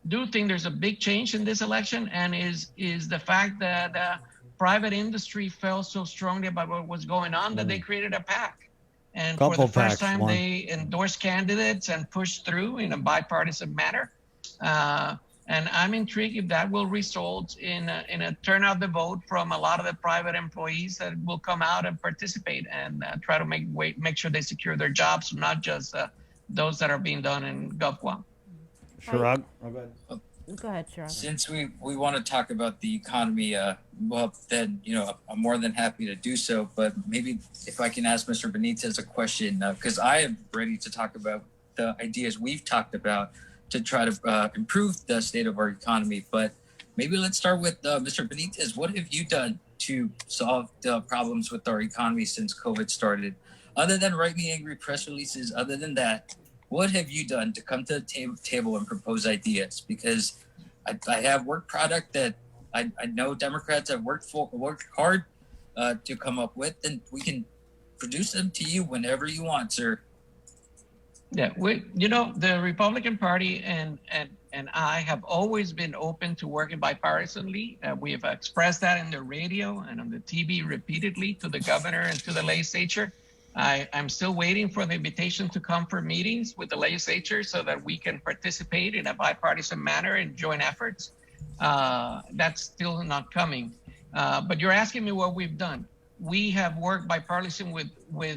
do think there's a big change in this election, and is the fact that private industry felt so strongly about what was going on that they created a PAC. And for the first time, they endorsed candidates and pushed through in a bipartisan manner. And I'm intrigued if that will result in a turnout the vote from a lot of the private employees that will come out and participate and try to make sure they secure their jobs, not just those that are being done in Gulf Guam. Shirag? Go ahead, Shirag. Since we want to talk about the economy, well, then, I'm more than happy to do so. But maybe if I can ask Mr. Benitez a question, because I am ready to talk about the ideas we've talked about to try to improve the state of our economy. But maybe let's start with Mr. Benitez. What have you done to solve the problems with our economy since COVID started? Other than write me angry press releases, other than that, what have you done to come to the table and propose ideas? Because I have work product that I know Democrats have worked hard to come up with, and we can produce them to you whenever you want, sir. Yeah, the Republican Party and I have always been open to working bipartisanly. We have expressed that in the radio and on the TV repeatedly to the governor and to the legislature. I'm still waiting for the invitation to come for meetings with the legislature so that we can participate in a bipartisan manner in joint efforts. That's still not coming. But you're asking me what we've done. We have worked bipartisan with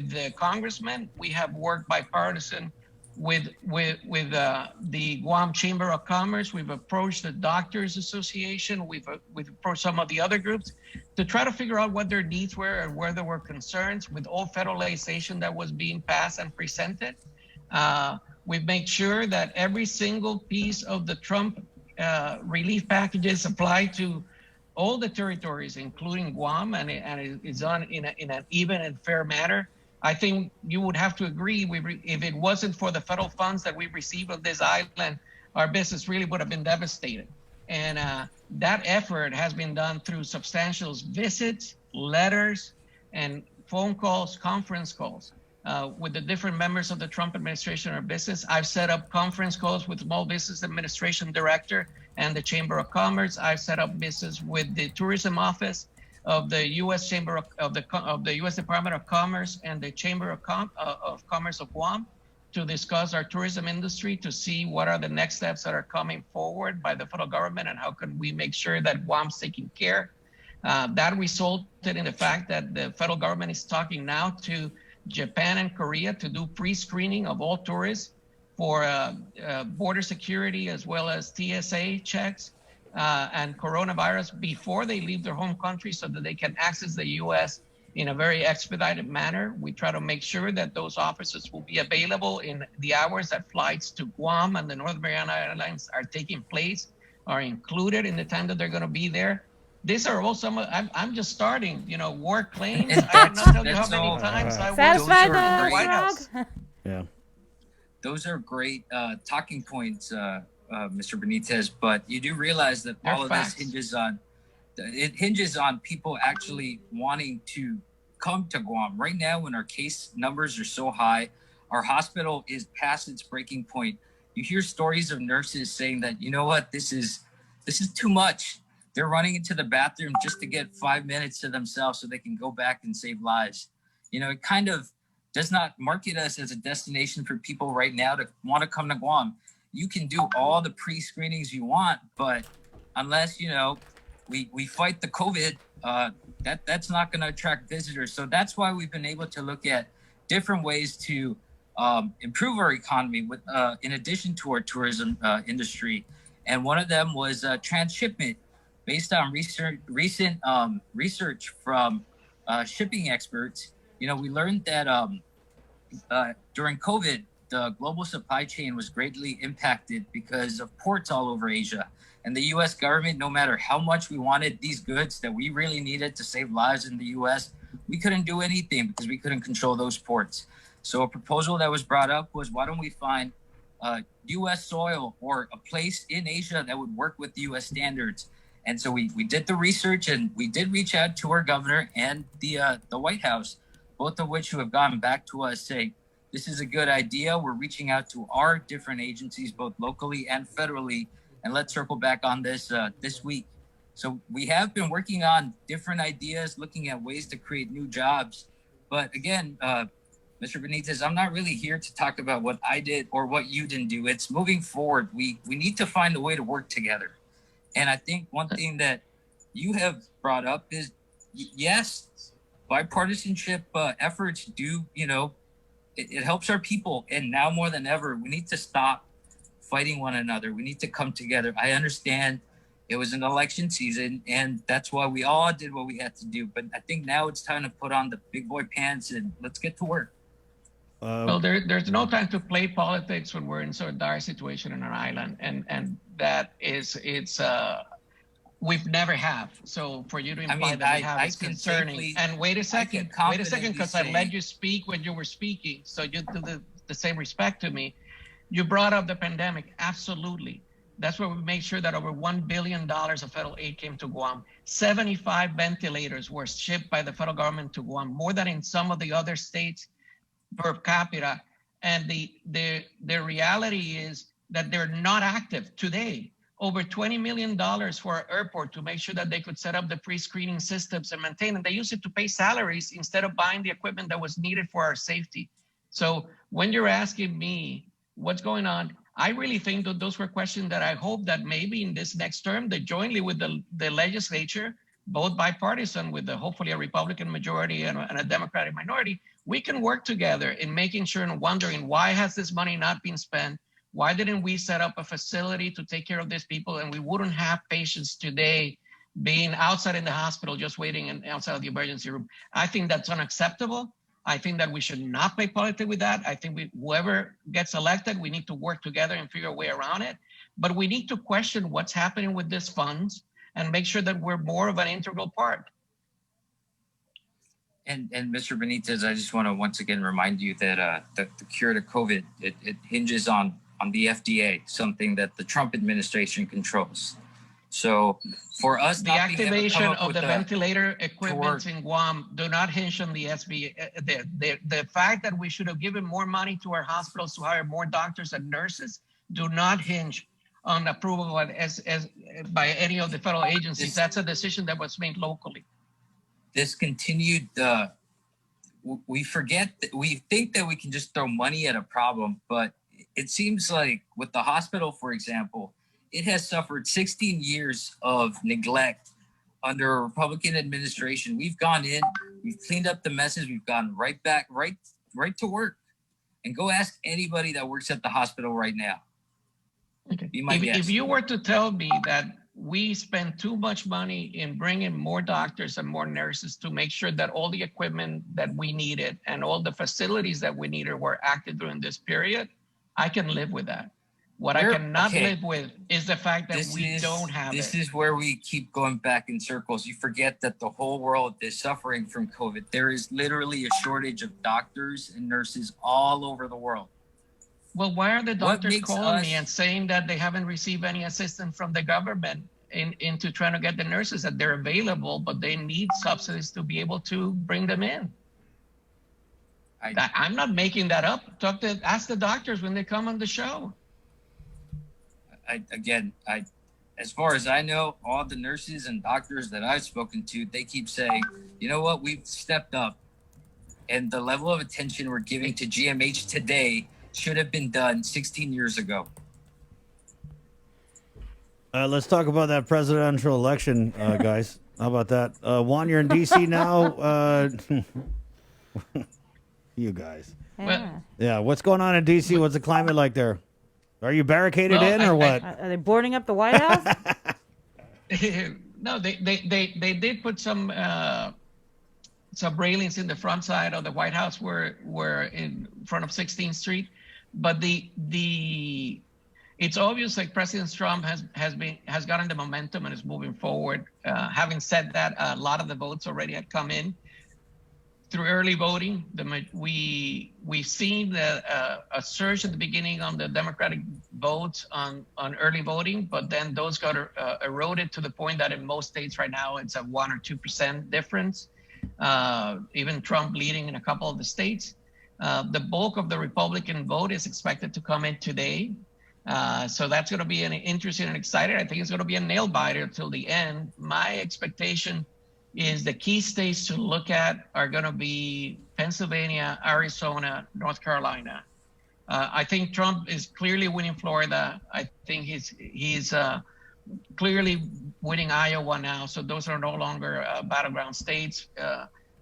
the congressmen. We have worked bipartisan with the Guam Chamber of Commerce. We've approached the Doctors Association. We've approached some of the other groups to try to figure out what their needs were and where there were concerns with all federal legislation that was being passed and presented. We've made sure that every single piece of the Trump relief packages apply to all the territories, including Guam, and it is done in an even and fair manner. I think you would have to agree, if it wasn't for the federal funds that we received on this island, our business really would have been devastated. And that effort has been done through substantial visits, letters, and phone calls, conference calls with the different members of the Trump administration or business. I've set up conference calls with Small Business Administration Director and the Chamber of Commerce. I've set up business with the Tourism Office of the U.S. Chamber of the U.S. Department of Commerce and the Chamber of Commerce of Guam to discuss our tourism industry, to see what are the next steps that are coming forward by the federal government and how can we make sure that Guam's taking care. That resulted in the fact that the federal government is talking now to Japan and Korea to do pre-screening of all tourists for border security as well as TSA checks and coronavirus before they leave their home country so that they can access the U.S. in a very expedited manner. We try to make sure that those officers will be available in the hours that flights to Guam and the North Mariana Airlines are taking place, are included in the time that they're going to be there. These are all some of, I'm just starting, war claims. I cannot tell you how many times I was Satisfied, in the White House. Yeah. Those are great talking points, Mr. Benitez, but you do realize that all of this hinges on people actually wanting to come to Guam. Right now, when our case numbers are so high, our hospital is past its breaking point. You hear stories of nurses saying that, you know what, this is too much. They're running into the bathroom just to get 5 minutes to themselves so they can go back and save lives. It kind of does not market us as a destination for people right now to want to come to Guam. You can do all the pre-screenings you want, but unless, we fight the COVID, that's not going to attract visitors. So that's why we've been able to look at different ways to improve our economy with, in addition to our tourism industry. And one of them was transshipment, based on recent research from shipping experts. We learned that during COVID, the global supply chain was greatly impacted because of ports all over Asia. And the U.S. government, no matter how much we wanted these goods that we really needed to save lives in the U.S., we couldn't do anything because we couldn't control those ports. So a proposal that was brought up was, why don't we find U.S. soil or a place in Asia that would work with U.S. standards? And so we did the research, and we did reach out to our governor and the White House, both of which who have gotten back to us saying, this is a good idea. We're reaching out to our different agencies, both locally and federally, and let's circle back on this this week. So we have been working on different ideas, looking at ways to create new jobs. But again, Mr. Benitez, I'm not really here to talk about what I did or what you didn't do. It's moving forward. We need to find a way to work together. And I think one thing that you have brought up is, yes, bipartisanship efforts do, it helps our people. And now more than ever, we need to stop fighting one another. We need to come together. I understand it was an election season, and that's why we all did what we had to do. But I think now it's time to put on the big boy pants and let's get to work. Well, there's no time to play politics when we're in such a dire situation in our island, and that is we've never have. So for you to imply that we have is concerning. And wait a second, because I let you speak when you were speaking, so you do the same respect to me. You brought up the pandemic. Absolutely. That's where we made sure that over $1 billion of federal aid came to Guam. 75 ventilators were shipped by the federal government to Guam, more than in some of the other states per capita. And the reality is that they're not active today. Over $20 million for our airport to make sure that they could set up the pre-screening systems and maintain it. They use it to pay salaries instead of buying the equipment that was needed for our safety. So when you're asking me what's going on, I really think that those were questions that I hope that maybe in this next term, that jointly with the legislature, both bipartisan with hopefully a Republican majority and a Democratic minority, we can work together in making sure and wondering why has this money not been spent? Why didn't we set up a facility to take care of these people, and we wouldn't have patients today being outside in the hospital just waiting outside of the emergency room? I think that's unacceptable. I think that we should not play politics with that. I think whoever gets elected, we need to work together and figure a way around it. But we need to question what's happening with these funds and make sure that we're more of an integral part. And Mr. Benitez, I just want to once again remind you that the cure to COVID, it hinges on the FDA, something that the Trump administration controls. So for us, the activation of the ventilator equipment in Guam do not hinge on the SB. The fact that we should have given more money to our hospitals to hire more doctors and nurses do not hinge on approval by any of the federal agencies. That's a decision that was made locally. This continued, we forget, we think that we can just throw money at a problem, but it seems like with the hospital, for example, it has suffered 16 years of neglect under a Republican administration. We've gone in, we've cleaned up the messes, we've gone right back, right to work. And go ask anybody that works at the hospital right now. Okay. If you were to tell me that we spend too much money in bringing more doctors and more nurses to make sure that all the equipment that we needed and all the facilities that we needed were active during this period, I can live with that. What I cannot live with is the fact that we don't have it. This is where we keep going back in circles. You forget that the whole world is suffering from COVID. There is literally a shortage of doctors and nurses all over the world. Well, why are the doctors calling me and saying that they haven't received any assistance from the government into trying to get the nurses, that they're available, but they need subsidies to be able to bring them in? I'm not making that up. Ask the doctors when they come on the show. As far as I know, all the nurses and doctors that I've spoken to, they keep saying, you know what, we've stepped up. And the level of attention we're giving to GMH today should have been done 16 years ago. Let's talk about that presidential election, guys. How about that? Juan, you're in D.C. now. You guys. Yeah, what's going on in D.C.? What's the climate like there? Are you barricaded or what? Are they boarding up the White House? No, they did put some railings in the front side of the White House were in front of 16th Street. But it's obvious like President Trump has gotten the momentum and is moving forward. Having said that, a lot of the votes already had come in through early voting. We've seen a surge at the beginning on the Democratic votes on early voting, but then those got eroded to the point that in most states right now it's a 1 or 2% difference. Even Trump leading in a couple of the states. The bulk of the Republican vote is expected to come in today. So that's going to be an interesting and exciting. I think it's going to be a nail biter till the end. My expectation is the key states to look at are going to be Pennsylvania, Arizona, North Carolina. I think Trump is clearly winning Florida. I think he's clearly winning Iowa now. So those are no longer battleground states.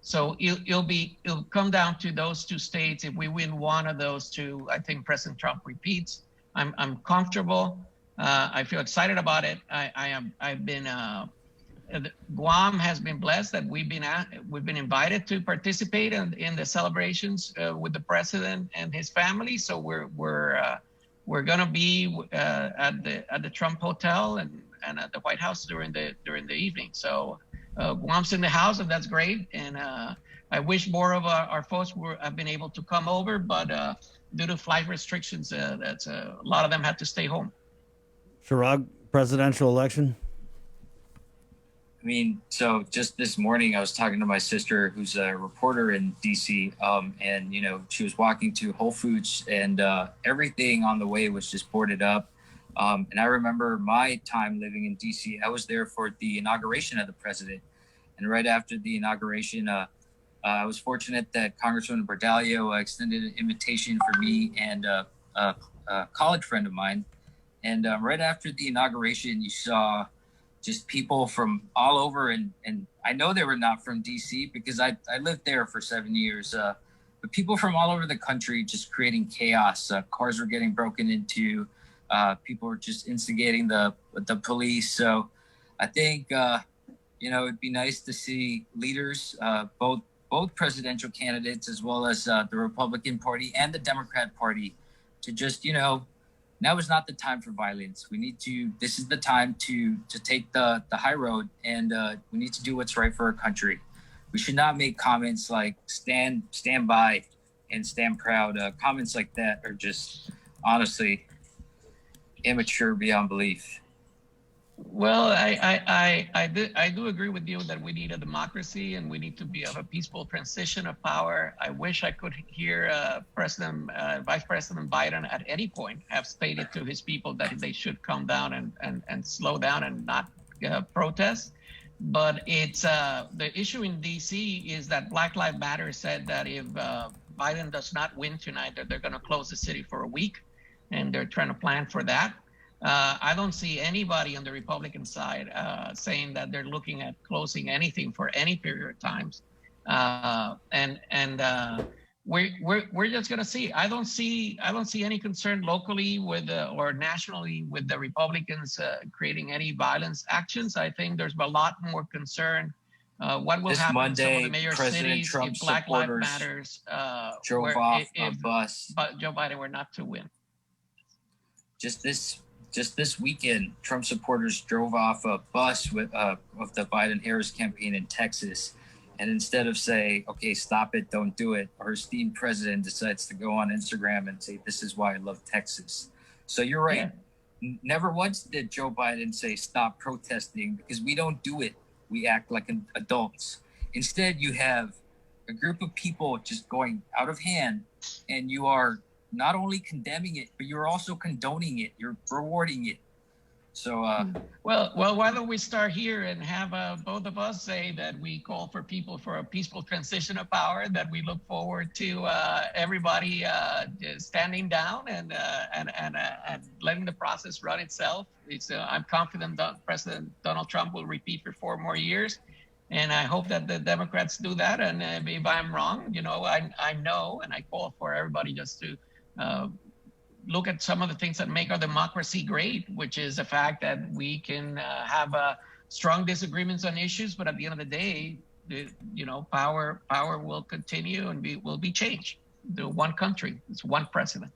So it'll come down to those two states. If we win one of those two, I think President Trump repeats. I'm comfortable. I feel excited about it. Guam has been blessed that we've been invited to participate in the celebrations with the president and his family. So we're gonna be at the Trump Hotel and at the White House during the evening. So Guam's in the house, and that's great. And I wish more of our folks have been able to come over, but due to flight restrictions, that's a lot of them had to stay home. Chirag, presidential election. I mean, so just this morning, I was talking to my sister, who's a reporter in DC, and she was walking to Whole Foods, and everything on the way was just boarded up. And I remember my time living in DC. I was there for the inauguration of the president, and right after the inauguration, I was fortunate that Congresswoman Bardalio extended an invitation for me and a college friend of mine. And right after the inauguration, you saw just people from all over, and I know they were not from DC because I lived there for 7 years, but people from all over the country just creating chaos. Cars were getting broken into, people were just instigating the police. So I think it'd be nice to see leaders, both presidential candidates as well as the Republican Party and the Democrat Party, to just now is not the time for violence. This is the time to take the high road, and we need to do what's right for our country. We should not make comments like stand by and stand proud. Comments like that are just honestly immature beyond belief. Well, I do agree with you that we need a democracy and we need to have a peaceful transition of power. I wish I could hear Vice President Biden at any point have stated to his people that they should calm down and slow down and not protest. But it's the issue in DC is that Black Lives Matter said that if Biden does not win tonight, that they're going to close the city for a week, and they're trying to plan for that. I don't see anybody on the Republican side saying that they're looking at closing anything for any period of times, we're just gonna see. I don't see any concern locally with or nationally with the Republicans creating any violence actions. I think there's a lot more concern. What will happen Monday, in some of the major President cities Trump if Black Lives supporters Matters drove off a bus. But Joe Biden were not to win. Just this weekend, Trump supporters drove off a bus with of the Biden-Harris campaign in Texas, and instead of say, "Okay, stop it, don't do it," our esteemed president decides to go on Instagram and say, "This is why I love Texas." So you're right. Yeah. Never once did Joe Biden say stop protesting, because we don't do it. We act like adults. Instead, you have a group of people just going out of hand, and you are not only condemning it, but you're also condoning it. You're rewarding it. So, well, why don't we start here and have both of us say that we call for people for a peaceful transition of power, that we look forward to everybody standing down and letting the process run itself. I'm confident that President Donald Trump will repeat for 4 more years. And I hope that the Democrats do that. And if I'm wrong, I know, and I call for everybody just to look at some of the things that make our democracy great, which is the fact that we can have strong disagreements on issues, but at the end of the day, power will continue and will be changed. The one country, it's one president.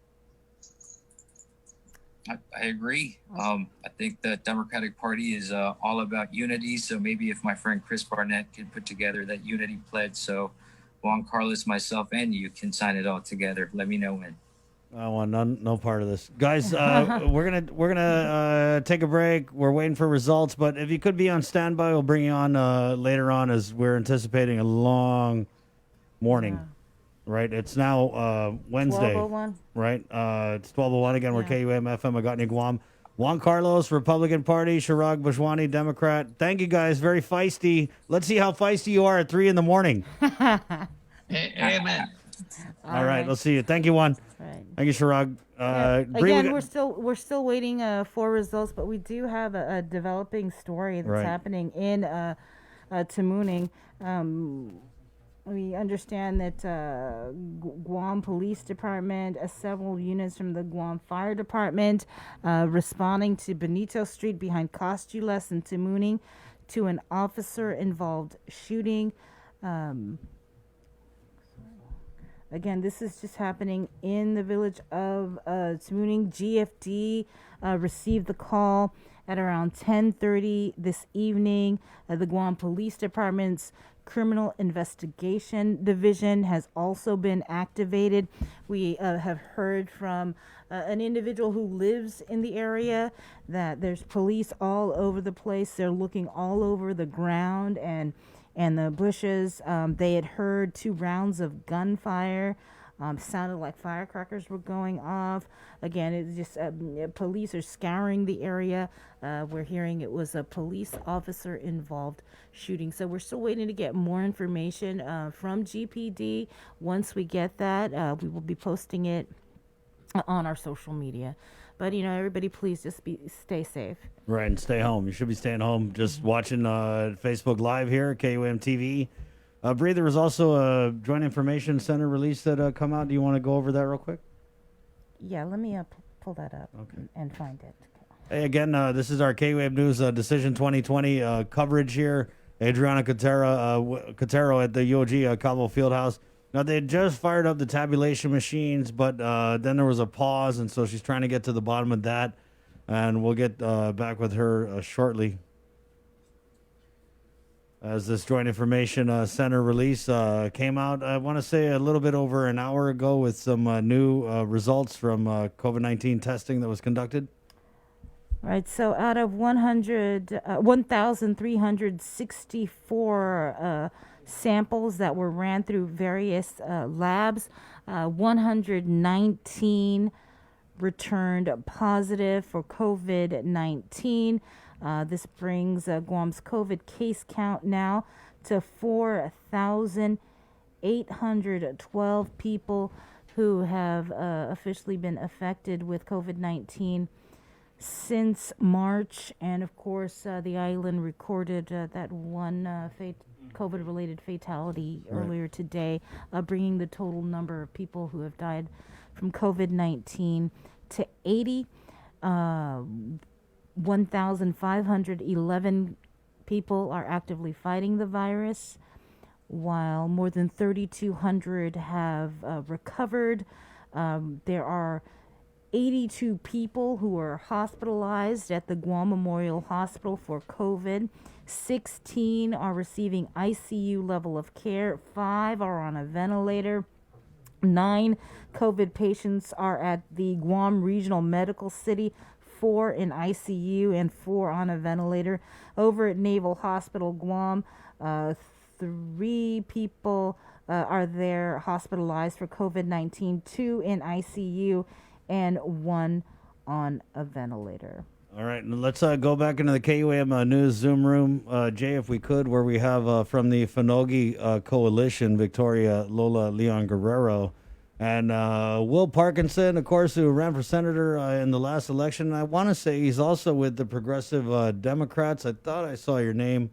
I agree. I think the Democratic Party is all about unity. So maybe if my friend Chris Barnett can put together that unity pledge, so Juan Carlos, myself, and you can sign it all together. Let me know when. I want no part of this, guys. We're gonna take a break. We're waiting for results, but if you could be on standby, we'll bring you on later on, as we're anticipating a long morning. Yeah. Right, it's now Wednesday. 12:01. Right, it's 12:01 again. We're KUAM FM, Agotni, Guam. Juan Carlos, Republican Party. Shirag Bashwani, Democrat. Thank you, guys. Very feisty. Let's see how feisty you are at 3 a.m. Amen. All right, let's see you. Thank you, Juan. Right. Thank you, Shirag. Again, we're still waiting for results, but we do have a developing story that's happening in Tamuning. We understand that Guam Police Department, several units from the Guam Fire Department, responding to Benito Street behind Costules in Tamuning to an officer-involved shooting. Again, this is just happening in the village of Tamuning. GFD received the call at around 10:30 this evening. The Guam Police Department's Criminal Investigation Division has also been activated. We have heard from an individual who lives in the area that there's police all over the place. They're looking all over the ground and the bushes. They had heard 2 rounds of gunfire. Sounded like firecrackers were going off. Again, it's just police are scouring the area. We're hearing it was a police officer involved shooting. So we're still waiting to get more information from GPD. Once we get that, we will be posting it on our social media. But everybody, please just stay safe. Right, and stay home. You should be staying home. Just watching Facebook Live here, KUAM TV. Bree, there was also a Joint Information Center release that come out. Do you want to go over that real quick? Yeah, let me pull that up and find it. Hey, again, this is our KUAM News Decision 2020 coverage here. Adriana Cotero at the UOG Cabo Fieldhouse. Now, they had just fired up the tabulation machines, but then there was a pause, and so she's trying to get to the bottom of that, and we'll get back with her shortly. As this Joint Information Center release came out, I want to say a little bit over an hour ago with some new results from COVID-19 testing that was conducted. Right, so out of 1,364 samples that were ran through various labs, 119 returned positive for COVID-19. This brings Guam's COVID case count now to 4,812 people who have officially been affected with COVID-19 since March. And of course, the island recorded that one COVID-related fatality earlier today, bringing the total number of people who have died from COVID-19 to 80. 1,511 people are actively fighting the virus, while more than 3,200 have recovered. There are 82 people who are hospitalized at the Guam Memorial Hospital for COVID. 16 are receiving ICU level of care. 5 are on a ventilator. 9 COVID patients are at the Guam Regional Medical City. 4 in ICU and 4 on a ventilator. Over at Naval Hospital Guam, 3 people are there hospitalized for COVID-19, 2 in ICU and 1 on a ventilator. All right, and let's go back into the KUAM News Zoom room, Jay, if we could, where we have from the Finogi Coalition, Victoria Lola Leon Guerrero, and Will Parkinson, of course, who ran for senator in the last election. I want to say he's also with the Progressive Democrats. I thought I saw your name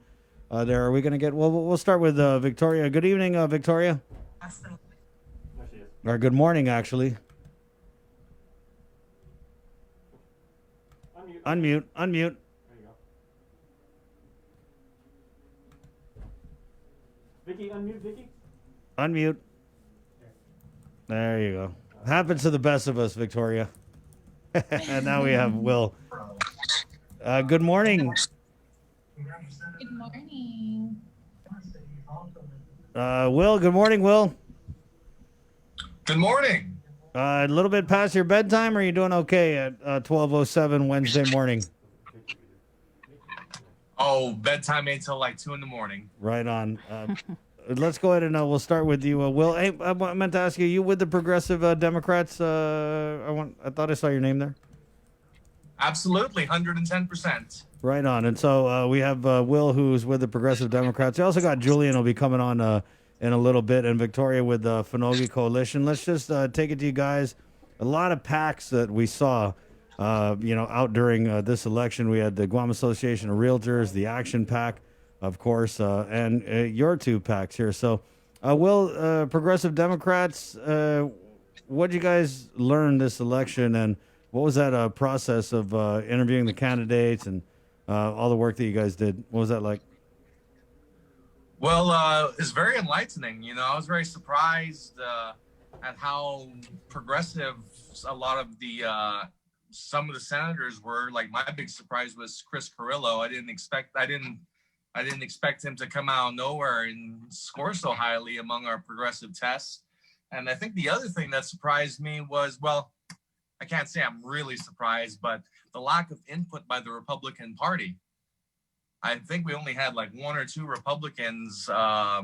there. Are we going to get... Well, we'll start with Victoria. Good evening, Victoria. Or good morning, actually. Unmute. There you go. Vicky, unmute, Vicky. Unmute. There you go. Happens to the best of us, Victoria. And now we have Will. Good morning. Good morning. Will, good morning, Will. Good morning. A little bit past your bedtime, or are you doing okay at 12:07 Wednesday morning? Oh, bedtime ain't till like 2 in the morning. Right on. Let's go ahead and we'll start with you, Will. Hey, I meant to ask you, you with the Progressive Democrats? I thought I saw your name there. Absolutely, 110%. Right on. And so we have Will, who's with the Progressive Democrats. We also got Julian, who'll be coming on in a little bit, and Victoria with the Finogi Coalition. Let's just take it to you guys. A lot of PACs that we saw, out during this election. We had the Guam Association of Realtors, the Action PAC, of course, and your 2 PACs here. So, Will, Progressive Democrats, what did you guys learn this election, and what was that process of interviewing the candidates and all the work that you guys did? What was that like? Well, it's very enlightening. I was very surprised at how progressive a lot of some of the senators were. Like, my big surprise was Chris Carrillo. I didn't I didn't expect him to come out of nowhere and score so highly among our progressive tests. And I think the other thing that surprised me was, well, I can't say I'm really surprised, but the lack of input by the Republican Party. I think we only had like 1 or 2 Republicans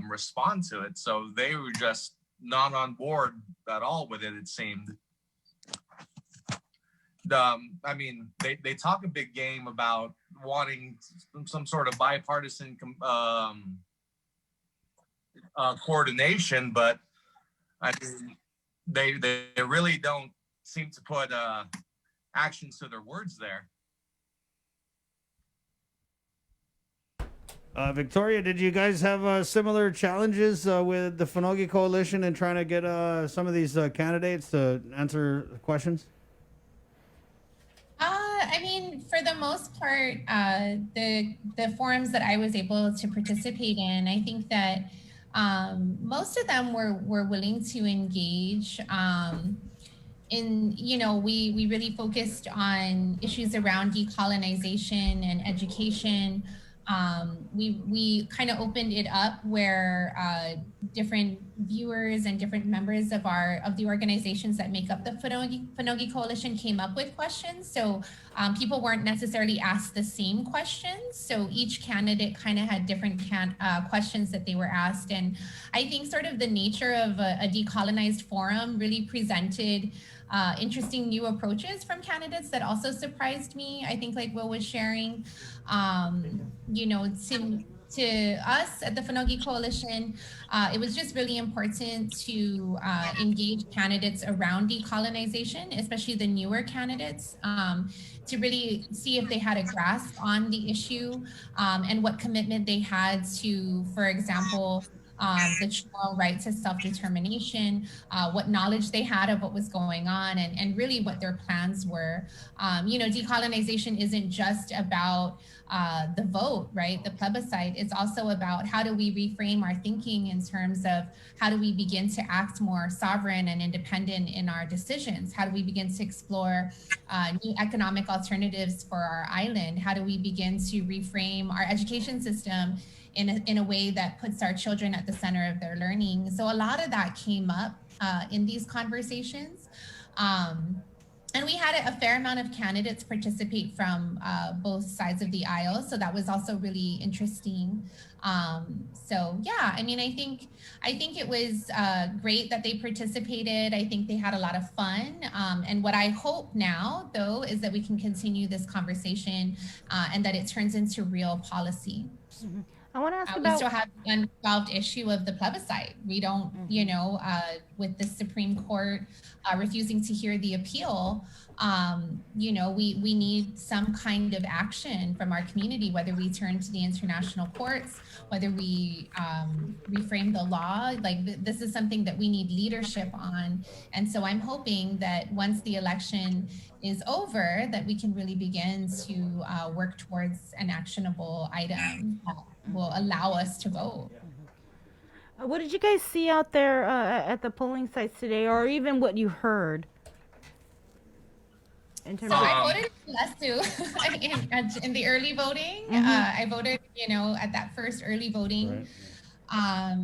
respond to it. So they were just not on board at all with it, it seemed. I mean, they talk a big game about wanting some sort of bipartisan coordination, but I mean, they really don't seem to put actions to their words there. Victoria, did you guys have similar challenges with the Finogi Coalition and trying to get some of these candidates to answer questions? I mean, for the most part, the forums that I was able to participate in, I think that most of them were willing to engage. We really focused on issues around decolonization and education. We kind of opened it up where different viewers and different members of the organizations that make up the Finogi Coalition came up with questions. So people weren't necessarily asked the same questions. So each candidate kind of had different questions that they were asked. And I think sort of the nature of a decolonized forum really presented interesting new approaches from candidates that also surprised me. I think like Will was sharing, to us at the Finogi Coalition, it was just really important to engage candidates around decolonization, especially the newer candidates, to really see if they had a grasp on the issue and what commitment they had to, for example, the Chihuahua right to self-determination, what knowledge they had of what was going on, and really what their plans were. Decolonization isn't just about the vote, right? The plebiscite. It's also about how do we reframe our thinking in terms of how do we begin to act more sovereign and independent in our decisions? How do we begin to explore new economic alternatives for our island? How do we begin to reframe our education system in a way that puts our children at the center of their learning? So a lot of that came up in these conversations. And we had a fair amount of candidates participate from both sides of the aisle. So that was also really interesting. So yeah, I mean, I think it was great that they participated. I think they had a lot of fun. And what I hope now, though, is that we can continue this conversation and that it turns into real policy. Mm-hmm. I want to ask we about. still have the unresolved issue of the plebiscite. We don't, with the Supreme Court refusing to hear the appeal, we need some kind of action from our community, whether we turn to the international courts, whether we reframe the law. Like this is something that we need leadership on. And so I'm hoping that once the election is over, that we can really begin to work towards an actionable item that will allow us to vote. What did you guys see out there at the polling sites today, or even what you heard? So I voted Lesu in the early voting. Mm-hmm. I voted, at that first early voting. Right.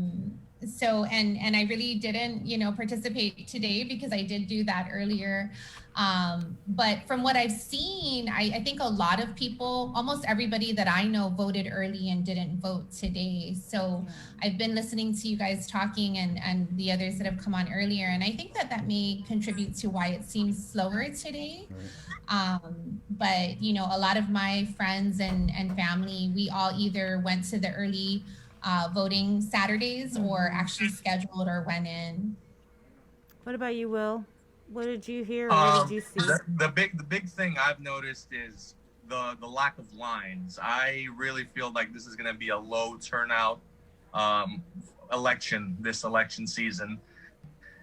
So, and I really didn't, participate today because I did do that earlier. But from what I've seen, I think a lot of people, almost everybody that I know voted early and didn't vote today. So I've been listening to you guys talking and the others that have come on earlier. And I think that may contribute to why it seems slower today. But, a lot of my friends and family, we all either went to the early voting Saturdays or actually scheduled or went in. What about you, Will? What did you hear? Or what did you see? The big thing I've noticed is the lack of lines. I really feel like this is going to be a low turnout election this election season,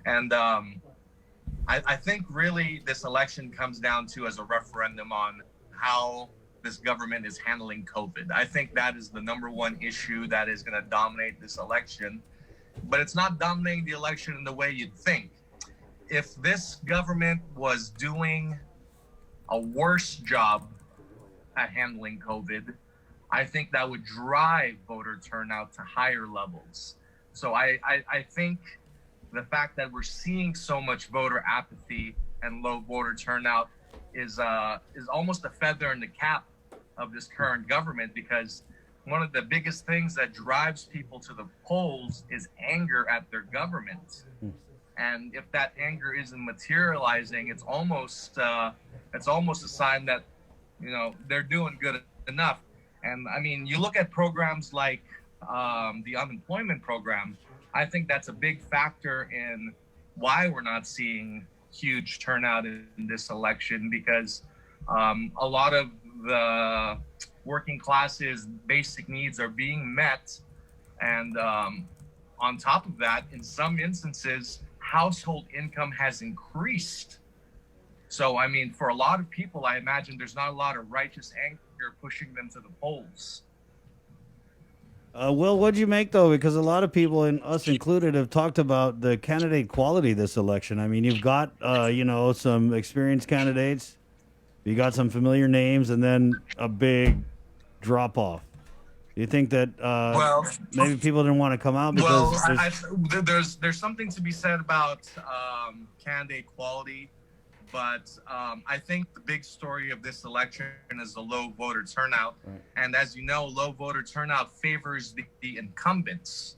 and I think really this election comes down to as a referendum on how this government is handling COVID. I think that is the number one issue that is going to dominate this election, but it's not dominating the election in the way you'd think. If this government was doing a worse job at handling COVID, I think that would drive voter turnout to higher levels. So I think the fact that we're seeing so much voter apathy and low voter turnout is almost a feather in the cap of this current government, because one of the biggest things that drives people to the polls is anger at their government. And if that anger isn't materializing, it's almost a sign that, you know, they're doing good enough. And I mean, you look at programs like the unemployment program. I think that's a big factor in why we're not seeing huge turnout in this election, because a lot of the working classes' basic needs are being met. And on top of that, in some instances, household income has increased. So, I mean, for a lot of people, I imagine there's not a lot of righteous anger pushing them to the polls. Will, what'd you make, though? Because a lot of people, and us included, have talked about the candidate quality this election. I mean, you've got, some experienced candidates, you got some familiar names, and then a big drop-off. Do you think that maybe people didn't want to come out because there's something to be said about candidate quality, but I think the big story of this election is the low voter turnout. Right. And as you know, low voter turnout favors the incumbents.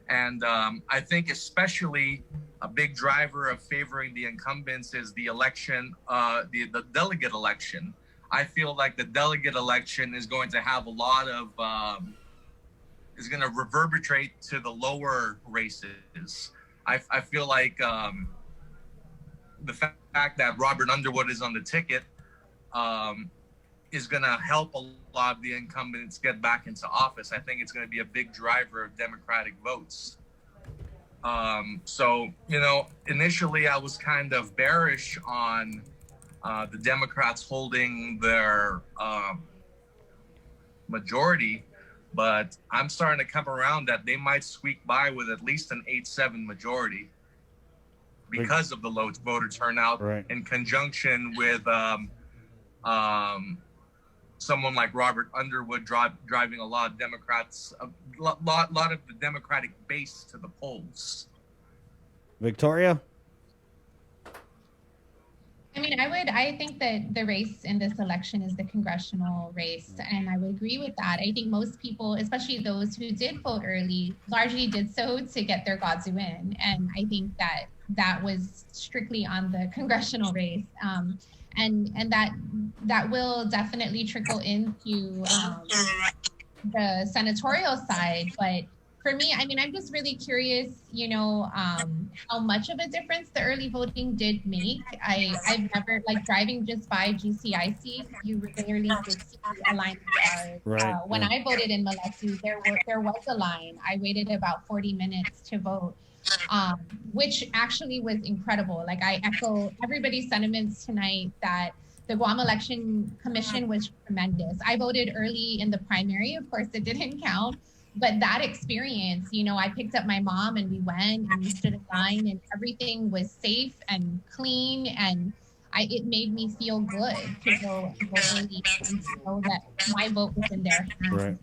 And I think especially a big driver of favoring the incumbents is the election, the delegate election. I feel like the delegate election is going to have a lot of, is going to reverberate to the lower races. I feel like the fact that Robert Underwood is on the ticket is going to help a lot of the incumbents get back into office. I think it's going to be a big driver of Democratic votes. So, you know, initially I was kind of bearish on the Democrats holding their majority, but I'm starting to come around that they might squeak by with at least an 8-7 majority because of the low voter turnout, right, in conjunction with someone like Robert Underwood driving a lot of Democrats, a lot of the Democratic base to the polls. Victoria? I mean, I think that the race in this election is the congressional race, and I would agree with that. I think most people, especially those who did vote early, largely did so to get their Godzu in, and I think that was strictly on the congressional race, and that will definitely trickle into the senatorial side, but. For me, I mean, I'm just really curious, you know, how much of a difference the early voting did make. I've never, like, driving just by GCIC, you rarely did see a line of cars. Right. When I voted in Malesu, there was a line. I waited about 40 minutes to vote, which actually was incredible. Like, I echo everybody's sentiments tonight that the Guam Election Commission was tremendous. I voted early in the primary. Of course, it didn't count. But that experience, you know, I picked up my mom and we went and we stood in line and everything was safe and clean, and it made me feel good to go early and to know that my vote was in their hands.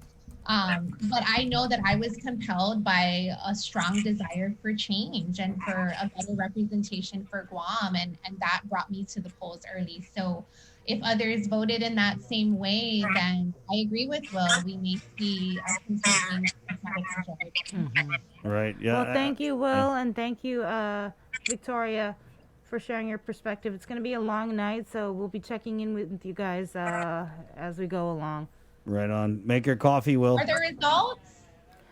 Right. But I know that I was compelled by a strong desire for change and for a better representation for Guam, and that brought me to the polls early. So if others voted in that same way, then I agree with Will. We may see a continuing majority. Mm-hmm. Right. Yeah. Well, thank you, Will, and thank you, Victoria, for sharing your perspective. It's going to be a long night, so we'll be checking in with you guys as we go along. Right on. Make your coffee, Will. Are there results?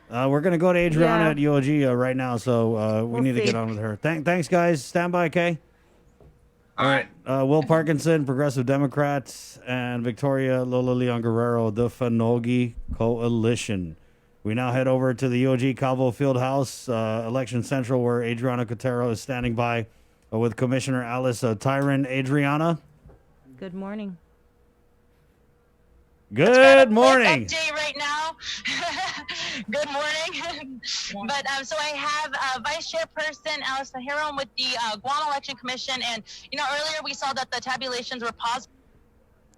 We're going to go to Adriana at UOG right now, so we need to get on with her. Thanks, guys. Stand by, Kay. All right. Will Parkinson, Progressive Democrats, and Victoria Lola Leon Guerrero, the Fanogi Coalition. We now head over to the UOG Calvo Fieldhouse, Election Central, where Adriana Cotero is standing by with Commissioner Alice Tyron. Adriana? Good morning. Good morning. Update right now. Good morning. But so I have Vice Chairperson Alice Tahiro with the Guam Election Commission, and you know earlier we saw that the tabulations were paused.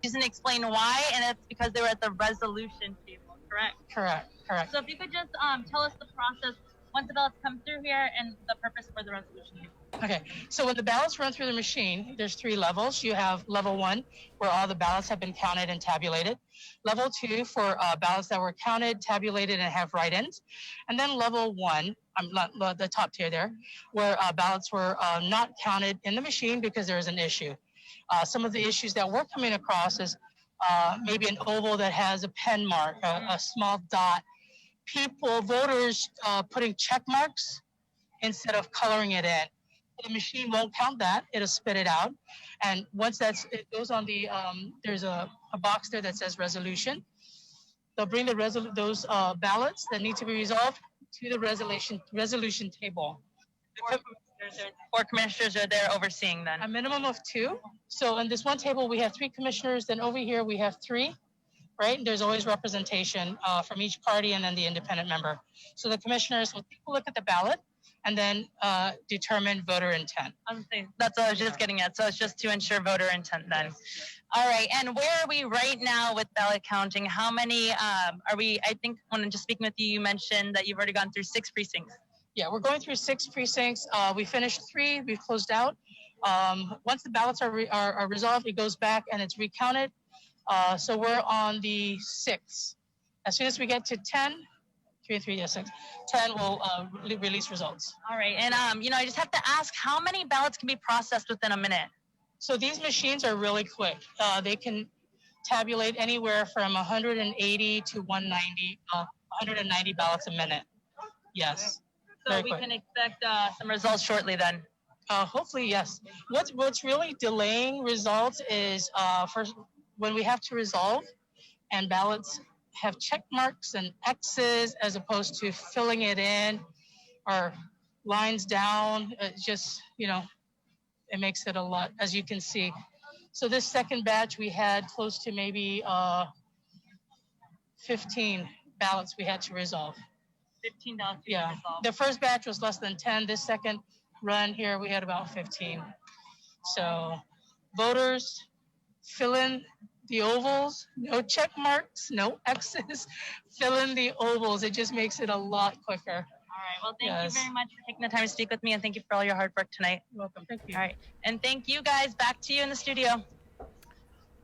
She doesn't explain why, and it's because they were at the resolution table. correct? Correct. So if you could just tell us the process once the ballots come through here and the purpose for the resolution. Okay, so when the ballots run through the machine, there's 3 levels. You have level 1, where all the ballots have been counted and tabulated. Level 2 for ballots that were counted, tabulated, and have write-ins. And then level 1, not the top tier there, where ballots were not counted in the machine because there was an issue. Some of the issues that we're coming across is maybe an oval that has a pen mark, a small dot. Voters putting check marks instead of coloring it in. The machine won't count that; it'll spit it out. And once it goes on the there's a box there that says resolution. They'll bring those ballots that need to be resolved to the resolution table. 4 commissioners are there overseeing then. A minimum of 2. So on this one table we have 3 commissioners. Then over here we have 3. Right? And there's always representation from each party and then the independent member. So the commissioners will take a look at the ballot and then determine voter intent. That's what I was just getting at. So it's just to ensure voter intent then. All right. And where are we right now with ballot counting? How many are we? I think when I'm just speaking with you, you mentioned that you've already gone through 6 precincts. Yeah, we're going through 6 precincts. We finished 3. We've closed out. Once the ballots are resolved, it goes back and it's recounted. So we're on the 6th. As soon as we get to 10, 6, 10 will release results. All right. And, I just have to ask, how many ballots can be processed within a minute? So these machines are really quick. They can tabulate anywhere from 180 to 190 ballots a minute. Yes. So we can expect some results shortly then. Hopefully, yes. What's really delaying results is first, when we have to resolve and ballots have check marks and X's as opposed to filling it in or lines down, it makes it a lot, as you can see. So this second batch, we had close to maybe 15 ballots we had to resolve. 15 ballots. Yeah. The first batch was less than 10. This second run here, we had about 15. So voters, fill in the ovals, no check marks, no X's, fill in the ovals. It just makes it a lot quicker. All right. Well, thank you very much for taking the time to speak with me, and thank you for all your hard work tonight. You're welcome. Thank you. All right. And thank you guys. Back to you in the studio.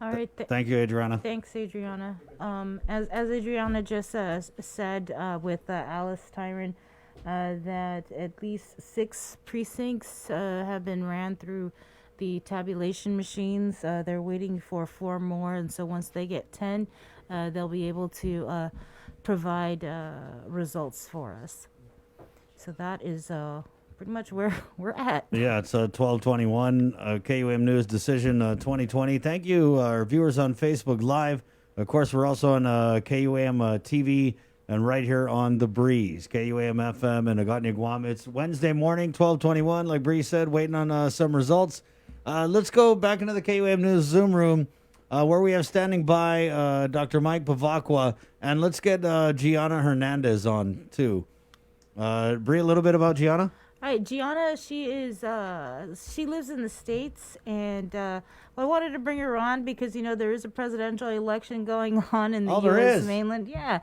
All right. Thank you, Adriana. Thanks, Adriana. As Adriana just said with Alice Tyron, that at least 6 precincts have been ran through the tabulation machines. They're waiting for 4 more, and so once they get 10, they'll be able to provide results for us. So that is pretty much where we're at. Yeah, it's 1221 KUAM News Decision 2020. Thank you, our viewers on Facebook Live. Of course, we're also on KUAM TV and right here on The Breeze, KUAM FM in Agatna, Guam. It's Wednesday morning, 1221, like Bree said, waiting on some results. Let's go back into the KUAM News Zoom room where we have standing by Dr. Mike Pavakwa, and let's get Gianna Hernandez on, too. Bree, a little bit about Gianna? All right, Gianna, she lives in the States, and I wanted to bring her on because, there is a presidential election going on in the U.S. mainland. Yeah.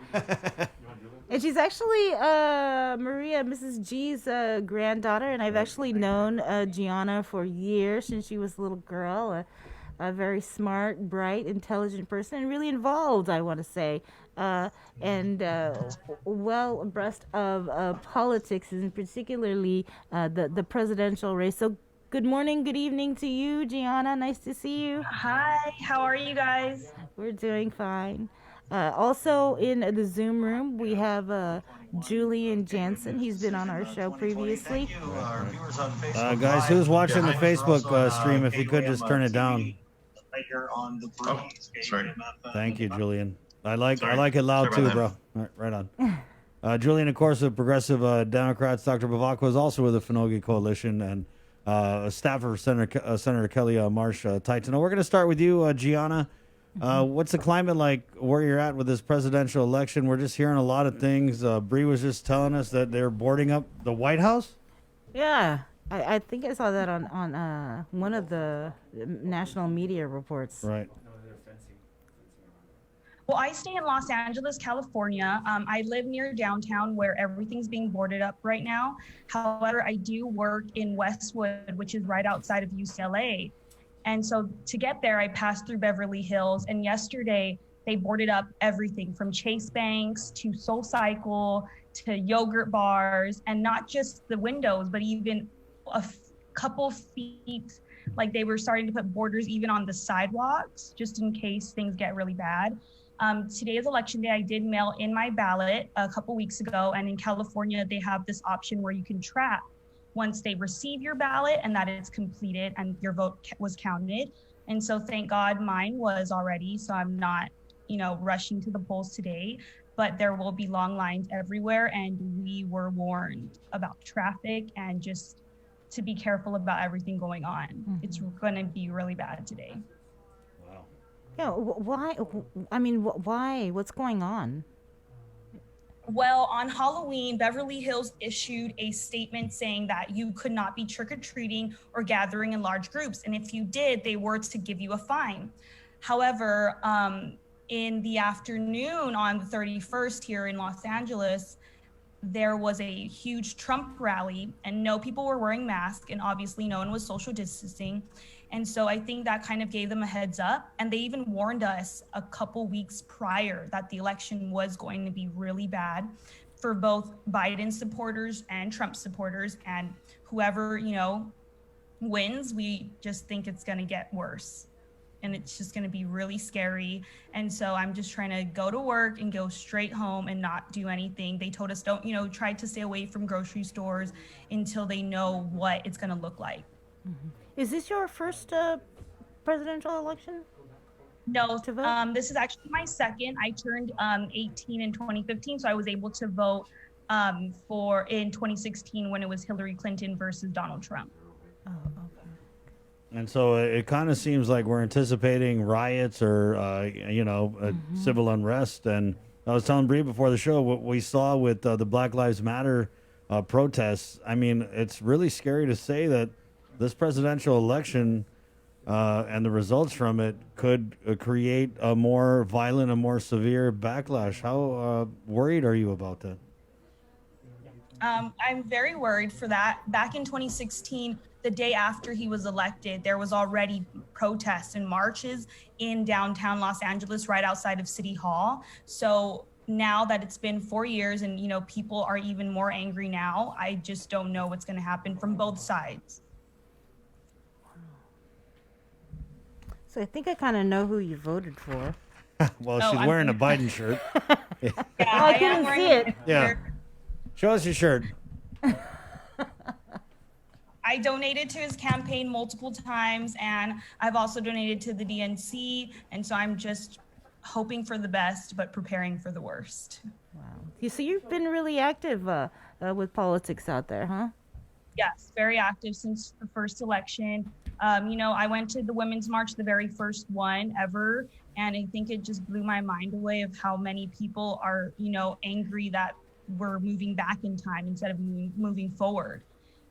And she's actually Mrs. G's granddaughter, and I've actually known Gianna for years since she was a little girl, a very smart, bright, intelligent person, and really involved, I want to say, and well abreast of politics, and particularly the presidential race. So good morning, good evening to you, Gianna. Nice to see you. Hi, how are you guys? We're doing fine. Also in the Zoom room, we have Julian Jansen. He's been on our show previously. Guys, who's watching the Facebook stream? If you could just turn it down. Oh, sorry. Thank you, Julian. I like it loud too, bro. Right on. Julian, of course, of Progressive Democrats. Dr. Bavakwa is also with the Finogi Coalition and a staffer of Senator Kelly Marsh Titan. We're going to start with you, Gianna. What's the climate like where you're at with this presidential election? We're just hearing a lot of things. Bree was just telling us that they're boarding up the White House. Yeah, I think I saw that on one of the national media reports. Right. Well, I stay in Los Angeles, California. I live near downtown where everything's being boarded up right now. However, I do work in Westwood, which is right outside of UCLA. And so to get there, I passed through Beverly Hills. And yesterday, they boarded up everything from Chase Banks to Soul Cycle to yogurt bars, and not just the windows, but even a couple feet. Like they were starting to put borders even on the sidewalks, just in case things get really bad. Today is election day. I did mail in my ballot a couple weeks ago, and in California, they have this option where you can track once they receive your ballot and that it's completed and your vote was counted. And so thank God mine was already, so I'm not, rushing to the polls today, but there will be long lines everywhere. And we were warned about traffic and just to be careful about everything going on. Mm-hmm. It's going to be really bad today. Yeah, why? I mean, why? What's going on? Well, on Halloween, Beverly Hills issued a statement saying that you could not be trick-or-treating or gathering in large groups. And if you did, they were to give you a fine. However, in the afternoon on the 31st here in Los Angeles, there was a huge Trump rally and no people were wearing masks, and obviously no one was social distancing. And so I think that kind of gave them a heads up. And they even warned us a couple weeks prior that the election was going to be really bad for both Biden supporters and Trump supporters. And whoever, wins, we just think it's going to get worse. And it's just going to be really scary. And so I'm just trying to go to work and go straight home and not do anything. They told us don't, try to stay away from grocery stores until they know what it's going to look like. Mm-hmm. Is this your first presidential election? No, this is actually my second. I turned 18 in 2015, so I was able to vote in 2016 when it was Hillary Clinton versus Donald Trump. Oh, okay. And so it kind of seems like we're anticipating riots or, civil unrest. And I was telling Bree before the show what we saw with the Black Lives Matter protests. I mean, it's really scary to say that this presidential election and the results from it could create a more violent, a more severe backlash. How worried are you about that? I'm very worried for that. Back in 2016, the day after he was elected, there was already protests and marches in downtown Los Angeles, right outside of City Hall. So now that it's been 4 years and, people are even more angry now, I just don't know what's going to happen from both sides. So I think I kind of know who you voted for. Well, she's wearing a Biden shirt. Yeah, I couldn't see it. Yeah. Show us your shirt. I donated to his campaign multiple times, and I've also donated to the DNC. And so I'm just hoping for the best, but preparing for the worst. Wow. So you've been really active with politics out there, huh? Yes, very active since the first election. I went to the Women's March, the very first one ever, and I think it just blew my mind away of how many people are, angry that we're moving back in time instead of moving forward.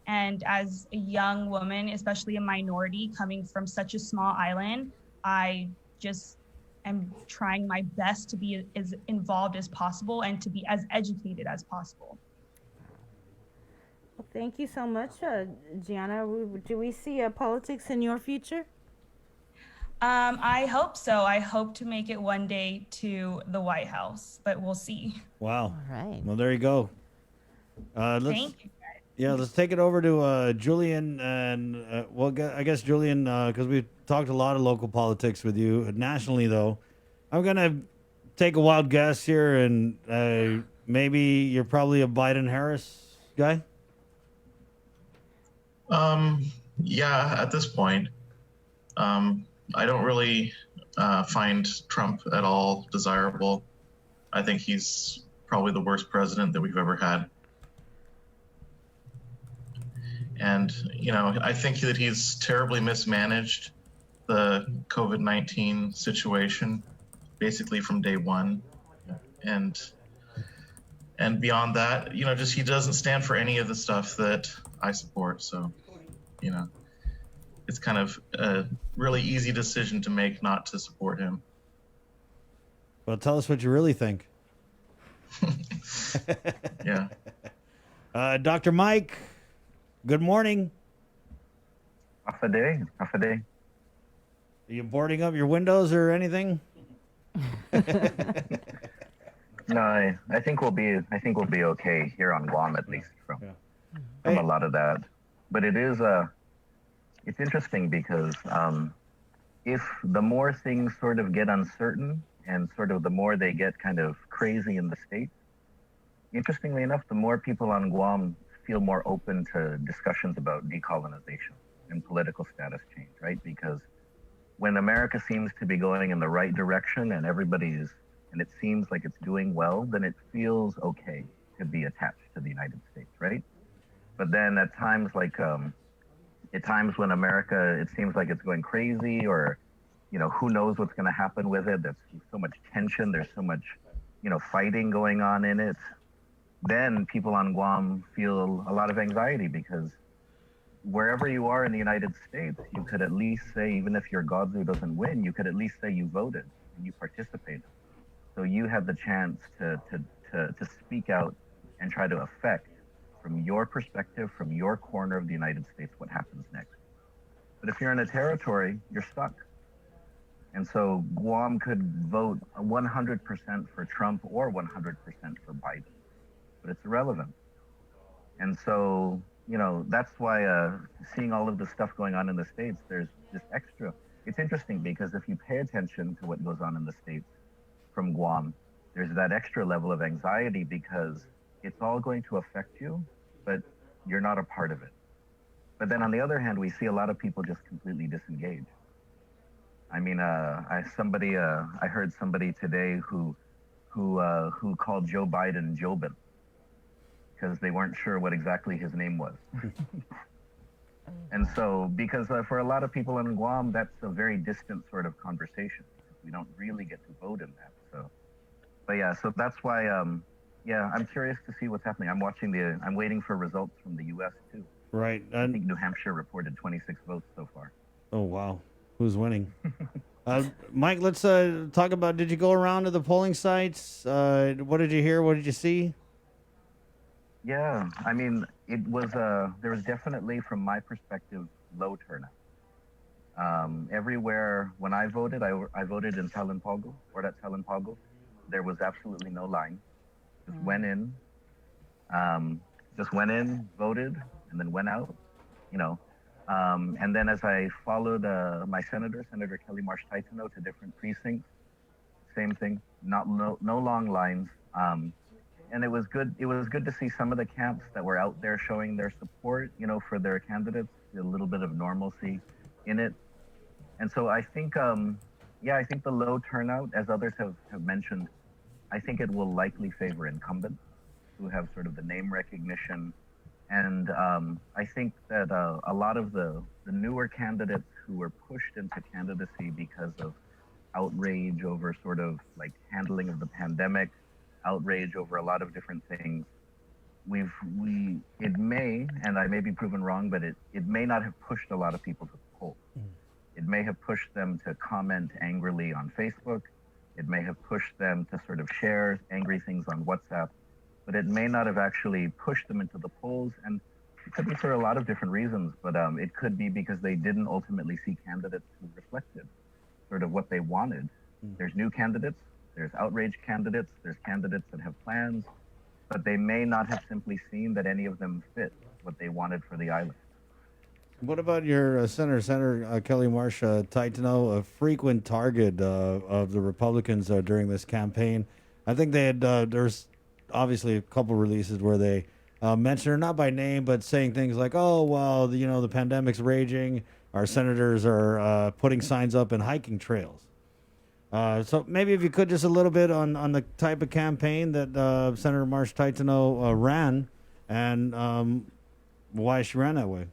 And as a young woman, especially a minority coming from such a small island, I just am trying my best to be as involved as possible and to be as educated as possible. Well, thank you so much, Gianna. Do we see politics in your future? I hope so. I hope to make it one day to the White House, but we'll see. Wow. All right. Well, there you go. Thank you. Yeah, let's take it over to Julian. And, I guess, Julian, because we've talked a lot of local politics with you. Nationally, though, I'm going to take a wild guess here, and maybe you're probably a Biden-Harris guy? Yeah, at this point. I don't really find Trump at all desirable. I think he's probably the worst president that we've ever had. And, I think that he's terribly mismanaged the COVID-19 situation, basically from day one. And beyond that, just he doesn't stand for any of the stuff that I support. So, it's kind of a really easy decision to make not to support him. Well, tell us what you really think. Yeah. Dr. Mike, good morning. Half a day. Are you boarding up your windows or anything? No, I think we'll be okay here on Guam, at least from Hey. a lot of that. But it's interesting because if the more things sort of get uncertain and sort of the more they get kind of crazy in the States, interestingly enough, the more people on Guam feel more open to discussions about decolonization and political status change, right? Because when America seems to be going in the right direction and and it seems like it's doing well, then it feels okay to be attached to the United States, right? But then at times when America, it seems like it's going crazy or, who knows what's going to happen with it. There's so much tension. There's so much, fighting going on in it. Then people on Guam feel a lot of anxiety because wherever you are in the United States, you could at least say, even if your Godzu doesn't win, you could at least say you voted and you participated. So you have the chance to speak out and try to affect, from your perspective, from your corner of the United States, what happens next. But if you're in a territory, you're stuck. And so Guam could vote 100% for Trump or 100% for Biden, but it's irrelevant. And so, that's why seeing all of the stuff going on in the States, there's this extra. It's interesting because if you pay attention to what goes on in the States from Guam, there's that extra level of anxiety because it's all going to affect you, but you're not a part of it. But then on the other hand, we see a lot of people just completely disengaged. I mean, I heard somebody today who called Joe Biden Jobin because they weren't sure what exactly his name was. And so, because for a lot of people in Guam, that's a very distant sort of conversation. We don't really get to vote in that. So, but yeah, so that's why, I'm curious to see what's happening. I'm waiting for results from the U.S. too. Right. I think New Hampshire reported 26 votes so far. Oh, wow. Who's winning? Mike, let's talk about, did you go around to the polling sites? What did you hear? What did you see? Yeah, I mean, there was definitely, from my perspective, low turnout. Everywhere, when I voted, I voted in Talonpogo, or at Talonpogo. There was absolutely no line. Just went in, voted, and then went out, and then as I followed my Senator Kelly Marsh Taitano, to different precincts, same thing, no long lines. And it was good. It was good to see some of the camps that were out there showing their support, for their candidates, a little bit of normalcy in it. And so I think, I think the low turnout, as others have mentioned, I think it will likely favor incumbents who have sort of the name recognition. And I think that a lot of the newer candidates who were pushed into candidacy because of outrage over sort of like handling of the pandemic, outrage over a lot of different things, it may, and I may be proven wrong, but it may not have pushed a lot of people to the polls. It may have pushed them to comment angrily on Facebook. It may have pushed them to sort of share angry things on WhatsApp, but it may not have actually pushed them into the polls. And it could be for a lot of different reasons, but it could be because they didn't ultimately see candidates who reflected sort of what they wanted. There's new candidates, there's outraged candidates, there's candidates that have plans, but they may not have simply seen that any of them fit what they wanted for the island. What about your Senator Kelly Marsh Taitano, a frequent target of the Republicans during this campaign? I think they had, there's obviously a couple releases where they mentioned her, not by name, but saying things like, oh, well, the pandemic's raging. Our senators are putting signs up in hiking trails. So maybe if you could just a little bit on the type of campaign that Senator Marsh Taitano ran and why she ran that way.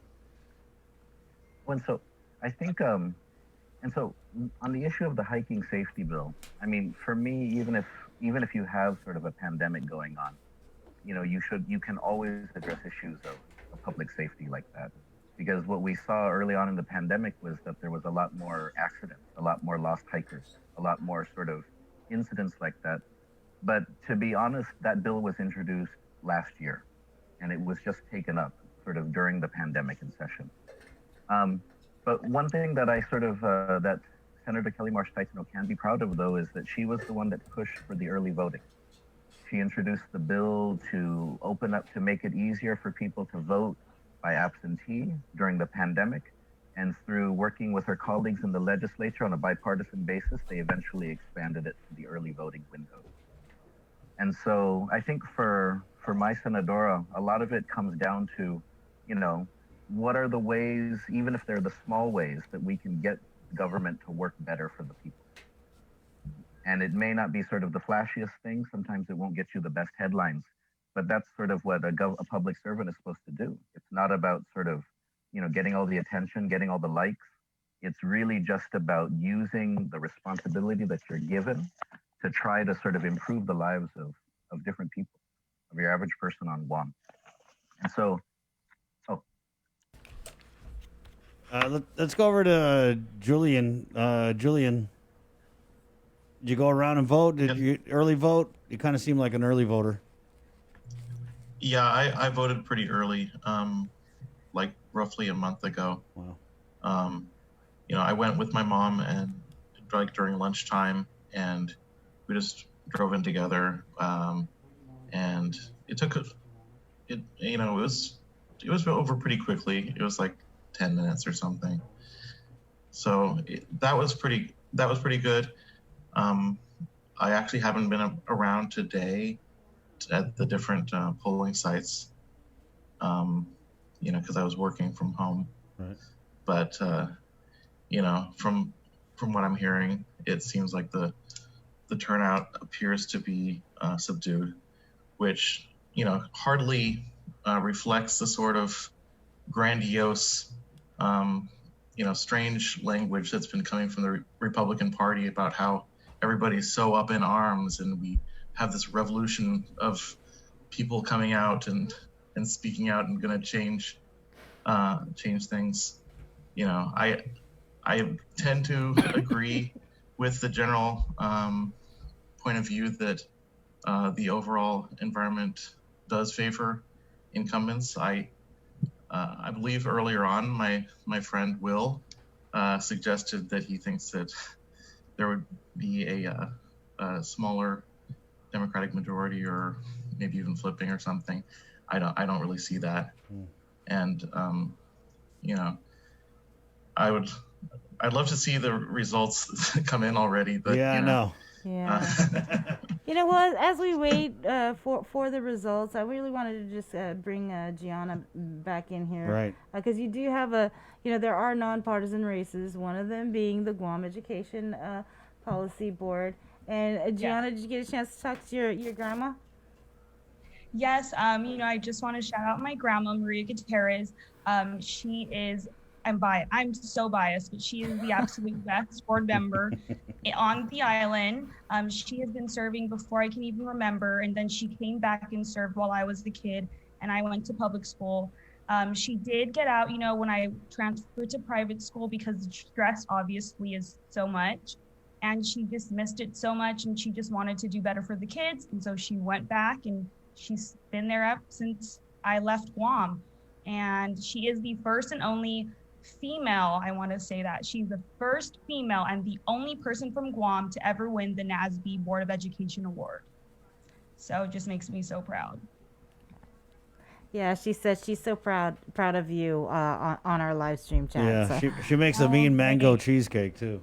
And so I think, and so on the issue of the hiking safety bill, I mean, for me, even if you have sort of a pandemic going on, you can always address issues of public safety like that. Because what we saw early on in the pandemic was that there was a lot more accidents, a lot more lost hikers, a lot more sort of, incidents like that. But to be honest, that bill was introduced last year, and it was just taken up sort of during the pandemic in session. But one thing that I sort of that Senator Kelly Marsh Titano can be proud of, though, is that she was the one that pushed for the early voting. She introduced the bill to open up, to make it easier for people to vote by absentee during the pandemic. And through working with her colleagues in the legislature on a bipartisan basis, they eventually expanded it to the early voting window. And so I think for my Senadora, a lot of it comes down to, you know, what are the ways, even if they're the small ways, that we can get government to work better for the people. And it may not be sort of the flashiest thing. Sometimes it won't get you the best headlines, but that's sort of what a public servant is supposed to do. It's not about sort of, you know, getting all the attention, getting all the likes. It's really just about using the responsibility that you're given to try to sort of improve the lives of different people, of your average person on Guam. And so, let's go over to Julian. Julian, did you go around and vote? Did you early vote? You kind of seem like an early voter. Yeah, I voted pretty early, like roughly a month ago. Wow. You know, I went with my mom and like during lunchtime, and we just drove in together. And it took it was over pretty quickly. It was like 10 minutes or something. So that was pretty good. I actually haven't been around today at the different polling sites, you know, because I was working from home. Right. But you know, from what I'm hearing, it seems like the turnout appears to be subdued, which, you know, hardly reflects the sort of grandiose, you know, strange language that's been coming from the Republican Party about how everybody's so up in arms and we have this revolution of people coming out and speaking out and going to change things. You know, I tend to agree with the general point of view that the overall environment does favor incumbents. I believe earlier on, my friend Will suggested that he thinks that there would be a smaller Democratic majority, or maybe even flipping or something. I don't really see that. And you know, I'd love to see the results come in already. But yeah, you know, Yeah. You know what? As we wait for the results, I really wanted to just bring Gianna back in here, Right. Because you do have there are nonpartisan races. One of them being the Guam Education Policy Board. And Gianna, did you get a chance to talk to your grandma? Yes, you know, I just want to shout out my grandma, Maria Gutierrez. She is, I'm so biased, but she is the absolute best board member on the island. She has been serving before I can even remember, and then she came back and served while I was the kid, and I went to public school. She did get out, you know, when I transferred to private school because the stress obviously is so much. And she just missed it so much, and she just wanted to do better for the kids. And so she went back, and she's been there up since I left Guam. And she is the first and only female, I want to say that. She's the first female and the only person from Guam to ever win the NASB Board of Education Award. So it just makes me so proud. Yeah, she said she's so proud of you on our live stream chat. Yeah, so. she makes a mean mango cheesecake too.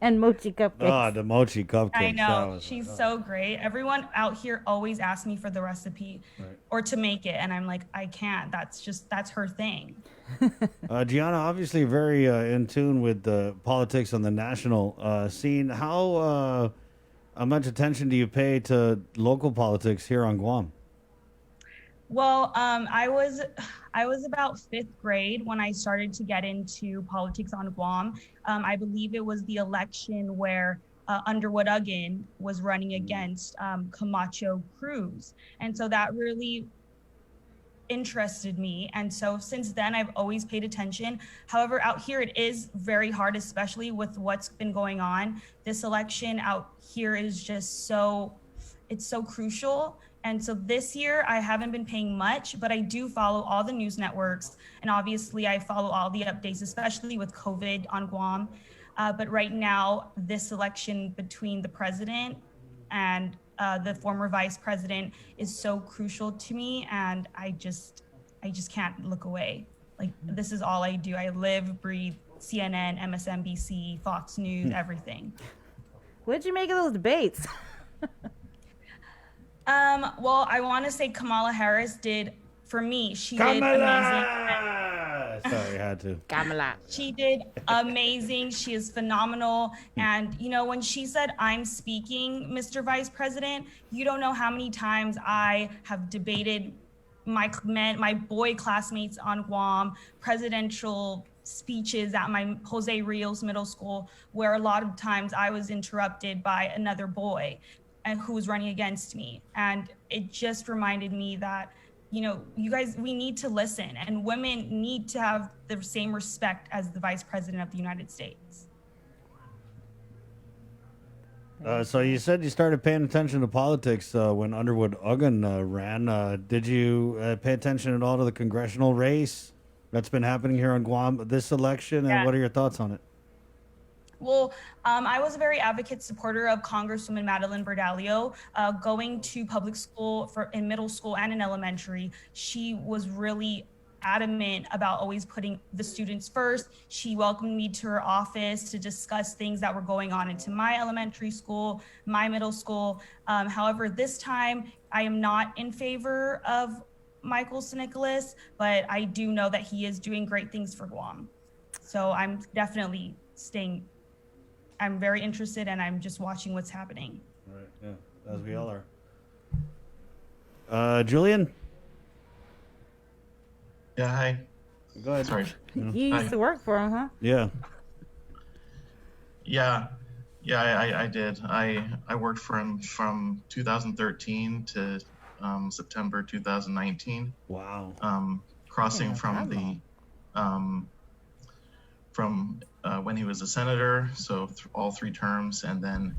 And mochi cupcakes. Oh, the mochi cupcakes. I know. She's so great. Everyone out here always asks me for the recipe or to make it. And I'm like, I can't. That's her thing. Gianna, obviously very in tune with the politics on the national scene. How much attention do you pay to local politics here on Guam? Well, I was about fifth grade when I started to get into politics on Guam. I believe it was the election where Underwood Uggin was running against Camacho Cruz. And so that really, interested me. And so since then, I've always paid attention. However, out here, it is very hard, especially with what's been going on. This election out here is just it's so crucial. And so this year, I haven't been paying much, but I do follow all the news networks. And obviously, I follow all the updates, especially with COVID on Guam. But right now, this election between the president and the former vice president is so crucial to me, and I just can't look away. Like, this is all I do. I live, breathe CNN, MSNBC, Fox News, everything. What did you make of those debates? Well, I want to say Kamala Harris did, for me, she did Kamala! amazing. Sorry, I had to. Kamala. She did amazing. She is phenomenal. And, you know, when she said, "I'm speaking, Mr. Vice President," you don't know how many times I have debated my boy classmates on Guam, presidential speeches at my Jose Rios Middle School, where a lot of times I was interrupted by another boy and who was running against me. And it just reminded me that, you know, you guys, we need to listen, and women need to have the same respect as the Vice President of the United States. So you said you started paying attention to politics when Underwood Uggan ran. Did you pay attention at all to the congressional race that's been happening here on Guam this election? And what are your thoughts on it? Well, I was a very advocate supporter of Congresswoman Madeline Bordalio. Going to public school in middle school and in elementary, she was really adamant about always putting the students first. She welcomed me to her office to discuss things that were going on into my elementary school, my middle school. However, this time I am not in favor of Michael Nicholas, but I do know that he is doing great things for Guam. So I'm definitely I'm very interested, and I'm just watching what's happening. Right, yeah, as we all are. Julian? Yeah, hi. Go ahead. Sorry. You used to work for him, huh? Yeah. Yeah, I did. I worked for him from 2013 to September 2019. Wow. Crossing from when he was a senator, so all 3 terms, and then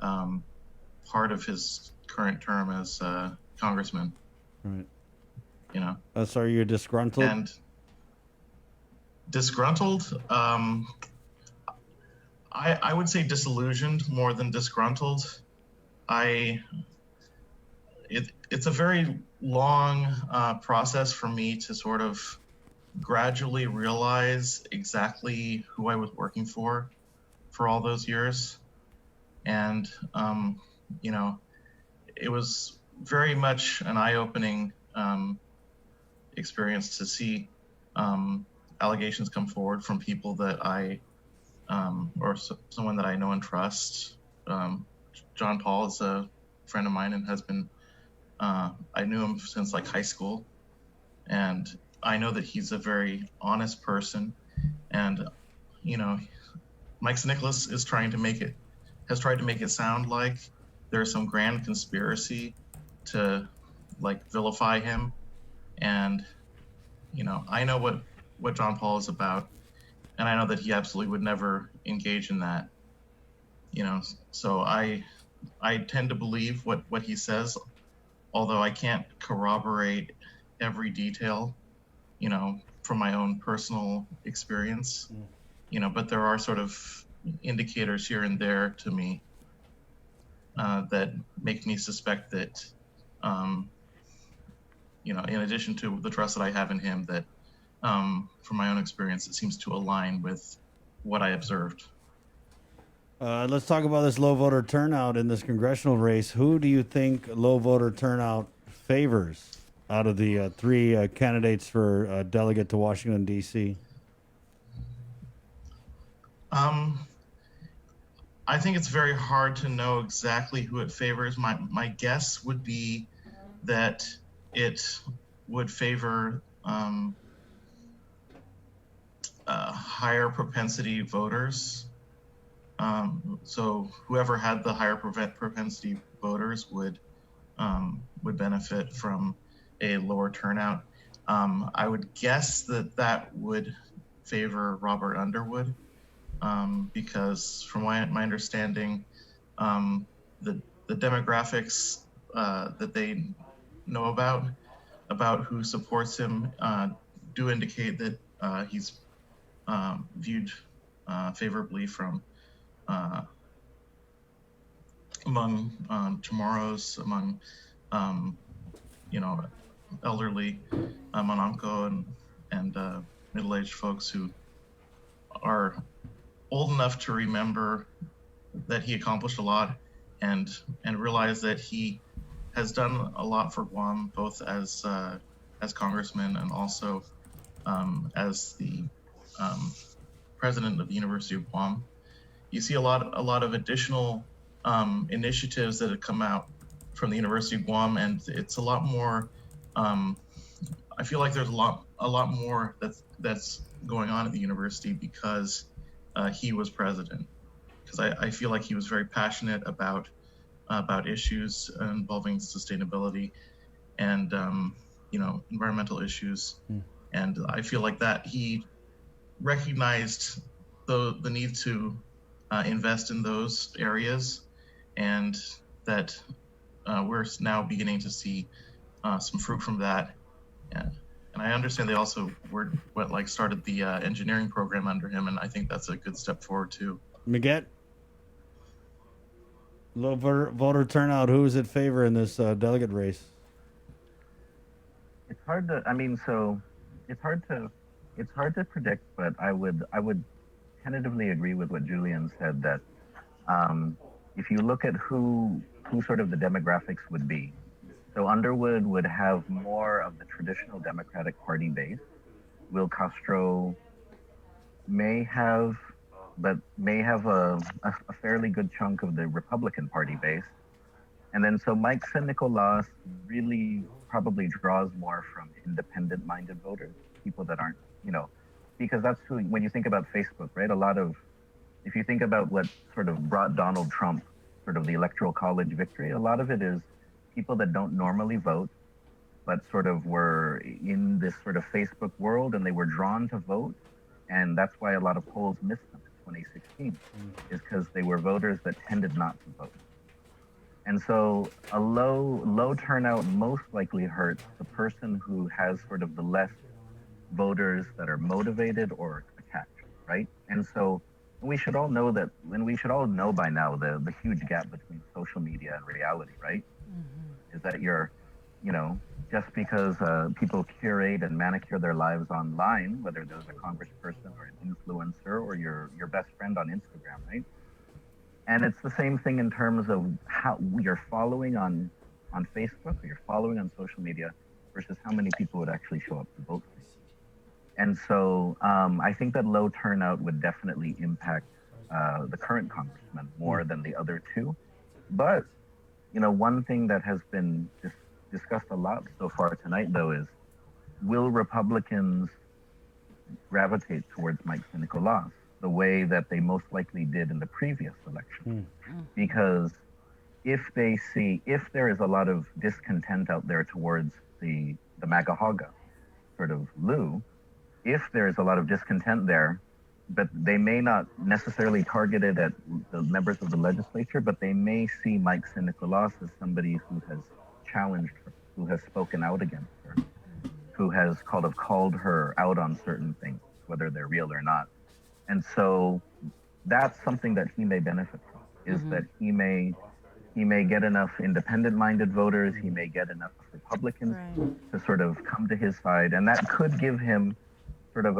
part of his current term as congressman. Right. You know. So you're disgruntled? And disgruntled, I would say disillusioned more than disgruntled. It's a very long process for me to sort of gradually realize exactly who I was working for all those years. And, you know, it was very much an eye-opening experience to see allegations come forward from people that I, or someone that I know and trust. John Paul is a friend of mine and has been, I knew him since like high school. And I know that he's a very honest person, and you know, Mike Nicholas has tried to make it sound like there's some grand conspiracy to like vilify him. And you know, I know what John Paul is about, and I know that he absolutely would never engage in that. You know, so I tend to believe what he says, although I can't corroborate every detail, you know, from my own personal experience, you know, but there are sort of indicators here and there to me that make me suspect that, you know, in addition to the trust that I have in him, that from my own experience, it seems to align with what I observed. Let's talk about this low voter turnout in this congressional race. Who do you think low voter turnout favors out of the 3 candidates for delegate to Washington, D.C.? I think it's very hard to know exactly who it favors. My guess would be that it would favor higher propensity voters. So whoever had the higher propensity voters would benefit from a lower turnout. I would guess that that would favor Robert Underwood, because from my understanding, the demographics that they know about who supports him do indicate that he's viewed favorably from among Chamorros, among you know, elderly Mononco and middle-aged folks who are old enough to remember that he accomplished a lot and realize that he has done a lot for Guam, both as congressman and also as the president of the University of Guam. You see a lot of additional initiatives that have come out from the University of Guam, and it's a lot more. I feel like there's a lot more that's going on at the university because he was president. Because I feel like he was very passionate about issues involving sustainability and environmental issues, and I feel like that he recognized the need to invest in those areas, and that we're now beginning to see some fruit from that. And I understand they also started the engineering program under him, and I think that's a good step forward too. Miguel? Low voter turnout. Who is it favor in this delegate race? It's hard to. I mean, so it's hard to predict. But I would tentatively agree with what Julian said, that if you look at who sort of the demographics would be, so Underwood would have more of the traditional Democratic Party base. Will Castro may have a fairly good chunk of the Republican Party base. And then so Mike San Nicolas really probably draws more from independent-minded voters, people that aren't, because that's who, when you think about Facebook, right? If you think about what sort of brought Donald Trump sort of the Electoral College victory, a lot of it is people that don't normally vote, but sort of were in this sort of Facebook world and they were drawn to vote. And that's why a lot of polls missed them in 2016, is because they were voters that tended not to vote. And so a low turnout most likely hurts the person who has sort of the less voters that are motivated or attached, right? And so we should all know that, and we should all know by now the huge gap between social media and reality, right? Is that just because people curate and manicure their lives online, whether there's a congressperson or an influencer or your best friend on Instagram, right? And it's the same thing in terms of how you're following on Facebook or you're following on social media versus how many people would actually show up to vote for you. And so I think that low turnout would definitely impact the current congressman more than the other two. But, one thing that has been discussed a lot so far tonight, though, is will Republicans gravitate towards Mike San Nicolas the way that they most likely did in the previous election? Because if there is a lot of discontent out there towards the MAGA Haga, sort of Lou, if there is a lot of discontent there, but they may not necessarily target it at the members of the legislature, but they may see Mike San Nicolas as somebody who has challenged her, who has spoken out against her, who has called her out on certain things, whether they're real or not. And so that's something that he may benefit from, is that he may get enough independent-minded voters, he may get enough Republicans to sort of come to his side, and that could give him sort of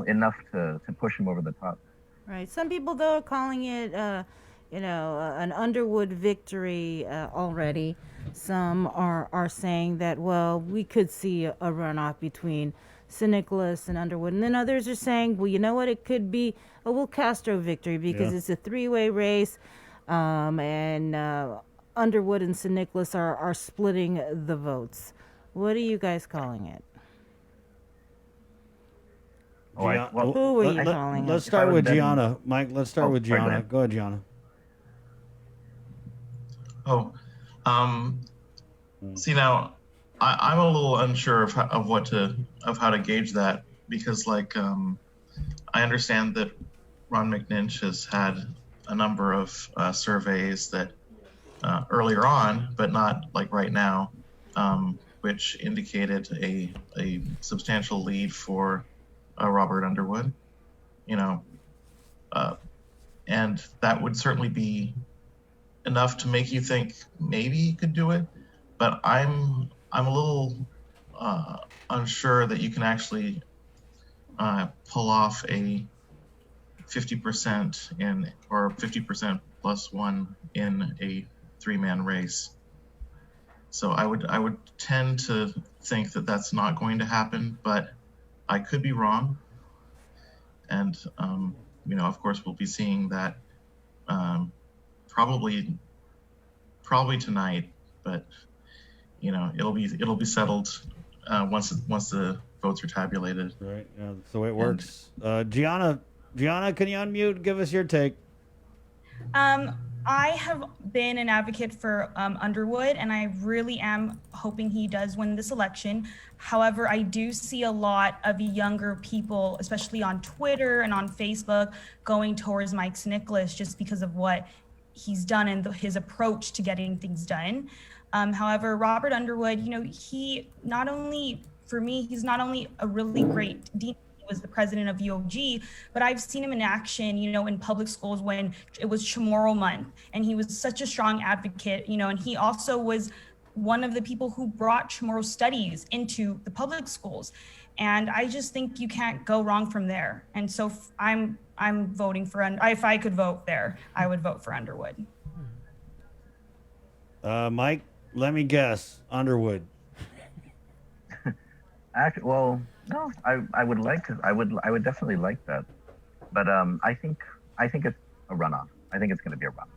enough to push him over the top. Right. Some people, though, are calling it, an Underwood victory already. Some are saying that, well, we could see a runoff between San Nicolas and Underwood. And then others are saying, well, you know what? It could be a Will Castro victory because it's a three-way race. And Underwood and San Nicolas are splitting the votes. What are you guys calling it? Who are you calling? Let's start with Gianna. Mike, let's start with Gianna. Go ahead, Gianna. See now, I'm a little unsure of how to gauge that, because like I understand that Ron McNinch has had a number of surveys that earlier on, but not like right now, which indicated a substantial lead for Robert Underwood. You know, and that would certainly be enough to make you think maybe he could do it. But I'm a little unsure that you can actually pull off a 50% in, or 50% plus one in a 3-man race. So I would tend to think that that's not going to happen, but I could be wrong. And of course, we'll be seeing that probably tonight, but it'll be settled once the votes are tabulated. Right. Yeah, that's the way it works. Gianna, can you unmute? Give us your take. I have been an advocate for Underwood, and I really am hoping he does win this election. However, I do see a lot of younger people, especially on Twitter and on Facebook, going towards Mike Nicholas just because of what he's done and his approach to getting things done. However, Robert Underwood, he's not only a really great dean, was the president of UOG, but I've seen him in action, in public schools when it was Chamorro Month, and he was such a strong advocate, and he also was one of the people who brought Chamorro studies into the public schools. And I just think you can't go wrong from there. And so I'm voting for, if I could vote there, I would vote for Underwood. Mike, let me guess, Underwood. Actually, well, no, I would like to. I would definitely like that, but I think it's a runoff. I think it's going to be a runoff.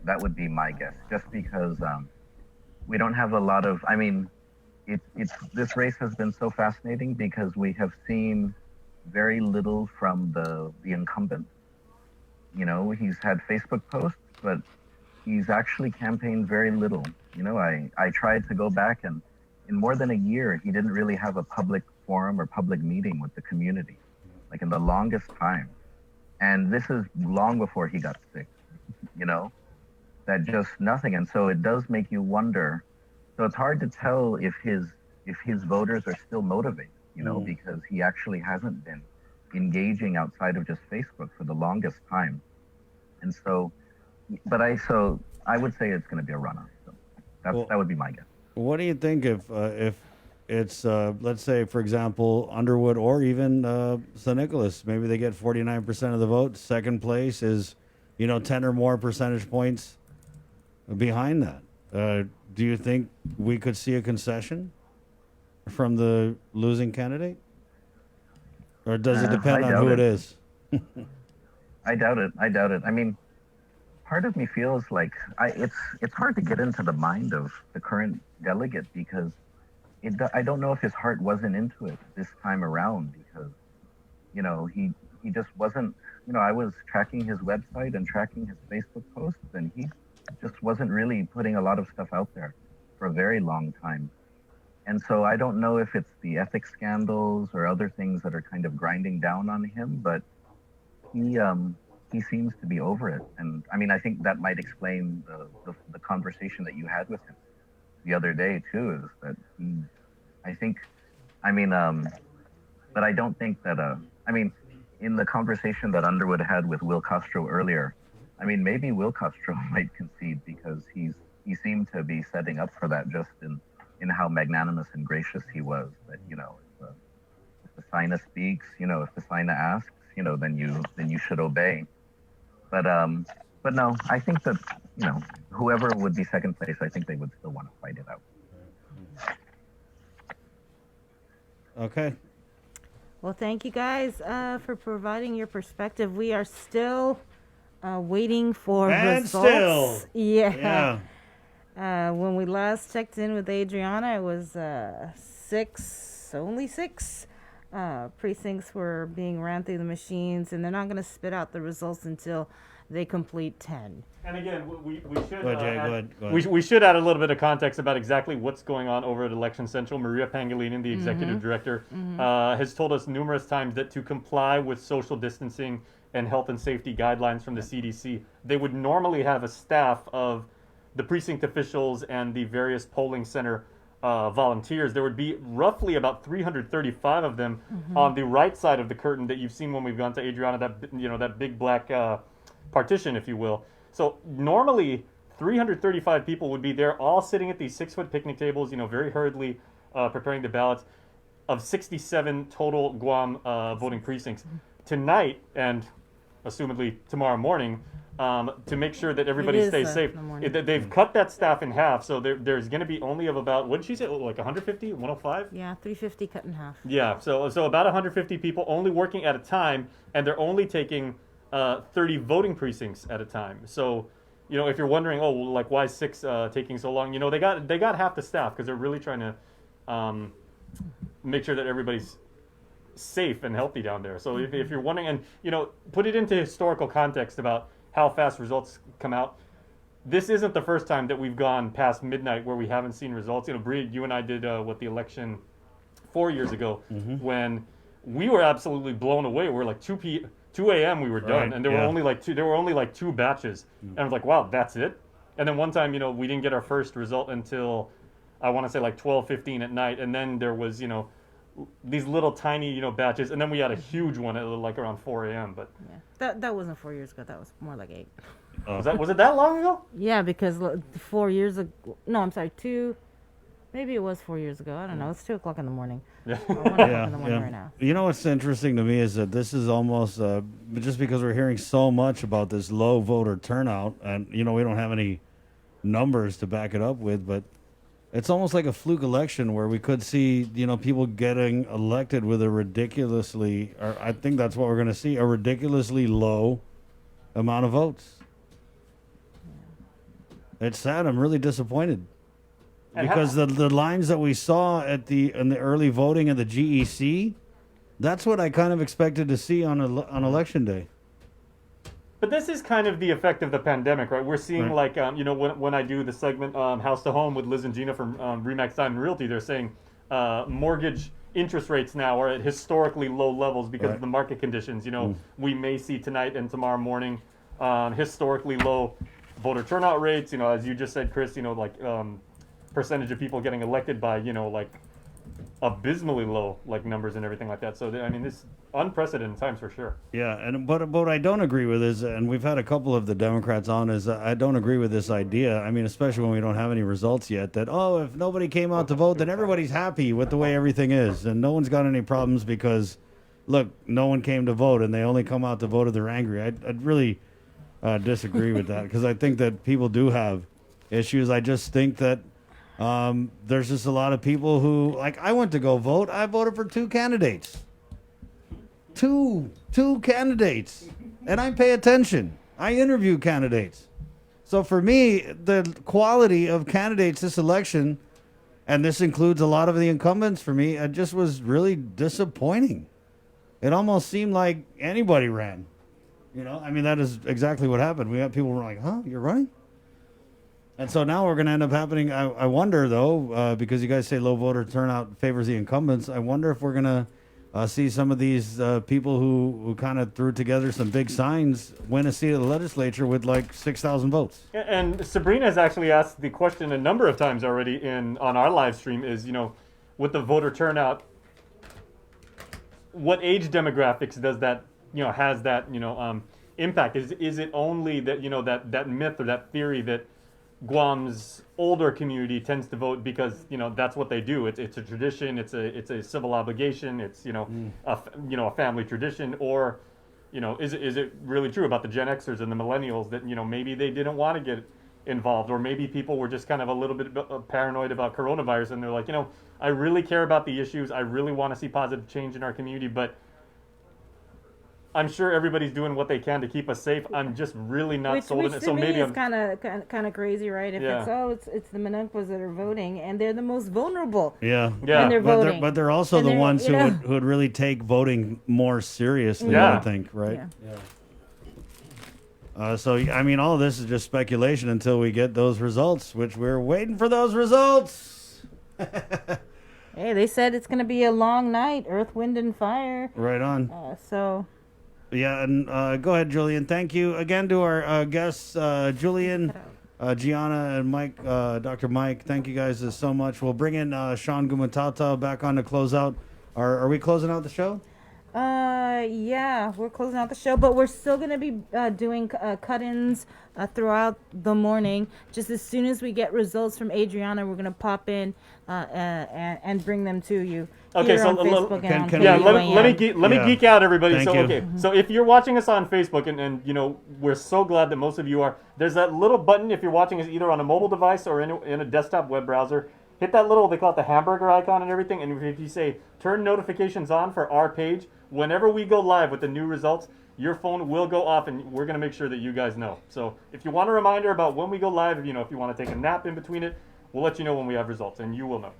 That would be my guess, just because we don't have a lot of. I mean, this race has been so fascinating because we have seen very little from the incumbent. He's had Facebook posts, but he's actually campaigned very little. I tried to go back, and in more than a year, he didn't really have a public forum or public meeting with the community, like in the longest time. And this is long before he got sick, that just nothing. And so it does make you wonder. So it's hard to tell if his voters are still motivated, because he actually hasn't been engaging outside of just Facebook for the longest time. And so, I would say it's going to be a runoff. So that would be my guess. What do you think if it's let's say, for example, Underwood or even St. Nicholas, maybe they get 49% of the vote. Second place is 10 or more percentage points behind that. Do you think we could see a concession from the losing candidate, or does it depend on who it is? I doubt it. I mean, part of me feels like it's hard to get into the mind of the current delegate, because I don't know if his heart wasn't into it this time around, because he just wasn't. I was tracking his website and tracking his Facebook posts, and he just wasn't really putting a lot of stuff out there for a very long time. And so I don't know if it's the ethics scandals or other things that are kind of grinding down on him, but he seems to be over it. And I mean, I think that might explain the conversation that you had with him the other day too, is that but I don't think that, in the conversation that Underwood had with Will Castro earlier, maybe Will Castro might concede, because he seemed to be setting up for that, just in how magnanimous and gracious he was. That, if the Sina speaks, if the Sina asks, then you should obey. But no, I think that, whoever would be second place, I think they would still want to fight it out. Okay. Well, thank you guys for providing your perspective. We are still waiting for results. Yeah. When we last checked in with Adriana, it was only six. precincts were being ran through the machines, and they're not going to spit out the results until they complete 10. And again, we should Go ahead, Jay, go ahead. we should add a little bit of context about exactly what's going on over at Election Central. Maria Pangilinan, the executive director, has told us numerous times that to comply with social distancing and health and safety guidelines from the CDC, they would normally have a staff of the precinct officials and the various polling center volunteers. There would be roughly about 335 of them on the right side of the curtain that you've seen when we've gone to Adriana, that big black partition, if you will. So normally 335 people would be there, all sitting at these 6-foot picnic tables, very hurriedly preparing the ballots of 67 total Guam voting precincts. Tonight, and assumedly tomorrow morning, to make sure that everybody stays safe, they've cut that staff in half. So there's going to be only of about, what did she say, like 150, 105? Yeah, 350 cut in half. Yeah, so about 150 people only working at a time, and they're only taking 30 voting precincts at a time. So, if you're wondering, why is 6 taking so long? They got half the staff because they're really trying to make sure that everybody's safe and healthy down there. So if you're wondering, and put it into historical context about how fast results come out. This isn't the first time that we've gone past midnight where we haven't seen results. Bree, you and I did the election 4 years ago when we were absolutely blown away. We're like 2 a.m. we were done, and there were only like two batches, and I was like, wow, that's it. And then one time, we didn't get our first result until I want to say like 12:15 at night, and then there was these little tiny batches, and then we had a huge one at like around 4 a.m. But that wasn't 4 years ago. That was more like 8. Was it that long ago? Yeah, because 4 years ago. No, I'm sorry, 2. Maybe it was 4 years ago. I don't know. It's 2 o'clock in the morning. Yeah. Or 1 o'clock in the morning right now. What's interesting to me is that this is almost just because we're hearing so much about this low voter turnout, and we don't have any numbers to back it up with, but it's almost like a fluke election where we could see people getting elected with a ridiculously, or I think that's what we're going to see, a ridiculously low amount of votes. It's sad. I'm really disappointed. Because the lines that we saw in the early voting of the GEC, that's what I kind of expected to see on election day. But this is kind of the effect of the pandemic, right? We're seeing when I do the segment House to Home with Liz and Gina from Remax Diamond Realty, they're saying mortgage interest rates now are at historically low levels because of the market conditions. We may see tonight and tomorrow morning historically low voter turnout rates. As you just said, Chris, percentage of people getting elected by abysmally low numbers and everything like that. So this unprecedented times for sure. Yeah, but what I don't agree with is, and we've had a couple of the Democrats on, is I don't agree with this idea. Especially when we don't have any results yet, that if nobody came out to vote, then everybody's happy with the way everything is, and no one's got any problems because, look, no one came to vote, and they only come out to vote if they're angry. I'd really disagree with that because I think that people do have issues. I just think that there's just a lot of people who, I went to go vote. I voted for 2 candidates. Two candidates. And I pay attention. I interview candidates. So for me, the quality of candidates this election, and this includes a lot of the incumbents for me, it just was really disappointing. It almost seemed like anybody ran. That is exactly what happened. We had people who were like, huh, you're running? And so now we're going to end up happening. I wonder, though, because you guys say low voter turnout favors the incumbents, I wonder if we're going to see some of these people who kind of threw together some big signs win a seat of the legislature with 6,000 votes. And Sabrina has actually asked the question a number of times already on our live stream is, with the voter turnout, what age demographics does that, has that, impact? Is it only that, that myth or that theory that Guam's older community tends to vote because that's what they do. It's a tradition. It's a civil obligation. It's a family tradition. Or is it really true about the Gen Xers and the millennials that maybe they didn't want to get involved, or maybe people were just kind of a little bit paranoid about coronavirus and they're like, I really care about the issues. I really want to see positive change in our community, but I'm sure everybody's doing what they can to keep us safe. I'm just really not sold in Which it. to So me maybe is I'm. kind of crazy, right? If Yeah. it's the Minunquas that are voting, and they're the most vulnerable. Yeah, when they're voting. but they're also And the they're, ones you know- who would really take voting more seriously. Yeah. I think, right? Yeah. So I mean, all of this is just speculation until we get those results, which we're waiting for those results. Hey, they said it's gonna be a long night, Earth, Wind, and Fire. Right on. So Yeah, and go ahead, Julian. Thank you again to our guests, Julian, Gianna, and Mike, Dr. Mike. Thank you guys so much. We'll bring in Sean Gumatata back on to close out. Are we closing out the show? yeah, we're closing out the show, but we're still gonna be doing cut-ins throughout the morning. Just as soon as we get results from Adriana, we're gonna pop in and bring them to you. Okay, here so on Facebook and on yeah, KUAM. let me geek out, everybody. Thank So you. okay, so if you're watching us on Facebook, and you know we're so glad that most of you are. There's that little button if you're watching us either on a mobile device or in a desktop web browser. Hit that little, they call it the hamburger icon and everything, and if you say turn notifications on for our page, whenever we go live with the new results, your phone will go off, and we're gonna make sure that you guys know. So if you want a reminder about when we go live, you know, if you want to take a nap in between it, we'll let you know when we have results, and you will know.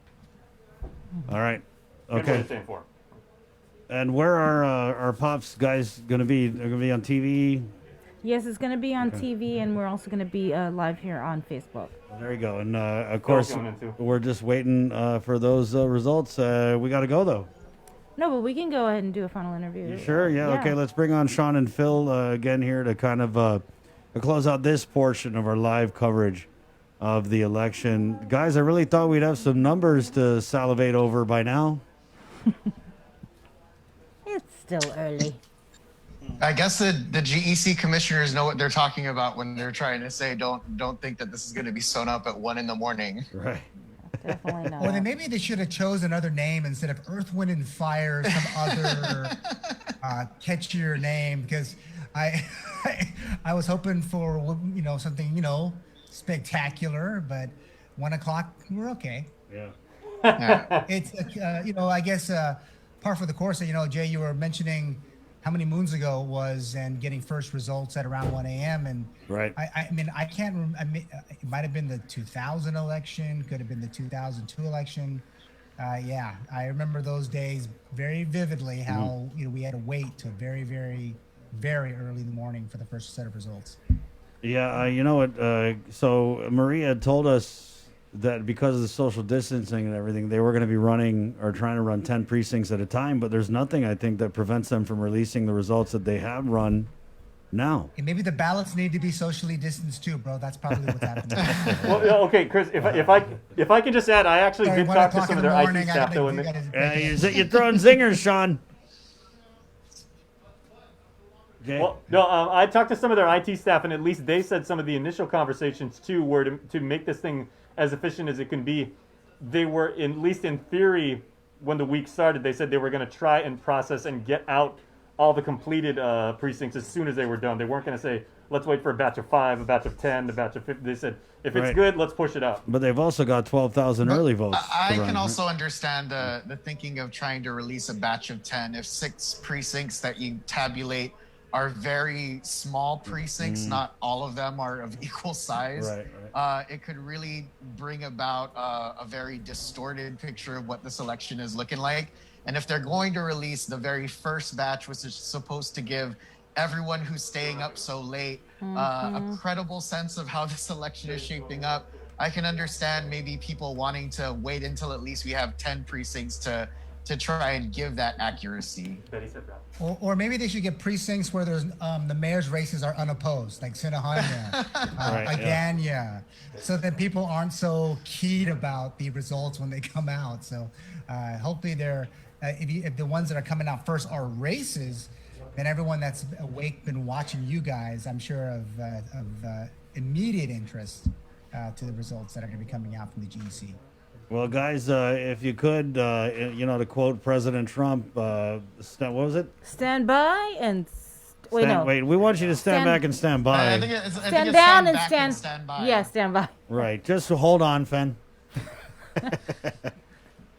All right. Good way Okay. to stay informed. And where are our pops guys gonna be? They're gonna be on TV. Yes, it's gonna be on Okay. TV, and we're also gonna be live here on Facebook. There you go. And of course, going in too. we're just waiting for those results. We got to go though. No, but we can go ahead and do a final interview. You sure? Yeah. Okay. Let's bring on Sean and Phil again here to kind of close out this portion of our live coverage of the election. Guys, I really thought we'd have some numbers to salivate over by now. It's still early. I guess the GEC commissioners know what they're talking about when they're trying to say don't think that this is going to be sewn up at 1 a.m. Right. Definitely not. Or then maybe they should have chosen another name instead of Earth, Wind, and Fire, some other catchier name, because I was hoping for something spectacular, but 1 o'clock we're okay. Yeah. It's I guess par for the course. Jay, you were mentioning how many moons ago it was and getting first results at around 1 a.m. and Right. I mean I can't it might have been the 2000 election, could have been the 2002 election. Yeah, I remember those days very vividly, how we had to wait till very, very, very early in the morning for the first set of results. Yeah. You know what? So Maria had told us that because of the social distancing and everything, they were going to be running or trying to run 10 precincts at a time, but there's nothing, I think, that prevents them from releasing the results that they have run now. And maybe the ballots need to be socially distanced too, bro. That's probably what's happening. Well, yeah, okay, Chris. If I can just add, I actually Sorry, did 1 talk to o'clock some of in the their morning, IT I staff gotta- though, you and gotta- You're throwing zingers, Sean. Okay. well, no, I talked to some of their IT staff, and at least they said some of the initial conversations too were to make this thing as efficient as it can be. They were, at least in theory, when the week started, they said they were going to try and process and get out all the completed precincts as soon as they were done. They weren't going to say, let's wait for a batch of 5, a batch of 10, a batch of 50. They said, if it's Right. good, let's push it out. But they've also got 12,000 early votes. I to run, can right? also understand the thinking of trying to release a batch of 10 if 6 precincts that you tabulate are very small precincts, not all of them are of equal size. Right, it could really bring about a very distorted picture of what this election is looking like. And if they're going to release the very first batch, which is supposed to give everyone who's staying up so late a credible sense of how this election is shaping up, I can understand maybe people wanting to wait until at least we have 10 precincts to try and give that accuracy. Or maybe they should get precincts where there's the mayor's races are unopposed, like Sinahanya, Aganya, so that people aren't so keyed about the results when they come out. So hopefully they're if the ones that are coming out first are races, then everyone that's awake been watching you guys, I'm sure of immediate interest to the results that are going to be coming out from the GEC. Well, guys, if you could, to quote President Trump, what was it? Stand by and wait, no. Wait, we want you to stand back and stand by. I think it's Stand down and back and stand. stand by. Yeah, stand by. Right. Just hold on, Fen.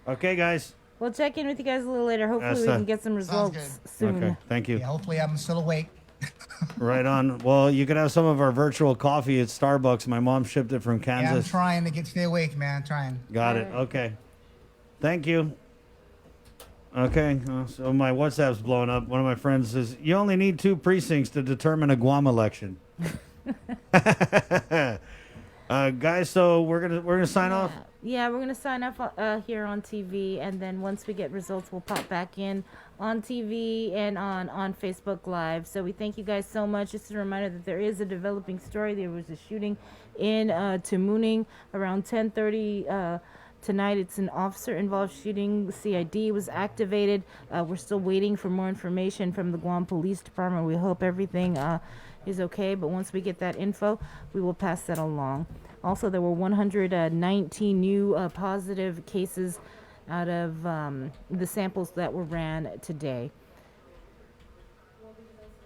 Okay, guys. We'll check in with you guys a little later. Hopefully, we can get some results soon. Okay, thank you. Yeah, hopefully, I'm still awake. Right on. Well, you can have some of our virtual coffee at Starbucks. My mom shipped it from Yeah, I'm Kansas. trying to stay awake, man. Trying. Got it. Okay. Thank you. Okay. So my WhatsApp's blowing up. One of my friends says, you only need 2 precincts to determine a Guam election. Guys, so we're gonna sign off. Yeah, we're gonna sign off here on TV, and then once we get results, we'll pop back in on TV and on Facebook Live. So we thank you guys so much. Just a reminder that there is a developing story. There was a shooting in Tamuning around 10:30 tonight. It's an officer-involved shooting. The CID was activated. We're still waiting for more information from the Guam Police Department. We hope everything is okay, but once we get that info, we will pass that along. Also, there were 119 new positive cases out of the samples that were ran today.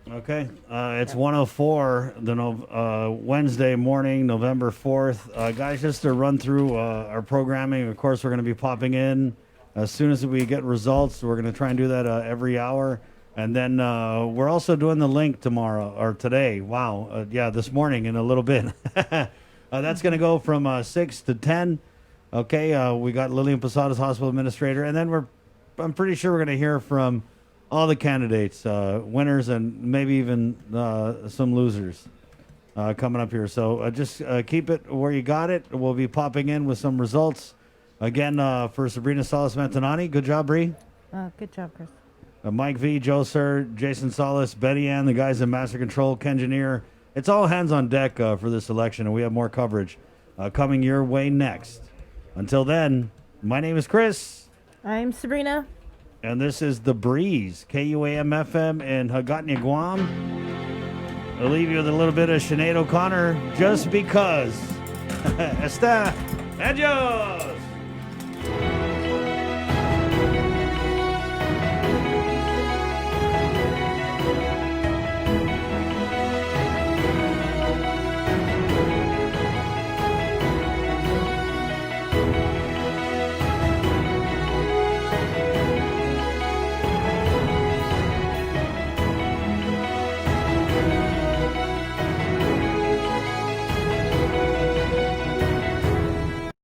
Okay. It's 1:04 Wednesday morning, November 4th. Guys, just to run through our programming, of course, we're going to be popping in as soon as we get results. We're going to try and do that every hour. And then we're also doing the link tomorrow, or today. Wow. Yeah, this morning in a little bit. That's going to go from 6 to 10. Okay, we got Lillian Posadas, hospital administrator. And then I'm pretty sure we're going to hear from all the candidates, winners and maybe even some losers coming up here. So just keep it where you got it. We'll be popping in with some results. Again, for Sabrina Salas-Mantanani, good job, Bree. Good job, Chris. Mike V, Joe Sir, Jason Salas, Betty Ann, the guys in Master Control, Ken Engineer. It's all hands on deck for this election, and we have more coverage coming your way next. Until then, my name is Chris. I'm Sabrina. And this is The Breeze, KUAM FM in Hagåtña, Guam. I'll leave you with a little bit of Sinead O'Connor, Just Because. Esta. Adios.